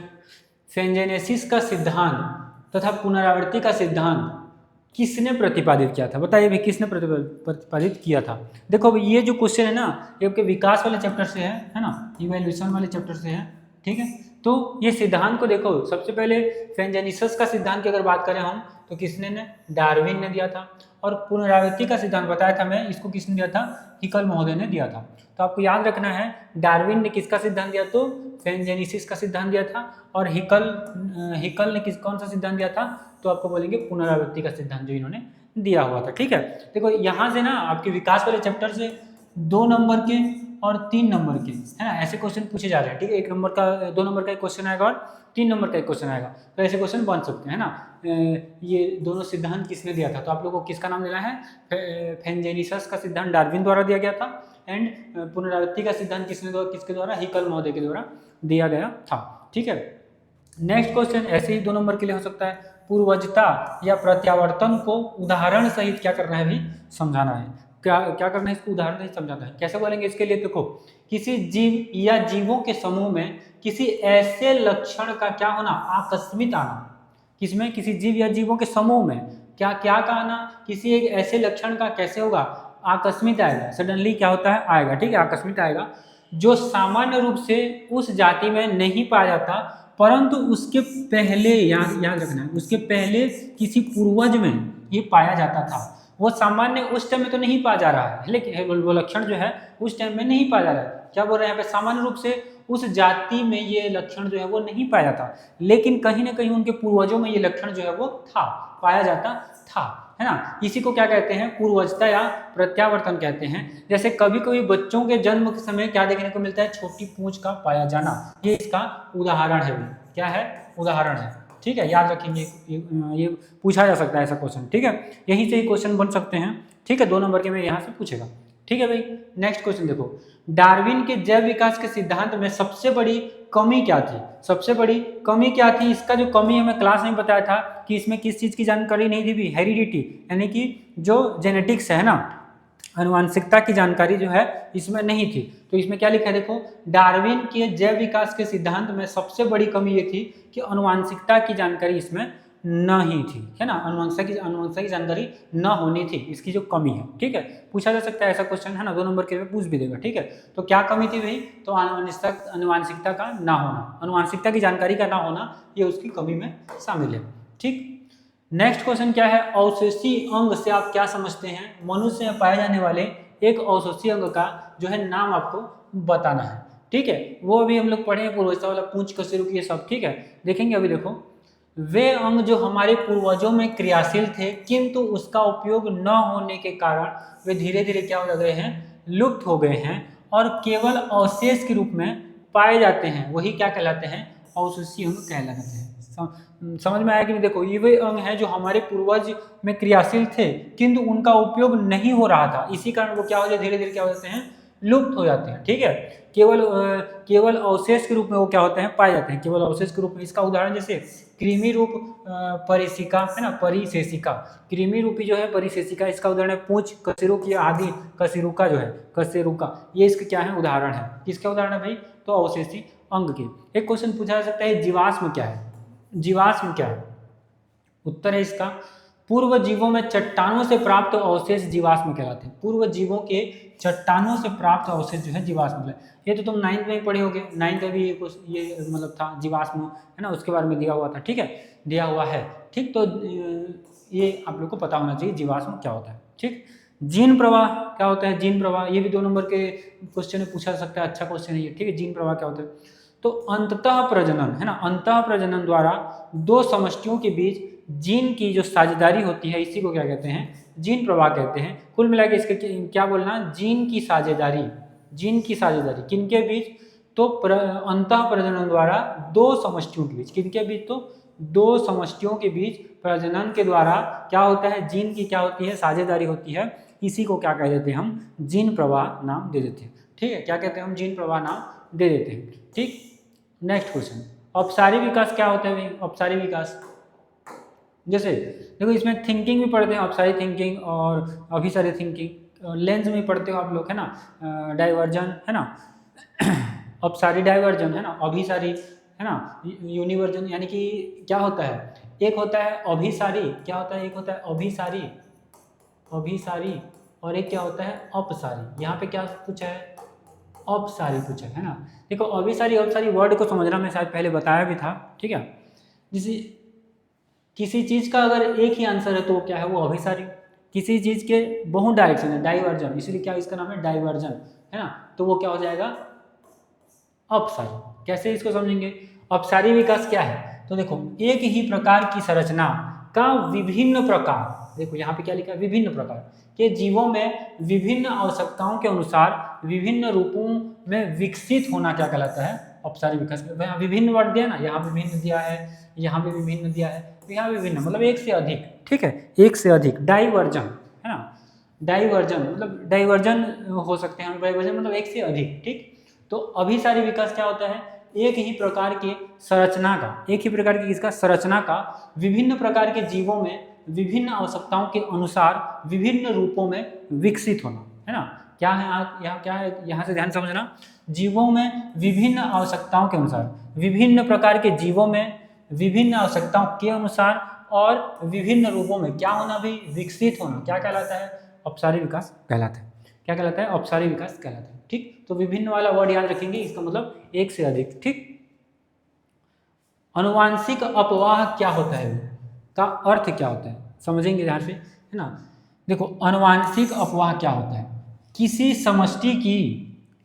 फेंजेनेसिस का सिद्धांत तथा पुनरावृत्ति का सिद्धांत किसने प्रतिपादित किया था? बताइए भाई किसने प्रतिपादित किया था। देखो भाई ये जो क्वेश्चन है ना ये आपके विकास वाले चैप्टर से है ना, इवैल्यूएशन वाले चैप्टर से है। ठीक है, तो ये सिद्धांत को देखो, सबसे पहले फेंजेनेसिस का सिद्धांत की अगर बात करें हम तो किसने ने, डार्विन ने दिया था। और पुनरावृत्ति का सिद्धांत बताया था मैं, इसको किसने दिया था, हिकल महोदय ने दिया था। तो आपको याद रखना है डार्विन ने किसका सिद्धांत दिया, तो फेंजेनेसिस का सिद्धांत दिया था, और हिकल ने कौन सा सिद्धांत दिया था, तो आपको बोलेंगे पुनरावृत्ति का सिद्धांत जो इन्होंने दिया हुआ था। ठीक है, देखो यहाँ से ना आपके विकास वाले चैप्टर से 2 नंबर के और 3 नंबर के, है ना, ऐसे क्वेश्चन पूछे जा रहे हैं। ठीक है, 1 नंबर का 2 नंबर का एक क्वेश्चन आएगा और 3 नंबर का एक क्वेश्चन आएगा, तो ऐसे क्वेश्चन बन सकते हैं ना। ये दोनों सिद्धांत किसने दिया था, तो आप लोगों को किसका नाम लेना है, फेंजेनेसिस का सिद्धांत डार्विन द्वारा दिया गया था, एंड पुनरावृत्ति का सिद्धांत किसके द्वारा, हिकल महोदय के द्वारा दिया गया था। ठीक है, नेक्स्ट क्वेश्चन ऐसे ही 2 नंबर के लिए हो सकता है, पूर्वजता या प्रत्यावर्तन को उदाहरण सहित क्या करना है भाई, समझाना है। क्या करना है, इसको उदाहरण सहित समझाना है। कैसे बोलेंगे इसके लिए, देखो किसी जीव या जीवों के समूह में किसी ऐसे लक्षण का क्या होना, आकस्मिक आना, किसमें, किसी जीव या जीवों के समूह में क्या का आना, किसी एक ऐसे लक्षण का कैसे होगा, आकस्मिक आएगा, सडनली क्या होता है, आएगा। ठीक है, आकस्मिक आएगा, जो सामान्य रूप से उस जाति में नहीं पाया जाता परंतु उसके पहले, याद रखना है, उसके पहले किसी पूर्वज में ये पाया जाता था। वो सामान्य उस टाइम में तो नहीं पाया जा रहा है, लेकिन वो लक्षण जो है उस टाइम में नहीं पाया जा रहा है। क्या बोल रहे हैं यहाँ पे, सामान्य रूप से उस जाति में ये लक्षण जो है वो नहीं पाया जाता, लेकिन कहीं ना कहीं उनके पूर्वजों में ये लक्षण जो है वो था, पाया जाता था, है ना। इसी को क्या कहते हैं, पूर्वजता या प्रत्यावर्तन कहते हैं। जैसे कभी कभी बच्चों के जन्म के समय क्या देखने को मिलता है, छोटी पूंछ का पाया जाना, ये इसका उदाहरण है। क्या है, उदाहरण है। ठीक है, याद रखेंगे, ये पूछा जा सकता है ऐसा क्वेश्चन। ठीक है, यहीं से ही क्वेश्चन बन सकते हैं। ठीक है, 2 नंबर के में यहाँ से पूछेगा। ठीक है भाई, नेक्स्ट क्वेश्चन देखो, डार्विन के जैव विकास के सिद्धांत में सबसे बड़ी कमी क्या थी, सबसे बड़ी कमी क्या थी, इसका जो कमी हमें क्लास में बताया था कि इसमें किस चीज़ की जानकारी नहीं थी भी, हेरिडिटी, यानी कि जो जेनेटिक्स है ना, अनुवांशिकता की जानकारी जो है इसमें नहीं थी। तो इसमें क्या लिखा है, देखो डार्विन के जैव विकास के सिद्धांत में सबसे बड़ी कमी ये थी कि अनुवांशिकता की जानकारी इसमें नहीं थी, है ना, अनुवंशिकता की जानकारी न होनी थी, इसकी जो कमी है। ठीक है, पूछा जा सकता है ऐसा क्वेश्चन, है ना, 2 नंबर के में पूछ भी देगा। ठीक है, तो क्या कमी थी भाई, तो अनुवांशिकता का ना होना, अनुवांशिकता की जानकारी का ना होना, ये उसकी कमी में शामिल है। ठीक, नेक्स्ट क्वेश्चन क्या है, अवशेषी अंग से आप क्या समझते हैं, मनुष्य में पाए जाने वाले एक अवशेषी अंग का जो है नाम आपको बताना है। ठीक है, वो अभी हम लोग पढ़े हैं, पूर्वजता वाला पूंछ कशेरुकी ये सब, ठीक है, देखेंगे अभी। देखो, वे अंग जो हमारे पूर्वजों में क्रियाशील थे किंतु उसका उपयोग न होने के कारण वे धीरे धीरे क्या हो गए हैं, लुप्त हो गए हैं और केवल अवशेष के रूप में पाए जाते हैं, वही क्या कहलाते हैं, अवशेषीय अंग कहलाते हैं। समझ में आया कि नहीं? देखो, ये वे अंग हैं जो हमारे पूर्वज में क्रियाशील थे किंतु उनका उपयोग नहीं हो रहा था, इसी कारण वो क्या हो जाए, धीरे धीरे क्या हो जाते हैं, लुप्त हो जाते हैं, ठीक है। केवल अवशेष के रूप में वो क्या होते हैं, पाए जाते हैं, केवल अवशेष के रूप में। इसका उदाहरण जैसे कृमि रूप परिशिका है ना, परिशेषिका, कृमि रूपी जो है परिशेषिका, इसका उदाहरण है पूंछ कशेरुकी आदि, कशेरुका जो है, कशेरुका, ये इसके क्या है, उदाहरण है। किसका उदाहरण है भाई, तो अवशेषी अंग के। एक क्वेश्चन पूछा जा सकता है, जीवाश्म क्या है, जीवाश्म क्या है? उत्तर है इसका, पूर्व जीवों में चट्टानों से प्राप्त अवशेष जीवाश्म कहलाते हैं। पूर्व जीवों के चट्टानों से प्राप्त अवशेष जो है जीवाश्म है। ये तो तुम 9th में ही पढ़े होगे, 9th में भी ये मतलब था जीवाश्म है ना, उसके बारे में दिया हुआ था, ठीक है, दिया हुआ है, ठीक। तो ये आप लोग को पता होना चाहिए जीवाश्म क्या होता है, ठीक। जीन प्रवाह क्या होता है, जीन प्रवाह, ये भी 2 नंबर के क्वेश्चन में पूछा जा सकता है, अच्छा क्वेश्चन है ये, ठीक है। जीन प्रवाह क्या होता है, तो अंततः प्रजनन है ना, अंततः प्रजनन द्वारा 2 समष्टियों के बीच जीन की जो साझेदारी होती है, इसी को क्या कहते हैं, जीन प्रवाह कहते हैं। कुल मिलाकर इसका क्या बोलना, जीन की साझेदारी, जीन की साझेदारी किनके बीच, तो अंतः प्रजनन द्वारा 2 समष्टियों के बीच, किनके बीच, तो 2 समष्टियों के बीच प्रजनन के द्वारा क्या होता है, जीन की क्या होती है, साझेदारी होती है, इसी को क्या कह देते हैं हम, जीन प्रवाह नाम दे देते हैं, ठीक है। क्या कहते हैं हम, जीन प्रवाह नाम दे देते हैं, ठीक। नेक्स्ट क्वेश्चन, अपसारी विकास क्या होता है भाई, अपसारी विकास, जैसे देखो इसमें थिंकिंग भी पढ़ते हैं, अपसारी थिंकिंग और अभिसारी थिंकिंग, लेंस में पढ़ते हो आप लोग है ना, डाइवर्जन है ना, अपसारी डाइवर्जन है ना, अभिसारी है ना, यूनिवर्जन, यानी कि क्या होता है, एक होता है अभिसारी, क्या होता है, एक होता है अभिसारी, अभिसारी, और एक क्या होता है अपसारी। यहाँ पे क्या पूछा है, अपसारी पूछा है ना। देखो अभिसारी अपसारी वर्ड को समझना मैं शायद पहले बताया भी था, ठीक है। जैसे किसी चीज़ का अगर एक ही आंसर है तो वो क्या है, वो अभिसारी। किसी चीज़ के बहु डायरेक्शन है, डाइवर्जन, इसलिए क्या इसका नाम है डाइवर्जन है ना, तो वो क्या हो जाएगा, अपसारी। कैसे इसको समझेंगे, अपसारी विकास क्या है, तो देखो एक ही प्रकार की संरचना का विभिन्न प्रकार, देखो यहाँ पे क्या लिखा है, विभिन्न प्रकार के जीवों में विभिन्न आवश्यकताओं के अनुसार विभिन्न रूपों में विकसित होना क्या कहलाता है, अपसारी विकास। यहाँ विभिन्न वर्ड दिया ना, यहाँ विभिन्न दिया है, यहाँ पे विभिन्न दिया है, तो यहाँ विभिन्न मतलब एक से अधिक, ठीक है, एक से अधिक। डाइवर्जन है ना, डाइवर्जन मतलब डाइवर्जन हो सकते हैं, डाइवर्जन मतलब एक से अधिक, ठीक। तो अभिसारी विकास क्या होता है, एक ही प्रकार के संरचना का, एक ही प्रकार की किसका, संरचना का विभिन्न प्रकार के जीवों में विभिन्न आवश्यकताओं के अनुसार विभिन्न रूपों में विकसित होना है ना। क्या है यहाँ क्या है, यहाँ से ध्यान समझना, जीवों में विभिन्न आवश्यकताओं के अनुसार, विभिन्न प्रकार के जीवों में विभिन्न आवश्यकताओं के अनुसार और विभिन्न रूपों में क्या होना भी, विकसित होना, क्या कहलाता है, अपसारी विकास कहलाता है। क्या कहलाता है, अपसारी विकास कहलाता है, ठीक। तो विभिन्न वाला वर्ड याद रखेंगे, इसका मतलब एक से अधिक, ठीक। अनुवांशिक अपवाह क्या होता है, का अर्थ क्या होता है, समझेंगे ध्यान से है ना। देखो अनुवांशिक अपवाह क्या होता है, किसी समष्टि की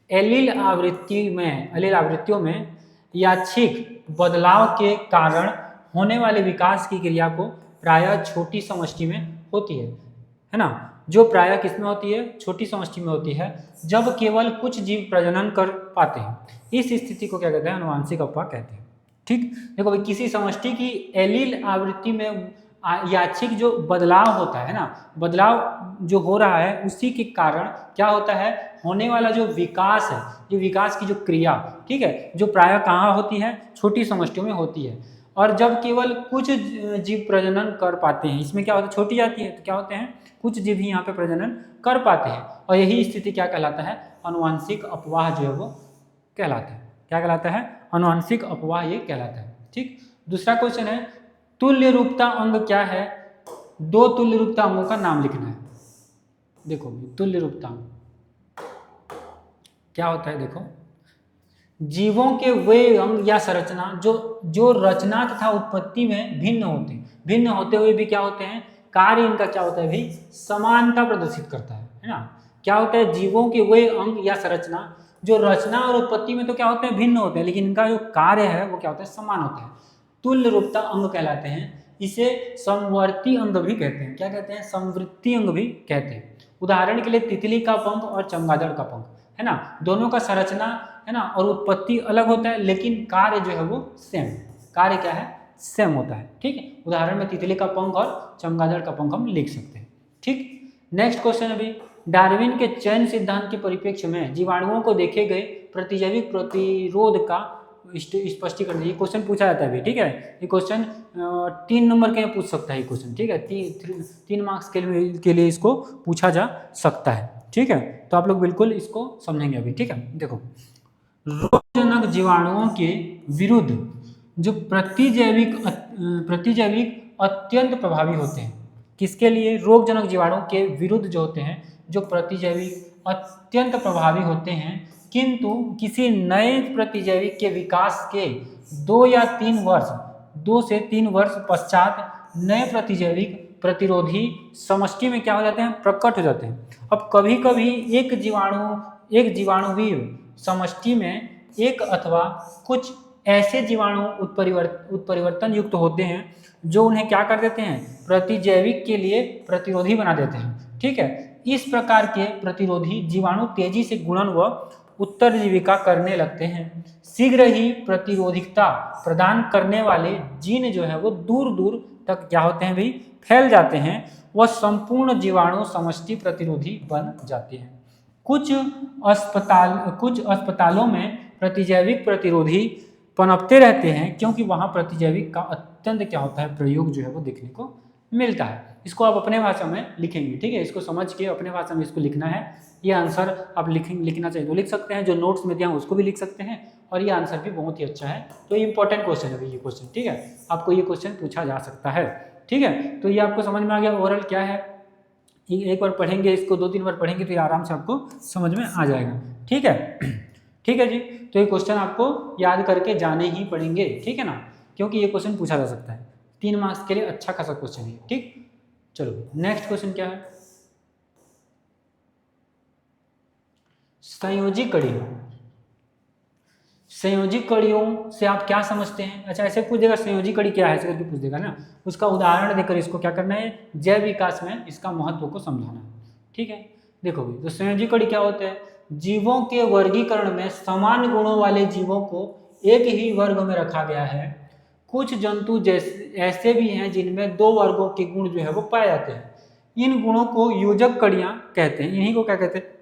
एलील आवृत्ति में, एलील आवृत्तियों में यादृच्छिक बदलाव के कारण होने वाले विकास की क्रिया को प्रायः छोटी समष्टि में होती है ना, जो प्रायः किसमें होती है, छोटी समष्टि में होती है, जब केवल कुछ जीव प्रजनन कर पाते हैं। इस स्थिति को क्या कहते हैं, अनुवांशिक अपवाह कहते हैं, ठीक। देखो भाई किसी समष्टि की एलील आवृत्ति में यादृच्छिक जो बदलाव होता है ना, बदलाव जो हो रहा है उसी के कारण क्या होता है, होने वाला जो विकास है, जो विकास की जो क्रिया, ठीक है, जो प्रायः कहाँ होती है, छोटी समष्टियों में होती है। और जब केवल कुछ जीव प्रजनन कर पाते हैं, इसमें क्या होता है, छोटी जाती है, तो क्या होते हैं, कुछ जीव ही यहाँ पे प्रजनन कर पाते हैं, और यही स्थिति क्या कहलाता है, अनुवांशिक अपवाह जो है वो कहलाता है। क्या कहलाता है, अनुवांशिक अपवाह ये कहलाता है, ठीक। दूसरा क्वेश्चन है, तुल्य रूपता अंग क्या है, 2 तुल्य रूपता अंगों का नाम लिखना है। देखो तुल्य रूपता अंग क्या होता है, देखो जीवों के वे अंग या संरचना जो रचना तथा उत्पत्ति में भिन्न होते हुए भी क्या होते हैं, कार्य इनका क्या होता है भाई, समानता प्रदर्शित करता है ना। क्या होता है, जीवों के वे अंग या संरचना जो रचना और उत्पत्ति में तो क्या होते हैं, भिन्न होते हैं, लेकिन इनका जो कार्य है वो क्या होता है, समान होता है। तुल्य रूपता अंग कहलाते हैं। इसे समवर्ती अंग भी कहते हैं। क्या कहते हैं, समवृत्ति अंग भी कहते हैं। उदाहरण के लिए तितली का पंख और चमगादड़ का पंख, है ना, दोनों का संरचना है ना और उत्पत्ति अलग होता है, लेकिन कार्य जो है वो सेम, कार्य क्या है, सेम होता है। ठीक है, उदाहरण में तितली का पंख और चमगादड़ का पंख हम लिख सकते हैं। ठीक, नेक्स्ट क्वेश्चन अभी, डार्विन के चयन सिद्धांत के परिप्रेक्ष्य में जीवाणुओं को देखे गए प्रतिजैविक प्रतिरोध का स्पष्टीकरण। ये क्वेश्चन पूछा जाता है अभी। ठीक है, ये क्वेश्चन 3 नंबर के पूछ सकता है ये क्वेश्चन। ठीक है, 3 मार्क्स के लिए इसको पूछा जा सकता है। ठीक है, तो आप लोग बिल्कुल इसको समझेंगे अभी। ठीक है, देखो, रोगजनक जीवाणुओं के विरुद्ध जो प्रतिजैविक अत्यंत प्रभावी होते हैं। किसके लिए, रोगजनक जीवाणु के विरुद्ध जो होते हैं, जो प्रतिजैविक अत्यंत प्रभावी होते हैं, किंतु किसी नए प्रतिजैविक के विकास के 2 से 3 वर्ष पश्चात नए प्रतिजैविक प्रतिरोधी समष्टि में क्या हो जाते हैं, प्रकट हो जाते हैं। अब कभी कभी एक जीवाणुवीय समष्टि में एक अथवा कुछ ऐसे जीवाणु उत्परिवर्तन युक्त होते हैं जो उन्हें क्या कर देते हैं, प्रतिजैविक के लिए प्रतिरोधी बना देते हैं। ठीक है, इस प्रकार के प्रतिरोधी जीवाणु तेजी से गुणन व उत्तरजीविका करने लगते हैं। शीघ्र ही प्रतिरोधिकता प्रदान करने वाले जीन जो है वो दूर दूर तक क्या होते हैं भाई, फैल जाते हैं। वह संपूर्ण जीवाणु समष्टि प्रतिरोधी बन जाते हैं। कुछ अस्पतालों में प्रतिजैविक प्रतिरोधी पनपते रहते हैं, क्योंकि वहाँ प्रतिजैविक का अत्यंत क्या होता है, प्रयोग जो है वो देखने को मिलता है। इसको आप अपने भाषा में लिखेंगे। ठीक है, इसको समझ के अपने भाषा में इसको लिखना है। ये आंसर आप लिखना चाहिए तो लिख सकते हैं, जो नोट्स में दिया उसको भी लिख सकते हैं, और ये आंसर भी बहुत ही अच्छा है। तो ये इंपॉर्टेंट क्वेश्चन है ये क्वेश्चन। ठीक है, आपको ये क्वेश्चन पूछा जा सकता है। ठीक है, तो ये आपको समझ में आ गया ओवरऑल क्या है। एक बार पढ़ेंगे इसको, 2-3 बार पढ़ेंगे तो ये आराम से आपको समझ में आ जाएगा। ठीक है, ठीक है जी, तो ये क्वेश्चन आपको याद करके जाने ही पड़ेंगे। ठीक है ना, क्योंकि ये क्वेश्चन पूछा जा सकता है 3 मार्क्स के लिए, अच्छा खासा क्वेश्चन है। ठीक, चलो नेक्स्ट क्वेश्चन क्या है, संयोजी कड़ी। संयोजी कड़ियों से आप क्या समझते हैं। अच्छा, ऐसे पूछ देगा संयोजी कड़ी क्या है, ऐसे करके पूछ देगा ना, उसका उदाहरण देकर इसको क्या करना है, जैव विकास में इसका महत्व को समझाना है। ठीक है, देखो भी, तो संयोजी कड़ी क्या होता है, जीवों के वर्गीकरण में समान गुणों वाले जीवों को एक ही वर्ग में रखा गया है। कुछ जंतु जैसे ऐसे भी हैं जिनमें 2 वर्गों के गुण जो है वो पाए जाते हैं। इन गुणों को योजक कड़ियां कहते हैं। इन्हीं को क्या कहते हैं,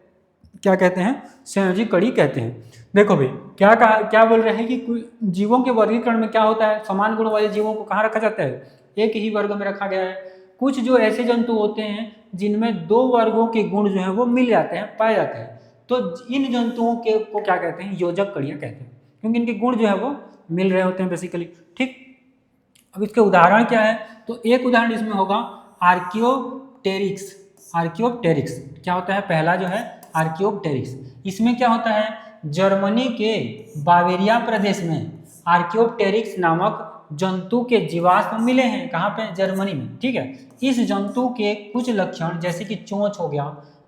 क्या कहते हैं, संयोजी कड़ी कहते हैं। देखो भाई, क्या बोल रहे हैं कि जीवों के वर्गीकरण में क्या होता है, समान गुण वाले जीवों को कहाँ रखा जाता है, एक ही वर्ग में रखा गया है। कुछ जो ऐसे जंतु होते हैं जिनमें 2 वर्गों के गुण जो है वो मिल जाते हैं, पाए जाते हैं, तो इन जंतुओं के को क्या कहते हैं, योजक कड़ियां कहते हैं, क्योंकि इनके गुण जो है वो मिल रहे होते हैं बेसिकली। ठीक, अब इसके उदाहरण क्या है, तो एक उदाहरण इसमें होगा आर्कियोप्टेरिक्स। आर्कियोप्टेरिक्स क्या होता है, पहला जो है आर्कियोप्टेरिक्स। इसमें क्या होता है, जर्मनी के बावेरिया प्रदेश में आर्कियोप्टेरिक्स नामक जंतु के जीवाश्म मिले हैं। कहाँ पे, जर्मनी में। ठीक है, इस जंतु के कुछ लक्षण जैसे कि चोंच हो गया,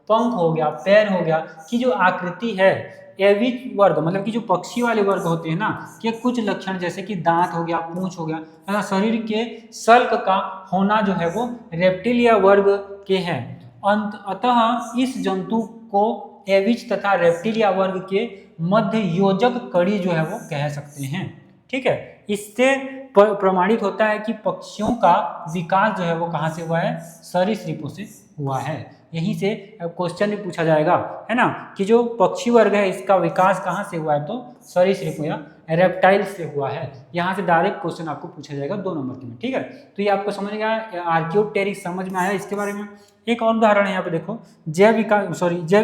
पंख हो गया, पैर हो गया, की जो आकृति है एविच वर्ग, मतलब कि जो पक्षी वाले वर्ग होते हैं ना, के कुछ लक्षण जैसे कि दांत हो गया, पूंछ हो गया, तथा शरीर के सल्क का होना जो है वो रेप्टिलिया वर्ग के हैं। अतः इस जंतु को एविच तथा रेप्टिलिया वर्ग के मध्य योजक कड़ी जो है वो कह सकते हैं। ठीक है, इससे प्रमाणित होता है कि पक्षियों का विकास जो है वो कहाँ से हुआ है, सरीसृपों से हुआ है। यहीं से क्वेश्चन भी पूछा जाएगा, है ना, कि जो पक्षी वर्ग है इसका विकास कहाँ से हुआ है, तो सरीसृपों या रेप्टाइल से हुआ है। यहाँ से डायरेक्ट क्वेश्चन आपको पूछा जाएगा 2 नंबर के में। ठीक है, तो ये आपको समझ गया, आर्कियोप्टेरिक्स समझ में आया इसके बारे में। एक और उदाहरण है यहाँ पे देखो, जैव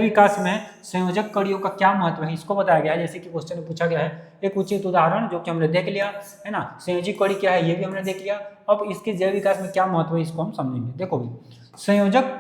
विकास में संयोजक कड़ियों का क्या महत्व है, इसको बताया गया है। जैसे कि क्वेश्चन में पूछा गया है एक उचित उदाहरण जो कि हमने देख लिया, है ना, संयोजक कड़ी क्या है ये भी हमने देख लिया। अब इसके जैव विकास में क्या महत्व है इसको हम समझेंगे। देखो भी, संयोजक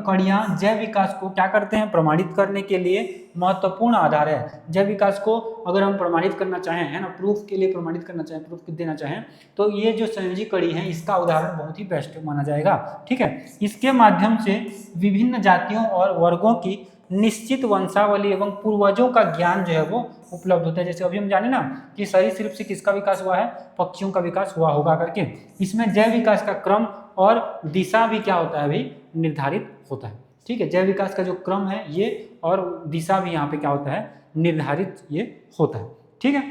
कड़ियां जैव विकास को क्या करते हैं, प्रमाणित करने के लिए महत्वपूर्ण आधार है। जैव विकास को अगर हम प्रमाणित करना चाहें, है ना, प्रूफ के लिए प्रमाणित करना चाहें, प्रूफ देना चाहें, तो ये जो संयोजी कड़ी है इसका उदाहरण बहुत ही बेस्ट माना जाएगा। ठीक है, इसके माध्यम से विभिन्न जातियों और वर्गों की निश्चित वंशावली एवं पूर्वजों का ज्ञान जो है वो उपलब्ध होता है। जैसे अभी हम जाने ना कि सरीसृप से किसका विकास हुआ है, पक्षियों का विकास हुआ होगा करके। इसमें जैव विकास का क्रम और दिशा भी क्या होता है अभी निर्धारित होता है। ठीक है, जैव विकास का जो क्रम है ये और दिशा भी यहाँ पे क्या होता है निर्धारित ये होता है। ठीक है,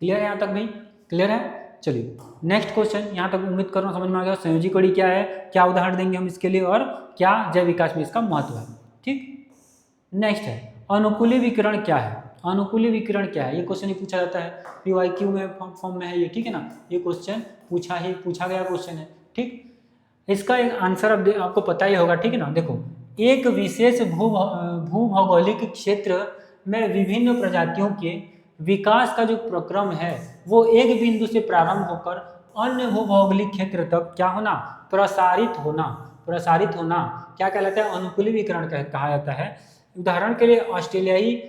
क्लियर है यहाँ तक भाई, क्लियर है। चलिए नेक्स्ट क्वेश्चन, यहाँ तक उम्मीद कर रहा हूँ समझ में आ गया। संयोजी कड़ी क्या है, क्या उदाहरण देंगे हम इसके लिए और क्या जैव विकास में इसका महत्व है। ठीक, नेक्स्ट है अनुकूली विकिरण क्या है। अनुकूली विकिरण क्या है, ये क्वेश्चन ही पूछा जाता है, पीवाईक्यू में फॉर्म में है ये। ठीक है ना, ये क्वेश्चन पूछा गया क्वेश्चन है। ठीक, इसका एक आंसर अब आपको पता ही होगा। ठीक है ना, देखो एक विशेष भूभौगोलिक क्षेत्र में विभिन्न प्रजातियों के विकास का जो प्रक्रम है वो एक बिंदु से प्रारंभ होकर अन्य भूभौगोलिक क्षेत्र तक क्या होना, प्रसारित होना क्या कहलाता है, अनुकूली विकिरण कहा जाता है। उदाहरण के लिए ऑस्ट्रेलियाई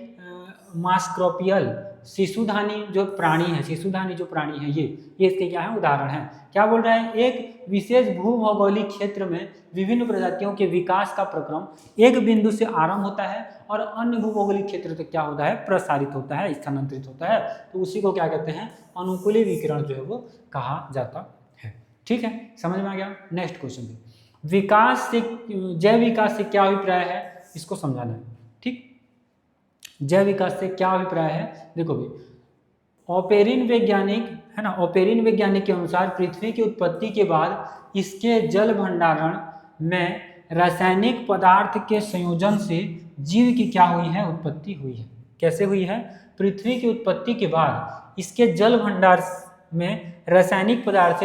मास्क्रोपियल शिशुधानी जो प्राणी है, ये इसके क्या है उदाहरण है। क्या बोल रहा है, एक विशेष भूभौगोलिक क्षेत्र में विभिन्न प्रजातियों के विकास का प्रक्रम एक बिंदु से आरंभ होता है और अन्य भूभौगोलिक क्षेत्र तक क्या होता है प्रसारित होता है, स्थानांतरित होता है। तो उसी को क्या कहते हैं अनुकूली विकिरण जो है वो कहा जाता है। ठीक है, समझ में आ गया। नेक्स्ट क्वेश्चन, विकास से जैव विकास से क्या अभिप्राय है, इसको समझाना है। ठीक, जैव विकास से क्या अभिप्राय है, देखो भाई ओपेरिन वैज्ञानिक है ना, ओपेरिन वैज्ञानिक के अनुसार पृथ्वी की उत्पत्ति के बाद इसके जल भंडारण में रासायनिक पदार्थ के संयोजन से जीव की क्या हुई है, उत्पत्ति हुई है। कैसे हुई है, पृथ्वी की उत्पत्ति के बाद इसके जल भंडार में रासायनिक पदार्थ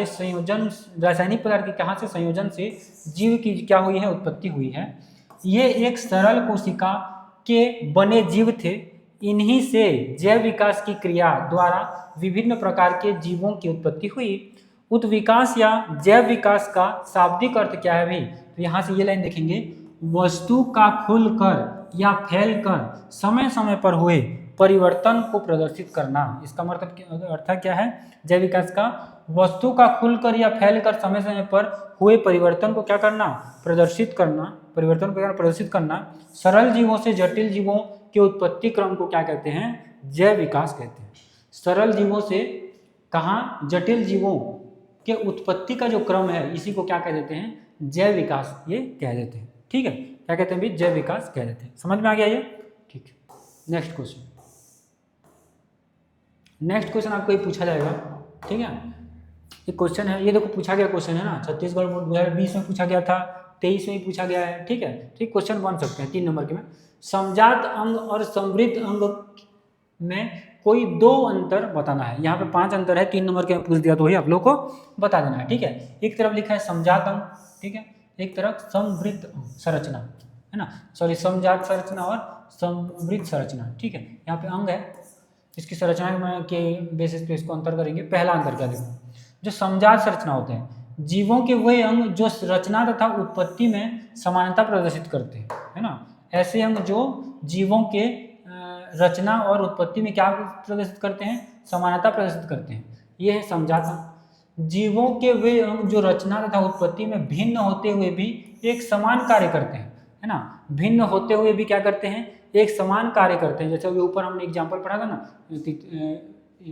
के कहाँ से संयोजन से जीव की क्या हुई है, उत्पत्ति हुई है। ये एक सरल कोशिका के बने जीव थे, इन्हीं से जैव विकास की क्रिया द्वारा विभिन्न प्रकार के जीवों की उत्पत्ति हुई। उत्विकास या जैव विकास का शाब्दिक अर्थ क्या है भाई, तो यहाँ से ये लाइन देखेंगे, वस्तु का खुलकर या फैलकर समय समय पर हुए परिवर्तन को प्रदर्शित करना। इसका मतलब अर्थ क्या है जैव विकास का, वस्तु का खुलकर या फैलकर समय समय पर हुए परिवर्तन को क्या करना, प्रदर्शित करना। सरल जीवों से जटिल जीवों के उत्पत्ति क्रम को क्या कहते हैं, जैव विकास कहते हैं। सरल जीवों से कहाँ, जटिल जीवों के उत्पत्ति का जो क्रम है इसी को क्या कह देते हैं, जैव विकास ये कह देते हैं। ठीक है, क्या कहते हैं भी, जैव विकास कह देते हैं। समझ में आ गया ये। ठीक है, नेक्स्ट क्वेश्चन आपको ये पूछा जाएगा। ठीक है, ये क्वेश्चन है, ये देखो पूछा गया क्वेश्चन है ना, छत्तीसगढ़ बोर्ड 2020 में पूछा गया था, 23 में ही पूछा गया है। ठीक है, ठीक क्वेश्चन बन सकते हैं 3 नंबर के में। समजात अंग और समृद्ध अंग में कोई 2 अंतर बताना है। यहाँ पे 5 अंतर है, 3 नंबर के पूछ दिया तो वही आप लोग को बता देना है। ठीक है, एक तरफ लिखा है समजात अंग, ठीक है, एक तरफ समृद्ध संरचना है ना, सॉरी समजात संरचना और समृद्ध संरचना। ठीक है, यहाँ पे अंग है, इसकी संरचना के बेसिस पे इसको अंतर करेंगे। पहला अंतर क्या देखो, जो समजात संरचना होते हैं जीवों के वे अंग जो रचना तथा उत्पत्ति में समानता प्रदर्शित करते हैं, है ना। ऐसे अंग जो जीवों के रचना और उत्पत्ति में क्या प्रदर्शित करते हैं, समानता प्रदर्शित करते हैं, ये है समजात अंग। जीवों के वे अंग जो रचना तथा उत्पत्ति में भिन्न होते हुए भी एक समान कार्य करते हैं, है ना, भिन्न होते हुए भी क्या करते हैं, एक समान कार्य करते हैं। जैसे अभी ऊपर हमने एग्जाम्पल पढ़ा था ना,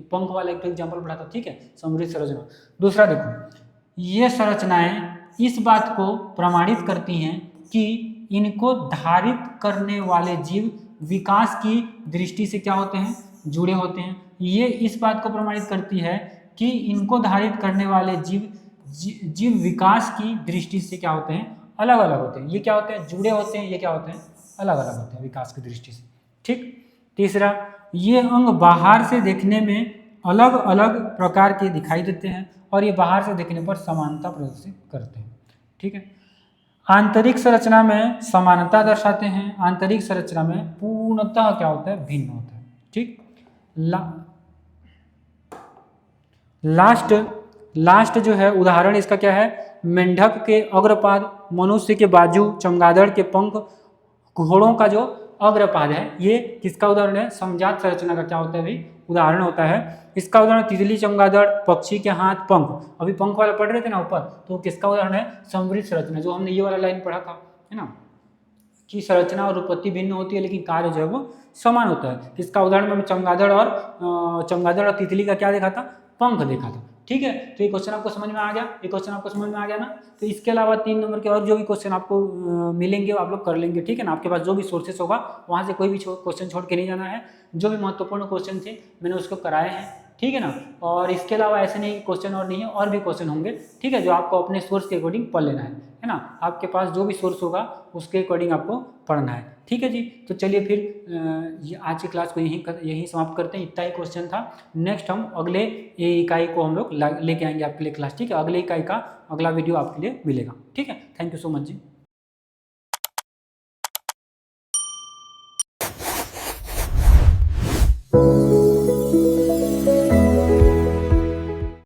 पंख वाला एक एग्जाम्पल पढ़ा था। ठीक है, समृद्ध संरचना। दूसरा देखो, ये संरचनाएं इस बात को प्रमाणित करती हैं कि इनको धारित करने वाले जीव विकास की दृष्टि से क्या होते हैं, जुड़े होते हैं। ये इस बात को प्रमाणित करती है कि इनको धारित करने वाले जीव विकास की दृष्टि से क्या होते हैं, अलग अलग होते हैं। ये क्या होते हैं, जुड़े होते हैं, ये क्या होते हैं, अलग अलग होते हैं विकास की दृष्टि से। ठीक, तीसरा, ये अंग बाहर से देखने में अलग अलग प्रकार के दिखाई देते हैं और ये बाहर से देखने पर समानता प्रदर्शित करते हैं। ठीक है, आंतरिक संरचना में समानता दर्शाते हैं, आंतरिक संरचना में पूर्णतः क्या होता है, भिन्न होता है। ठीक, लास्ट जो है उदाहरण इसका क्या है, मेंढक के अग्रपाद, मनुष्य के बाजू, चमगादड़ के पंख, घोड़ों का जो अग्रपाद है, ये किसका उदाहरण है, समजात संरचना का क्या होता है भाई, उदाहरण होता है। इसका उदाहरण तितली, चमगादड़, पक्षी के हाथ, पंख, अभी पंख वाला पढ़ रहे थे ना ऊपर, तो किसका उदाहरण है, समृद्ध संरचना, जो हमने ये वाला लाइन पढ़ा था, है ना, की संरचना और उत्पत्ति भिन्न होती है लेकिन कार्य जो है वो समान होता है। इसका उदाहरण में चमगादड़ और तितली का क्या देखा था, पंख देखा था। ठीक है, तो ये क्वेश्चन आपको समझ में आ गया, ये क्वेश्चन आपको समझ में आ गया ना। तो इसके अलावा 3 नंबर के और जो भी क्वेश्चन आपको मिलेंगे वो आप लोग कर लेंगे। ठीक है ना, आपके पास जो भी सोर्सेस होगा वहाँ से कोई भी क्वेश्चन छोड़ के नहीं जाना है। जो भी महत्वपूर्ण क्वेश्चन थे मैंने उसको कराए हैं। ठीक है ना, और इसके अलावा ऐसे नहीं क्वेश्चन और नहीं है, और भी क्वेश्चन होंगे। ठीक है, जो आपको अपने सोर्स के अकॉर्डिंग पढ़ लेना है ना। आपके पास जो भी सोर्स होगा उसके अकॉर्डिंग आपको पढ़ना है। ठीक है जी, तो चलिए फिर आज की क्लास को यहीं समाप्त करते हैं। इतना ही क्वेश्चन था। नेक्स्ट हम अगले इकाई को हम लोग लेके आएंगे आपके लिए क्लास। ठीक है, अगले इकाई का अगला वीडियो आपके लिए मिलेगा। ठीक है, thank you so much ji.